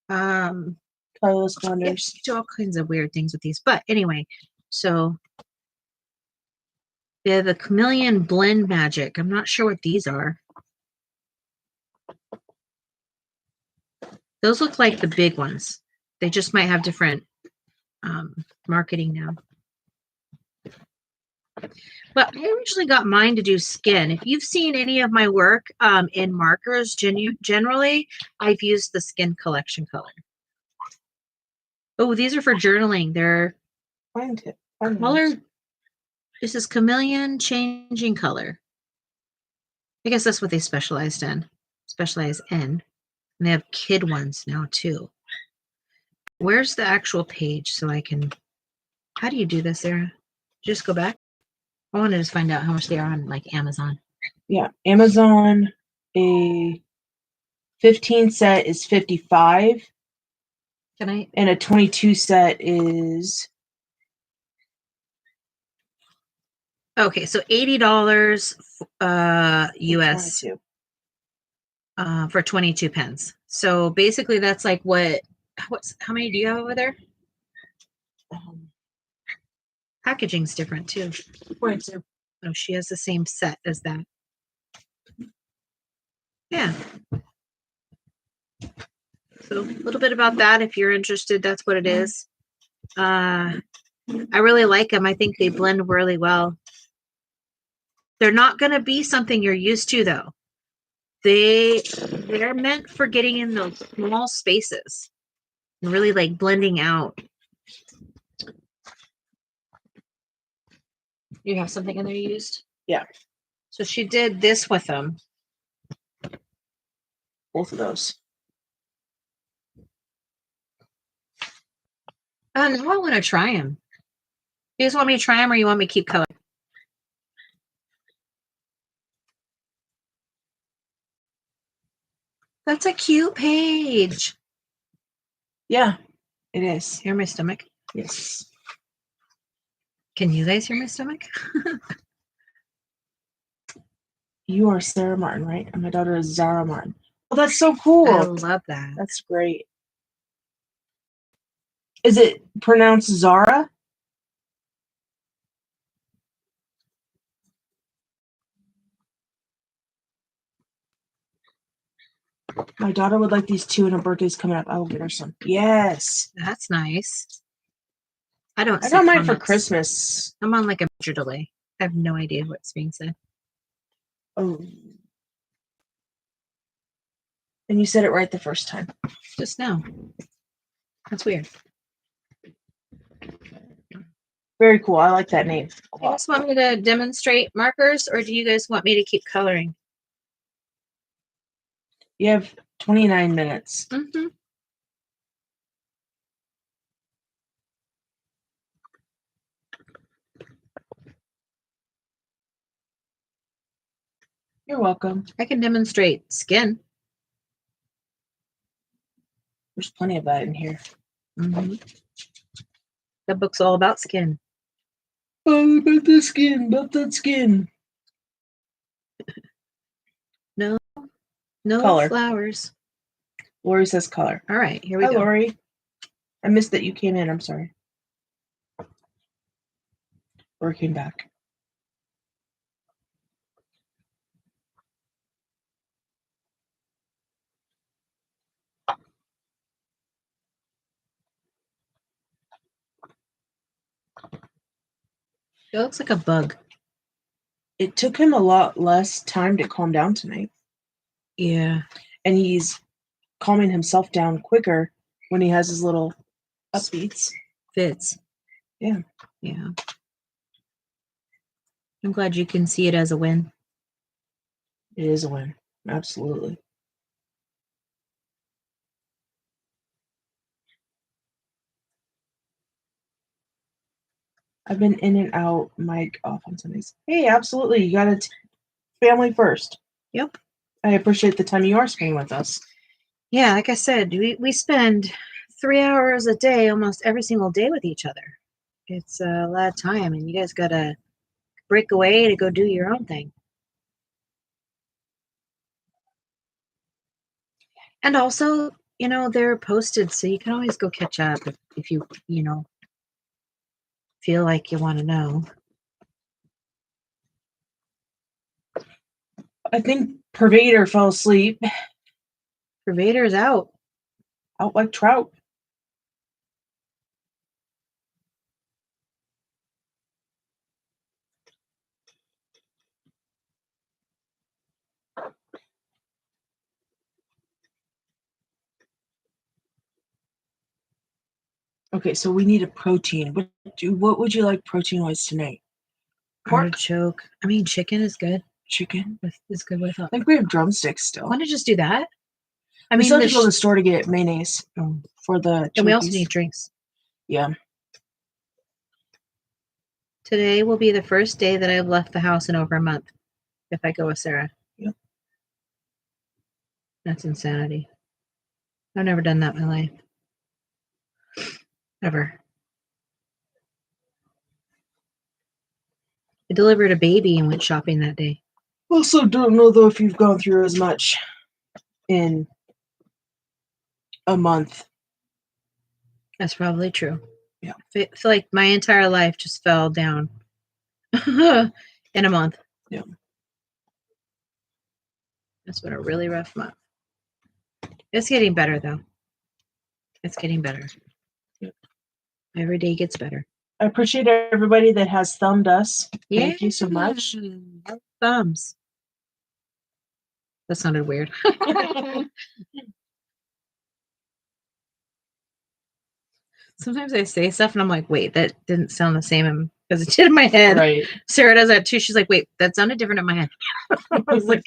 Colorless blenders. You do all kinds of weird things with these. But anyway, so they have a Chameleon Blend Magic. I'm not sure what these are. Those look like the big ones. They just might have different marketing now. But I originally got mine to do skin. If you've seen any of my work in markers, generally, I've used the skin collection color. Oh, these are for journaling. They're color. This is chameleon changing color. I guess that's what they specialize in. And they have kid ones now too. Where's the actual page so I can... How do you do this, Sarah? Just go back. I wanted to just find out how much they are on like Amazon. Yeah, Amazon, a 15 set is $55. Can I? And a 22 set is... Okay, so $80 US 22. For 22 pens. So basically that's like how many do you have over there? Packaging's different too. 22. Oh, she has the same set as that. Yeah. So a little bit about that if you're interested, that's what it is. I really like them. I think they blend really well. They're not going to be something you're used to though. They're meant for getting in those small spaces and really like blending out. You have something in there you used? Yeah. So she did this with them. Both of those. Now I want to try them. You guys want me to try them or you want me to keep color? That's a cute page. Yeah, it is. Hear my stomach? Yes. Can you guys hear my stomach? You are Sarah Martin, right? And my daughter is Zara Martin. Oh, that's so cool. I love that. That's great. Is it pronounced Zara? My daughter would like these too, and her birthday's coming up. I will get her some. Yes. That's nice. I got mine for Christmas. I'm on like a major delay. I have no idea what's being said. Oh. And you said it right the first time. Just now. That's weird. Very cool. I like that name. You guys want me to demonstrate markers or do you guys want me to keep coloring? You have 29 minutes. Mm-hmm. You're welcome. I can demonstrate skin. There's plenty of that in here. Mm-hmm. The book's all about skin. Oh, about the skin, about that skin. No Color. flowers. Lori says color. All right, here we go. Lori. I missed that you came in. I'm sorry. Lori came back. It looks like a bug. It took him a lot less time to calm down tonight. Yeah. And he's calming himself down quicker when he has his little upbeats. Fits. Yeah. Yeah. I'm glad you can see it as a win. It is a win. Absolutely. I've been in and out, Mike off on Sundays. Hey, absolutely. You got it. Family first. Yep. I appreciate the time you are spending with us. Yeah, like I said, we spend 3 hours a day, almost every single day with each other. It's a lot of time, and you guys got to break away to go do your own thing. And also, they're posted, so you can always go catch up if you, feel like you want to know. I think Pervader fell asleep. Pervader's out. Out like trout. Okay, so we need a protein. What would you like protein-wise tonight? Pork? Artichoke. I mean, chicken is good. Chicken? Is good with. I think we have drumsticks still. Why don't you just do that? I We mean, still have to go to the store to get mayonnaise for the and we also turkeys. need drinks. Yeah. Today will be the first day that I've left the house in over a month. If I go with Sarah. Yep. That's insanity. I've never done that in my life. Ever. I delivered a baby and went shopping that day. Also, don't know though if you've gone through as much in a month. That's probably true. Yeah. I feel like my entire life just fell down in a month. Yeah. That's been a really rough month. It's getting better though. It's getting better. Yep. Every day gets better. I appreciate everybody that has thumbed us. Yeah. Thank you so much. Thumbs. That sounded weird. Sometimes I say stuff and I'm like, wait, that didn't sound the same as it did in my head. Right. Sarah does that too. She's like, wait, that sounded different in my head. I was like,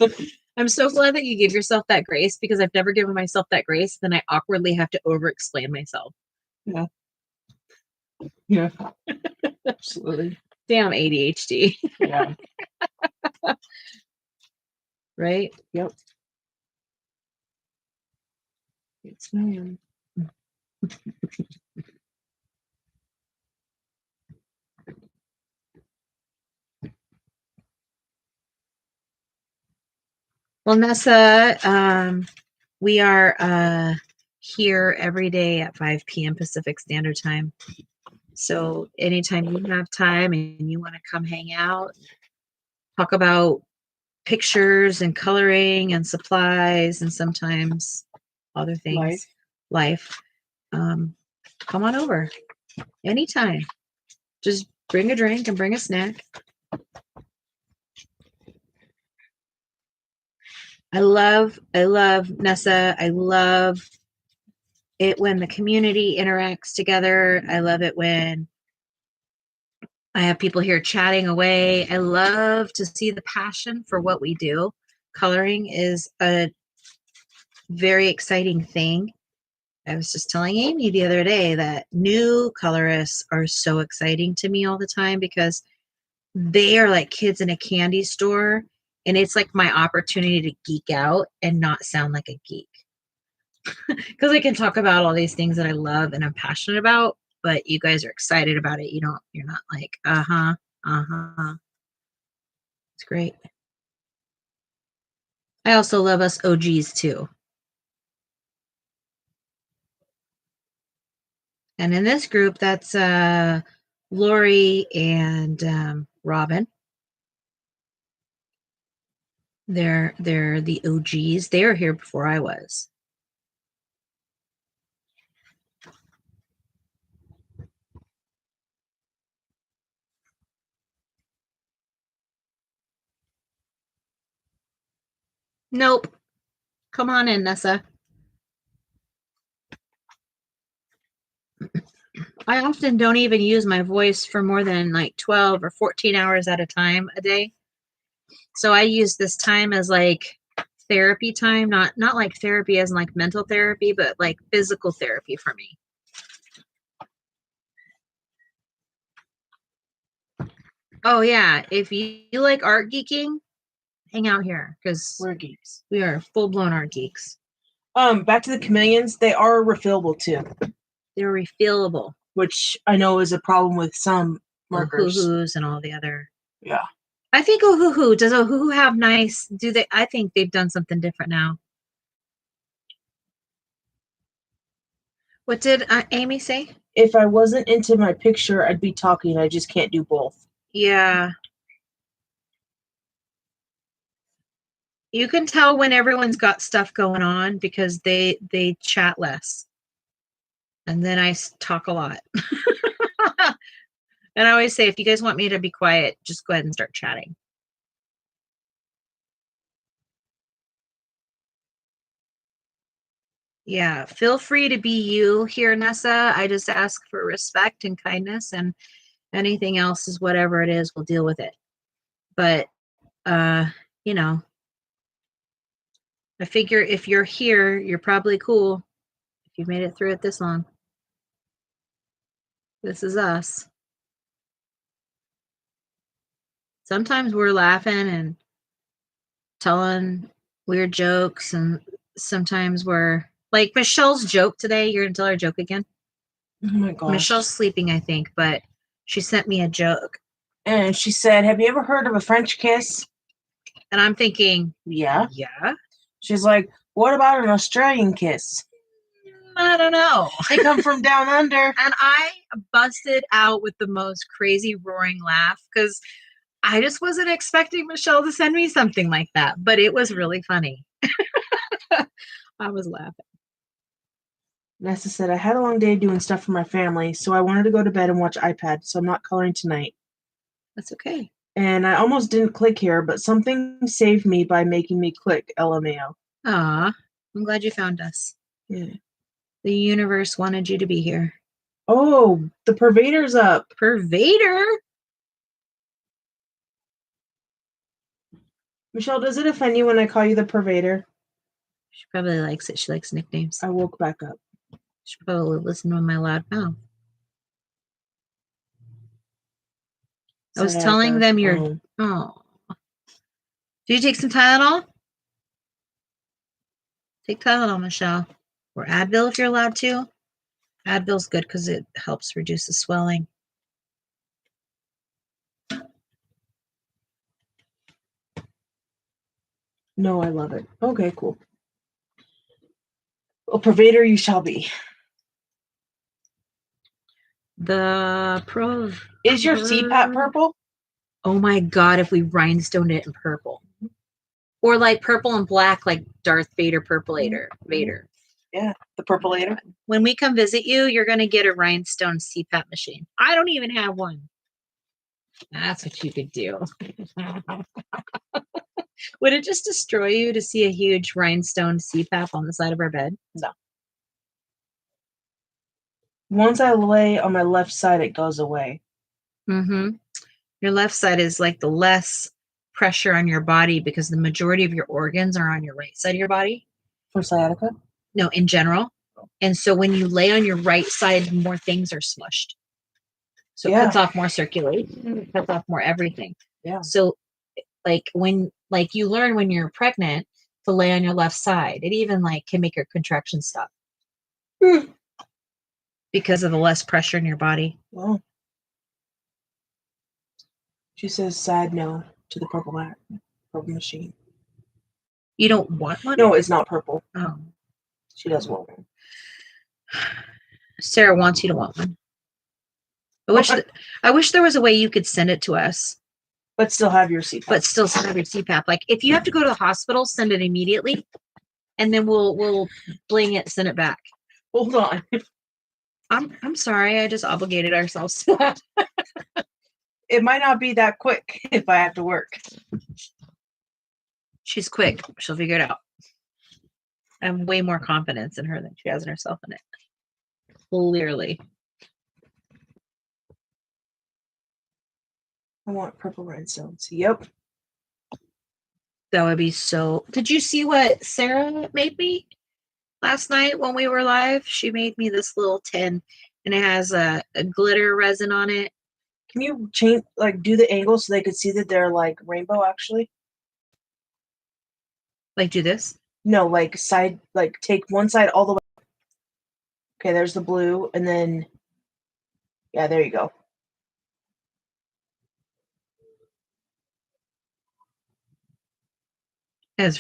I'm so glad that you give yourself that grace because I've never given myself that grace. Then I awkwardly have to over-explain myself. Yeah. Yeah. Absolutely. Damn ADHD. Yeah. Right? Yep. Yes, ma'am. Well, Nessa, we are here every day at 5 p.m. Pacific Standard Time. So anytime you have time and you want to come hang out, talk about pictures and coloring and supplies and sometimes other things, life, come on over anytime. Just bring a drink and bring a snack. I love Nessa. I love it when the community interacts together. I love it when I have people here chatting away. I love to see the passion for what we do. Coloring is a very exciting thing. I was just telling Amy the other day that new colorists are so exciting to me all the time because they are like kids in a candy store. And it's like my opportunity to geek out and not sound like a geek. Because I can talk about all these things that I love and I'm passionate about, but you guys are excited about it. You're not like, It's great. I also love us OGs too. And in this group, that's Lori and Robin. They're the OGs. They were here before I was. Nope. Come on in, Nessa. I often don't even use my voice for more than like 12 or 14 hours at a time a day. So I use this time as like therapy time, not like therapy as in like mental therapy, but like physical therapy for me. Oh yeah, if you like art geeking, hang out here because We're geeks. we are full-blown art geeks. Back to the chameleons, they are refillable too. They're refillable. Which I know is a problem with some markers. Ohuhus and all the other. Yeah. I think Ohuhu, does Ohuhu have nice, I think they've done something different now. What did Amy say? If I wasn't into my picture, I'd be talking. I just can't do both. Yeah. You can tell when everyone's got stuff going on because they chat less. And then I talk a lot. And I always say, if you guys want me to be quiet, just go ahead and start chatting. Yeah, feel free to be you here, Nessa. I just ask for respect and kindness, and anything else is whatever it is, we'll deal with it. But uh, you know, I figure if you're here, you're probably cool. If you've made it through it this long. This is us. Sometimes we're laughing and telling weird jokes, and sometimes we're like Michelle's joke today. You're gonna tell her joke again? Oh my gosh. Michelle's sleeping, I think, but she sent me a joke. And she said, "Have you ever heard of a French kiss?" And I'm thinking, Yeah. yeah. She's like, "What about an Australian kiss?" I don't know. They come from down under. And I busted out with the most crazy roaring laugh because I just wasn't expecting Michelle to send me something like that, but it was really funny. I was laughing. Nessa said, "I had a long day doing stuff for my family, so I wanted to go to bed and watch iPad, so I'm not coloring tonight." That's okay. And I almost didn't click here, but something saved me by making me click, LMAO. Aw, I'm glad you found us. Yeah. The universe wanted you to be here. Oh, the Pervader's up. Pervader? Michelle, does it offend you when I call you the Pervader? She probably likes it. She likes nicknames. I woke back up. She probably listen to my loud mouth. I was telling them you're. Oh. Do you take some Tylenol? Take Tylenol, Michelle. Or Advil if you're allowed to. Advil's good because it helps reduce the swelling. No, I love it. Okay, cool. Well, Pervader you shall be. Is your CPAP purple? Oh my god, if we rhinestoned it in purple. Or like purple and black, like Darth Vader Purpleator. Vader. Yeah, the Purpleator. When we come visit you, you're going to get a rhinestone CPAP machine. I don't even have one. That's what you could do. Would it just destroy you to see a huge rhinestone CPAP on the side of our bed? No. Once I lay on my left side, it goes away. Mm-hmm. Your left side is like the less pressure on your body because the majority of your organs are on your right side of your body. For sciatica? No, in general. And so when you lay on your right side, more things are smushed. So it cuts off more circulation, it cuts off more everything. Yeah. So like you learn when you're pregnant to lay on your left side. It even like can make your contractions stop. Because of the less pressure in your body. Well. She says sad no to the purple machine. You don't want one? No, it's not purple. Oh. She does want one. Sarah wants you to want one. I wish there was a way you could send it to us. But still have your CPAP. But still have your CPAP. Like if you have to go to the hospital, send it immediately. And then we'll bling it, send it back. Hold on. I'm sorry, I just obligated ourselves to that. It might not be that quick if I have to work. She's quick. She'll figure it out. I have way more confidence in her than she has in herself in it. Clearly. I want purple rhinestones. Yep. That would be so. Did you see what Sarah made me last night when we were live? She made me this little tin, and it has a glitter resin on it. Can you change, do the angle so they could see that they're rainbow? Actually, do this. No, side. Take one side all the way. Okay, there's the blue, and then yeah, there you go. It's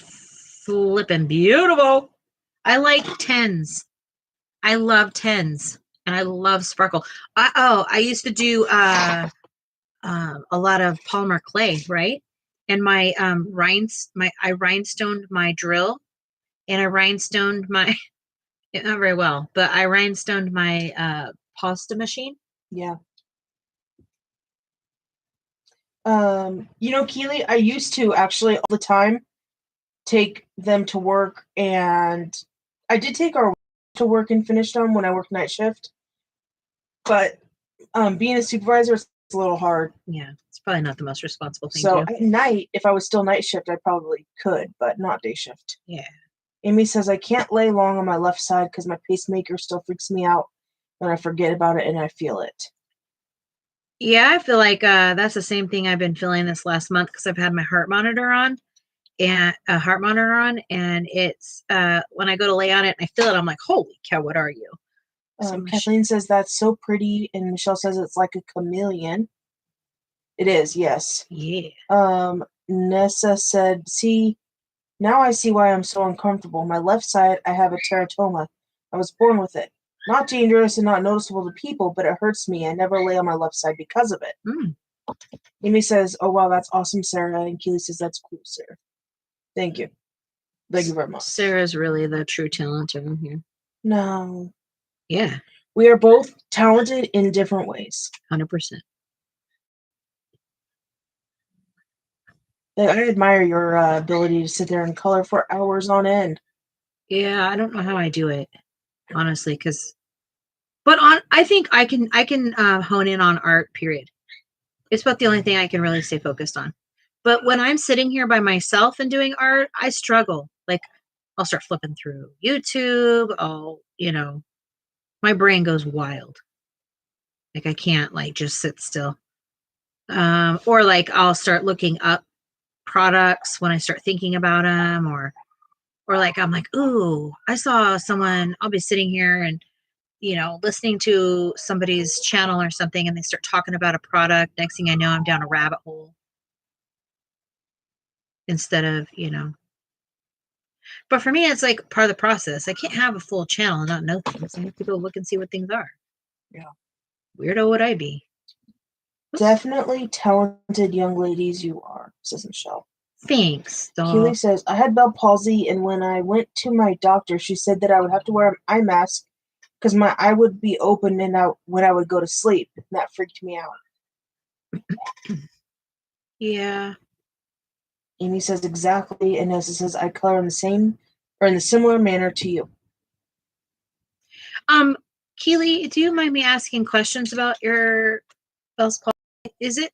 flipping beautiful. I like tens. I love tens, and I love sparkle. I used to do a lot of polymer clay, right? And my I rhinestoned my drill, and I rhinestoned my not very well, but I rhinestoned my pasta machine. Yeah. Keely, I used to actually all the time take them to work and I did take our to work and finish them when I worked night shift, but being a supervisor is a little hard. Yeah, it's probably not the most responsible thing So to do. at night, if I was still night shift, I probably could, but not day shift. Yeah. Amy says I can't lay long on my left side because my pacemaker still freaks me out when I forget about it and I feel it. Yeah, I feel like that's the same thing I've been feeling this last month because I've had my heart monitor on and a heart monitor on, and it's when I go to lay on it and I feel it, I'm like, holy cow, what are you? Kathleen says that's so pretty, and Michelle says it's like a chameleon. It is, yes. Yeah. Nessa said, see, now I see why I'm so uncomfortable. My left side, I have a teratoma. I was born with it. Not dangerous and not noticeable to people, but it hurts me. I never lay on my left side because of it. Mm. Amy says, oh, wow, that's awesome, Sarah. And Keely says, that's cool, Sarah. Thank you. Thank you very much. Sarah's really the true talent around here. No. Yeah. We are both talented in different ways. 100%. I admire your ability to sit there and color for hours on end. Yeah, I don't know how I do it, honestly, I think I can hone in on art, period. It's about the only thing I can really stay focused on. But when I'm sitting here by myself and doing art, I struggle. Like, I'll start flipping through YouTube. My brain goes wild. Like, I can't like just sit still. Or like I'll start looking up products when I start thinking about them, or like I'm like, ooh, I saw someone. I'll be sitting here and listening to somebody's channel or something, and they start talking about a product. Next thing I know, I'm down a rabbit hole instead of. But for me, it's like part of the process. I can't have a full channel and not know things. I have to go look and see what things are. Yeah. Weirdo would I be? Oops. Definitely talented young ladies you are, says Michelle. Thanks, doll. Keely says, I had Bell palsy, and when I went to my doctor, she said that I would have to wear an eye mask because my eye would be open when I would go to sleep. And that freaked me out. Yeah. Amy says, exactly. And Nessa says, I color in the same or in the similar manner to you. Keely, do you mind me asking questions about your Bell's palsy?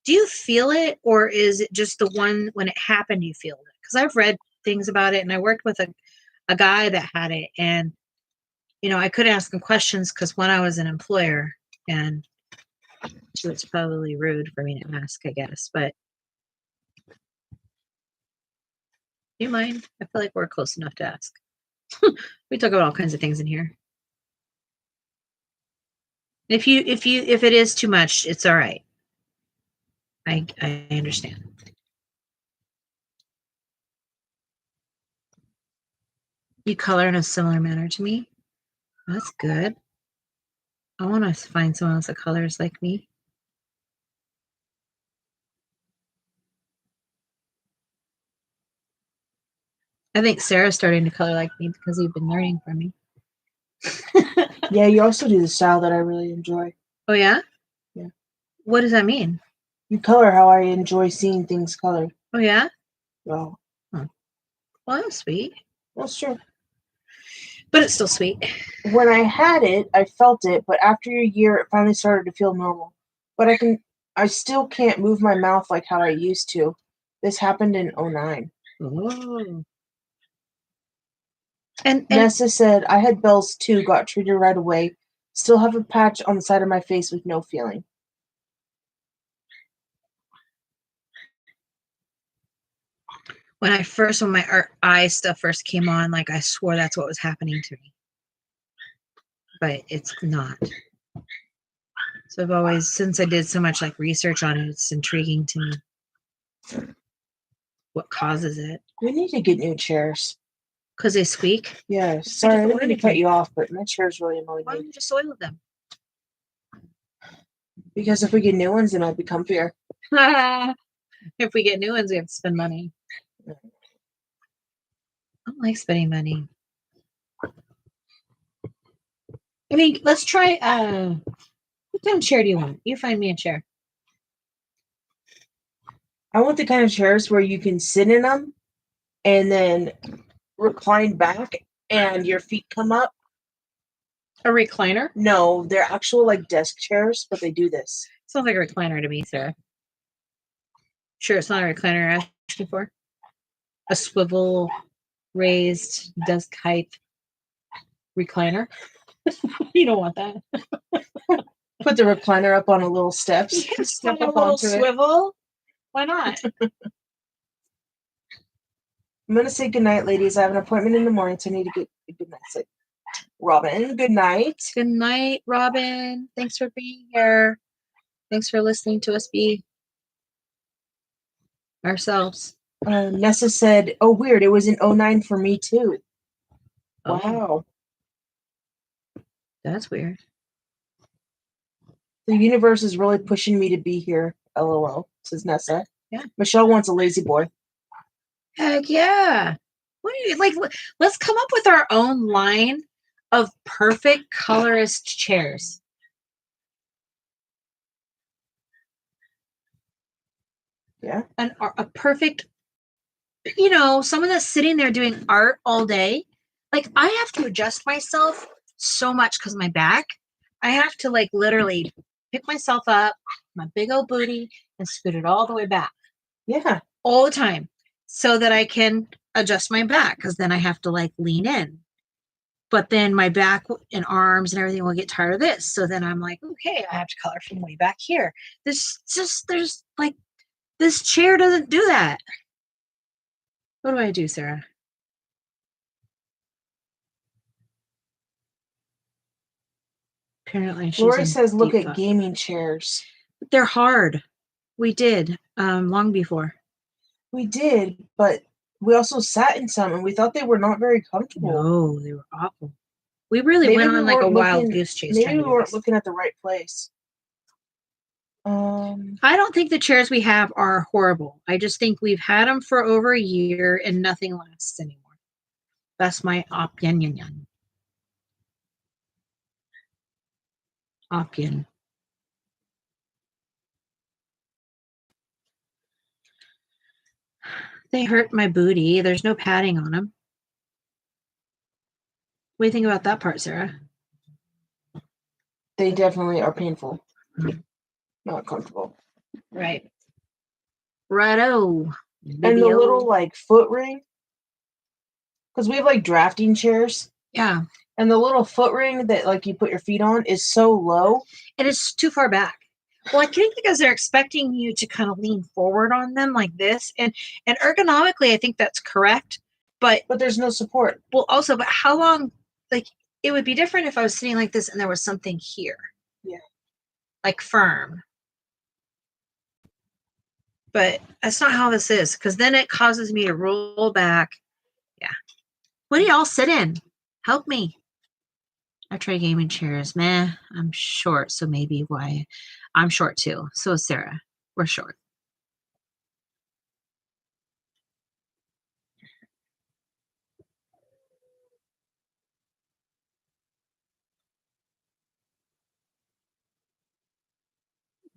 Do you feel it, or is it just the one when it happened you feel it? Because I've read things about it, and I worked with a guy that had it, and I could ask him questions because when I was an employer, and so it's probably rude for me to ask, I guess, but do you mind? I feel like we're close enough to ask. We talk about all kinds of things in here. If it is too much, it's all right. I understand. You color in a similar manner to me. That's good. I want to find someone else that colors like me. I think Sarah's starting to color like me because you've been learning from me. Yeah, you also do the style that I really enjoy. Oh, yeah? Yeah. What does that mean? You color how I enjoy seeing things colored. Oh, yeah? Well, Well, that's sweet. That's true. But it's still sweet. When I had it, I felt it, but after a year, it finally started to feel normal. But I still can't move my mouth like how I used to. This happened in 2009. Oh. And Nessa said, I had Bell's too, got treated right away. Still have a patch on the side of my face with no feeling. when my eye stuff first came on, like I swore that's what was happening to me. But it's not. So I've always, since I did so much like research on it, it's intriguing to me. What causes it? We need to get new chairs. Because they squeak? Yeah, sorry, I didn't mean to cut you off, but my chair's really annoying me. Why don't you just oil them? Because if we get new ones, they might be comfier. If we get new ones, we have to spend money. I don't like spending money. I mean, let's try, what kind of chair do you want? You find me a chair. I want the kind of chairs where you can sit in them and then recline back and your feet come up. A recliner? No, they're actual like desk chairs, but they do this. Sounds like a recliner to me, Sarah. Sure, it's not a recliner you're asking for. A swivel raised desk height recliner. You don't want that. Put the recliner up on a little steps. Yes, Step on a up little onto it. swivel. Why not? I'm gonna say goodnight, ladies. I have an appointment in the morning, so I need to get a good night's sleep. Robin, good night. Good night, Robin. Thanks for being here. Thanks for listening to us be ourselves. Nessa said, "Oh, weird. It was in 09 for me too." Oh. Wow. That's weird. The universe is really pushing me to be here. LOL, says Nessa. Yeah. Michelle wants a lazy boy. Heck yeah. What do you like? Let's come up with our own line of perfect colorist chairs. Yeah. A perfect, someone that's sitting there doing art all day. Like, I have to adjust myself so much because of my back. I have to like literally pick myself up, my big old booty, and scoot it all the way back. Yeah. All the time. So that I can adjust my back, because then I have to like lean in. But then my back and arms and everything will get tired of this. So then I'm like, okay, I have to color from way back here. There's like, this chair doesn't do that. What do I do, Sarah? Apparently she's Lori says, "Look deep at thought. gaming chairs." They're hard. We did long before. We did, but we also sat in some, and we thought they were not very comfortable. No, they were awful. We really went on like a wild goose chase. Maybe we weren't looking at the right place. I don't think the chairs we have are horrible. I just think we've had them for over a year and nothing lasts anymore. That's my opinion. They hurt my booty. There's no padding on them. What do you think about that part, Sarah? They definitely are painful. Not comfortable. Right. Righto. And the little like foot ring, because we have like drafting chairs. Yeah. And the little foot ring that like you put your feet on is so low. It is too far back. Well, I think because they're expecting you to kind of lean forward on them like this. And ergonomically, I think that's correct. But there's no support. Well, also, but how long, like, it would be different if I was sitting like this and there was something here. Yeah. Like firm. But that's not how this is, because then it causes me to roll back. Yeah. What do y'all sit in? Help me. I try gaming chairs. Meh, I'm short, so maybe why. I'm short too. So is Sarah. We're short.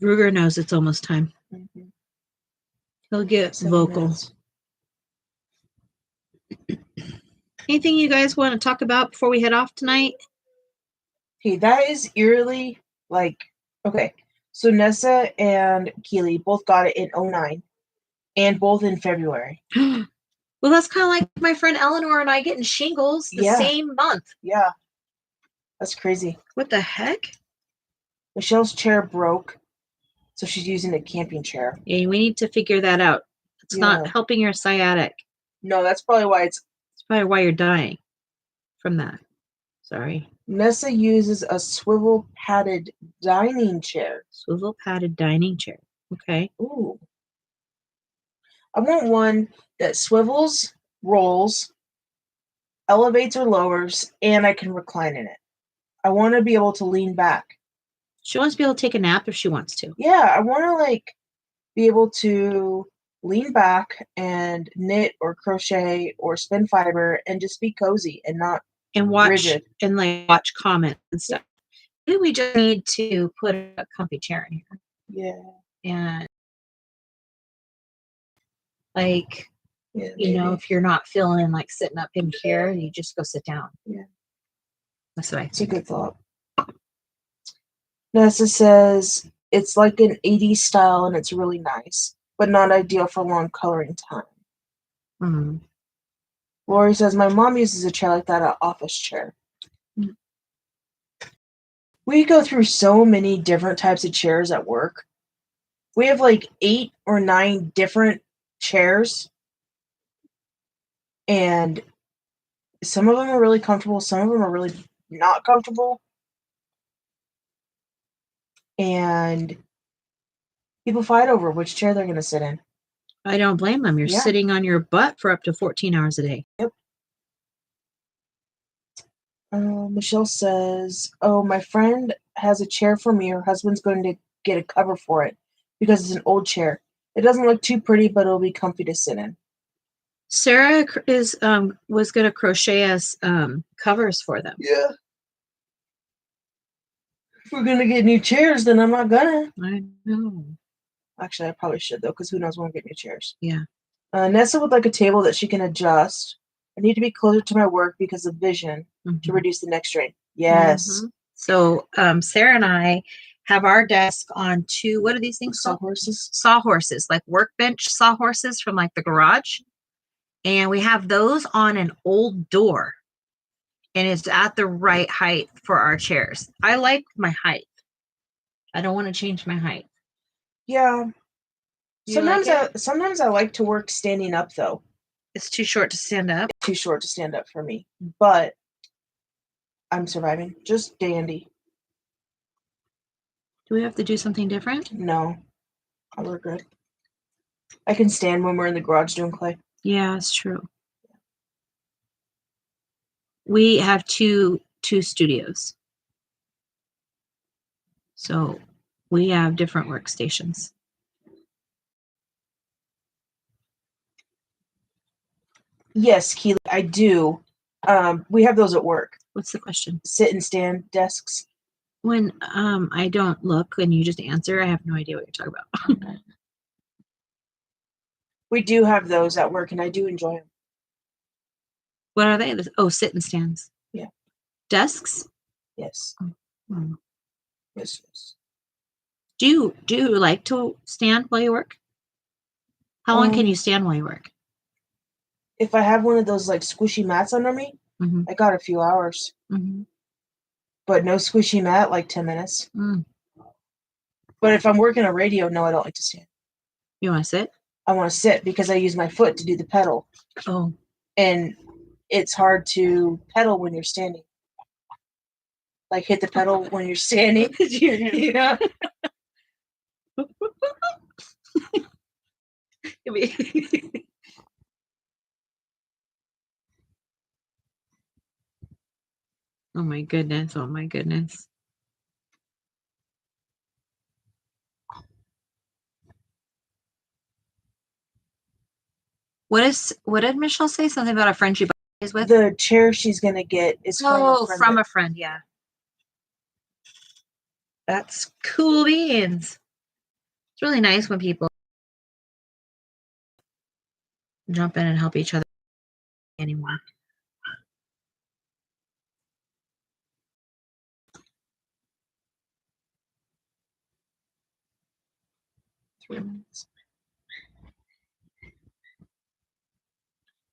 Ruger knows it's almost time. Mm-hmm. He'll get vocal. Anything you guys want to talk about before we head off tonight? Okay, that is eerily like, okay. So Nessa and Keely both got it in 09 and both in February. Well, that's kind of like my friend Eleanor and I getting shingles the same month. Yeah. That's crazy. What the heck? Michelle's chair broke, so she's using a camping chair. Yeah, we need to figure that out. It's not helping your sciatic. No, that's probably why it's probably why you're dying from that. Sorry. Nessa uses a swivel padded dining chair. Swivel padded dining chair. Okay. Ooh. I want one that swivels, rolls, elevates or lowers, and I can recline in it. I want to be able to lean back. She wants to be able to take a nap if she wants to. Yeah, I want to like be able to lean back and knit or crochet or spin fiber and just be cozy and not watch rigid. And like watch comments and stuff. Maybe we just need to put a comfy chair in here. Yeah. And like Yeah, You know, maybe. if you're not feeling like sitting up in here, you just go sit down. Yeah. That's what I It's a think. good thought. Nessa says it's like an 80s style and it's really nice, but not ideal for long coloring time. Mm. Lori says my mom uses a chair like that, an office chair. Mm. We go through so many different types of chairs at work. We have like 8 or 9 different chairs, and some of them are really comfortable, some of them are really not comfortable. And people fight over which chair they're going to sit in. I don't blame them. You're Yeah. sitting on your butt for up to 14 hours a day. Yep. Michelle says, oh, my friend has a chair for me. Her husband's going to get a cover for it because it's an old chair. It doesn't look too pretty, but it'll be comfy to sit in. Sarah is was going to crochet us covers for them. Yeah. If we're going to get new chairs, then I'm not gonna. I know. Actually, I probably should, though, because who knows when we'll get new chairs. Yeah. Nessa would like a table that she can adjust. I need to be closer to my work because of vision to reduce the neck strain. Yes. Mm-hmm. So Sarah and I have our desk on 2, what are these things called? Sawhorses. Sawhorses, like workbench sawhorses from like the garage. And we have those on an old door. And it's at the right height for our chairs. I like my height. I don't want to change my height. Yeah. Do you like it? Sometimes I like to work standing up, though. It's too short to stand up. It's too short to stand up for me. But I'm surviving. Just dandy. Do we have to do something different? No. I work good. I can stand when we're in the garage doing clay. Yeah, it's true. We have two studios. So we have different workstations. Yes, Keely, I do. We have those at work. What's the question? Sit and stand desks. When I don't look and you just answer, I have no idea what you're talking about. We do have those at work, and I do enjoy them. What are they? Oh, sit and stands. Yeah. Desks? Yes. Hmm. Yes, yes. Do you like to stand while you work? How long can you stand while you work? If I have one of those like squishy mats under me, I got a few hours. But no squishy mat, like 10 minutes. But if I'm working a radio, no, I don't like to stand. You want to sit? I want to sit because I use my foot to do the pedal. Oh. And it's hard to pedal when you're standing. Like hit the pedal when you're standing. Yeah. Oh my goodness. Oh my goodness. What did Michelle say? Something about a friend she buys with? The chair she's gonna get is from a friend, yeah. That's cool beans. It's really nice when people jump in and help each other anymore.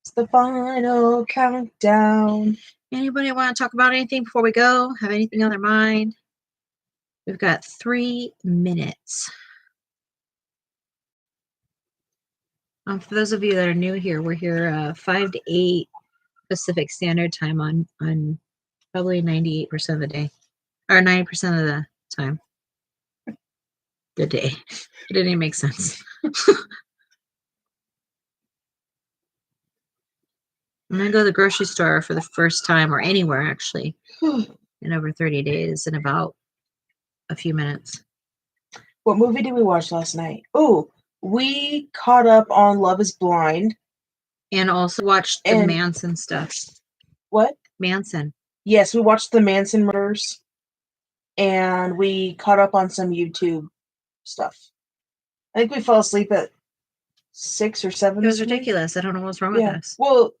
It's the final countdown. Anybody want to talk about anything before we go? Have anything on their mind? We've got 3 minutes. For those of you that are new here, we're here 5 to 8 Pacific Standard Time on probably 98% of the day, or 90% of the time. The day. It didn't even make sense. I'm going to go to the grocery store for the first time, or anywhere actually, in over 30 days in about a few minutes. What movie did we watch last night? Oh, we caught up on Love is Blind. And also watched the Manson stuff. What? Manson. Yes, we watched the Manson murders. And we caught up on some YouTube stuff. I think we fell asleep at 6 or 7. It was this morning. ridiculous. I don't know what's wrong with us. Well,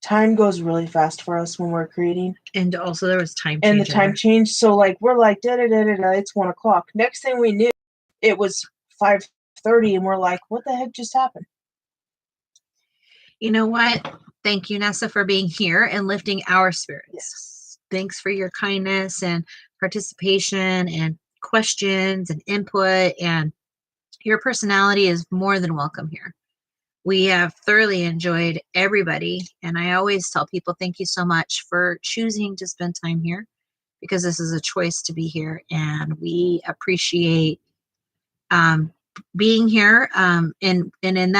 time goes really fast for us when we're creating. And also there was time And change. the time changed, so like we're like da da da da da. It's 1 o'clock. Next thing we knew, it was 5:30, and we're like, what the heck just happened? You know what? Thank you, Nessa, for being here and lifting our spirits. Yes. Thanks for your kindness and participation and questions and input. And your personality is more than welcome here. We have thoroughly enjoyed everybody. And I always tell people, thank you so much for choosing to spend time here, because this is a choice to be here. And we appreciate being here. And in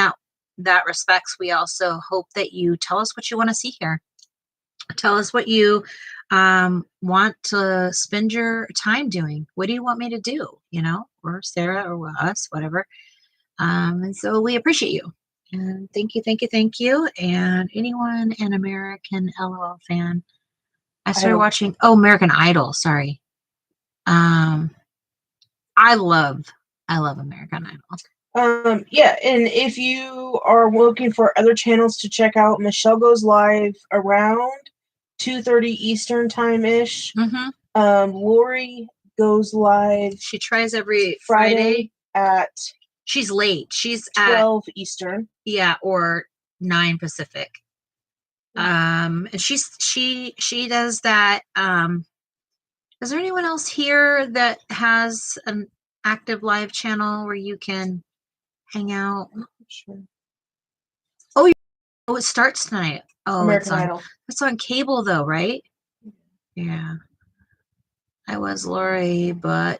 that respects, we also hope that you tell us what you want to see here. Tell us what you want to spend your time doing. What do you want me to do? Or Sarah or us, whatever. And so we appreciate you. And thank you, thank you, thank you. And anyone an American LOL fan? I started watching American Idol. Sorry. I love American Idol. Yeah, and if you are looking for other channels to check out, Michelle goes live around 2:30 Eastern time ish. Lori goes live. She tries every Friday at. She's late. She's 12 Eastern. Yeah, or 9 Pacific. And she does that. Is there anyone else here that has an active live channel where you can hang out? I'm not sure. Oh, it starts tonight. Oh, American Idol. It's on cable though, right? Yeah. I was Lori, but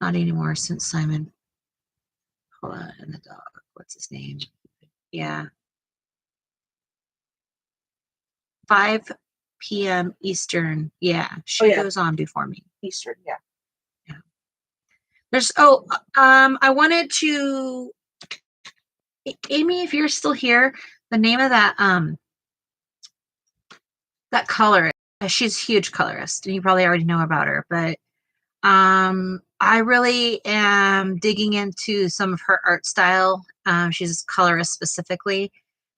not anymore since Simon. Hold on, and the dog. What's his name? Yeah. 5 p.m. Eastern. Yeah, she goes on before me. Eastern, yeah. There's I wanted to, Amy, if you're still here, the name of that colorist. She's a huge colorist, and you probably already know about her, but I really am digging into some of her art style. She's a colorist specifically.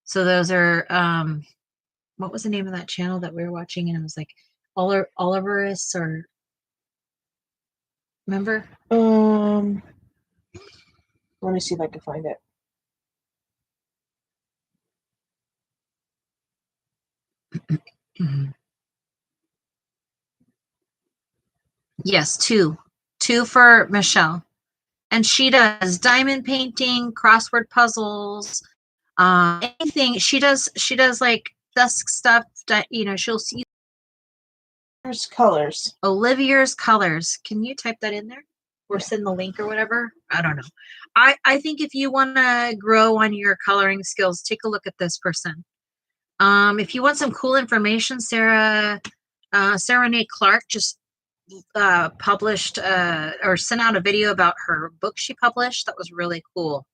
So those are what was the name of that channel that we were watching? And it was like Oliveris, or remember? Let me see if I can find it. Yes, two for Michelle. And she does diamond painting, crossword puzzles, anything. She does like dusk stuff that, she'll see. There's colors. Olivier's colors. Can you type that in there or send the link or whatever? I don't know. I think if you want to grow on your coloring skills, take a look at this person. If you want some cool information, Sarah Rene Clark just published or sent out a video about her book she published. That was really cool.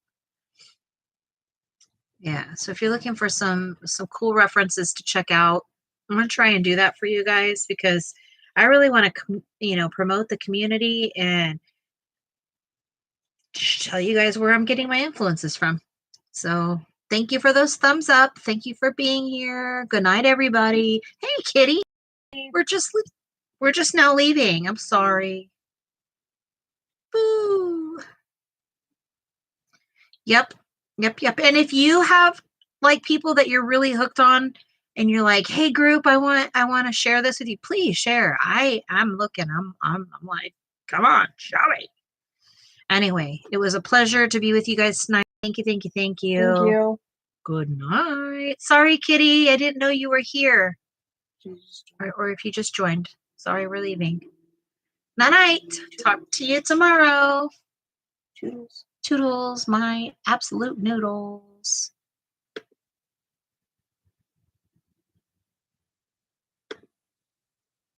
Yeah, so if you're looking for some cool references to check out, I'm going to try and do that for you guys, because I really want to promote the community and tell you guys where I'm getting my influences from. So thank you for those thumbs up. Thank you for being here. Good night, everybody. Hey, Kitty. We're just now leaving. I'm sorry. Boo. Yep. And if you have like people that you're really hooked on, and you're like, hey group, I want to share this with you, please share. I'm looking. I'm like, come on, show me. Anyway, it was a pleasure to be with you guys tonight. Thank you. Thank you. Good night. Sorry, Kitty. I didn't know you were here. Or if you just joined. Sorry, we're leaving. Night. Talk to you tomorrow. Toodles, my absolute noodles.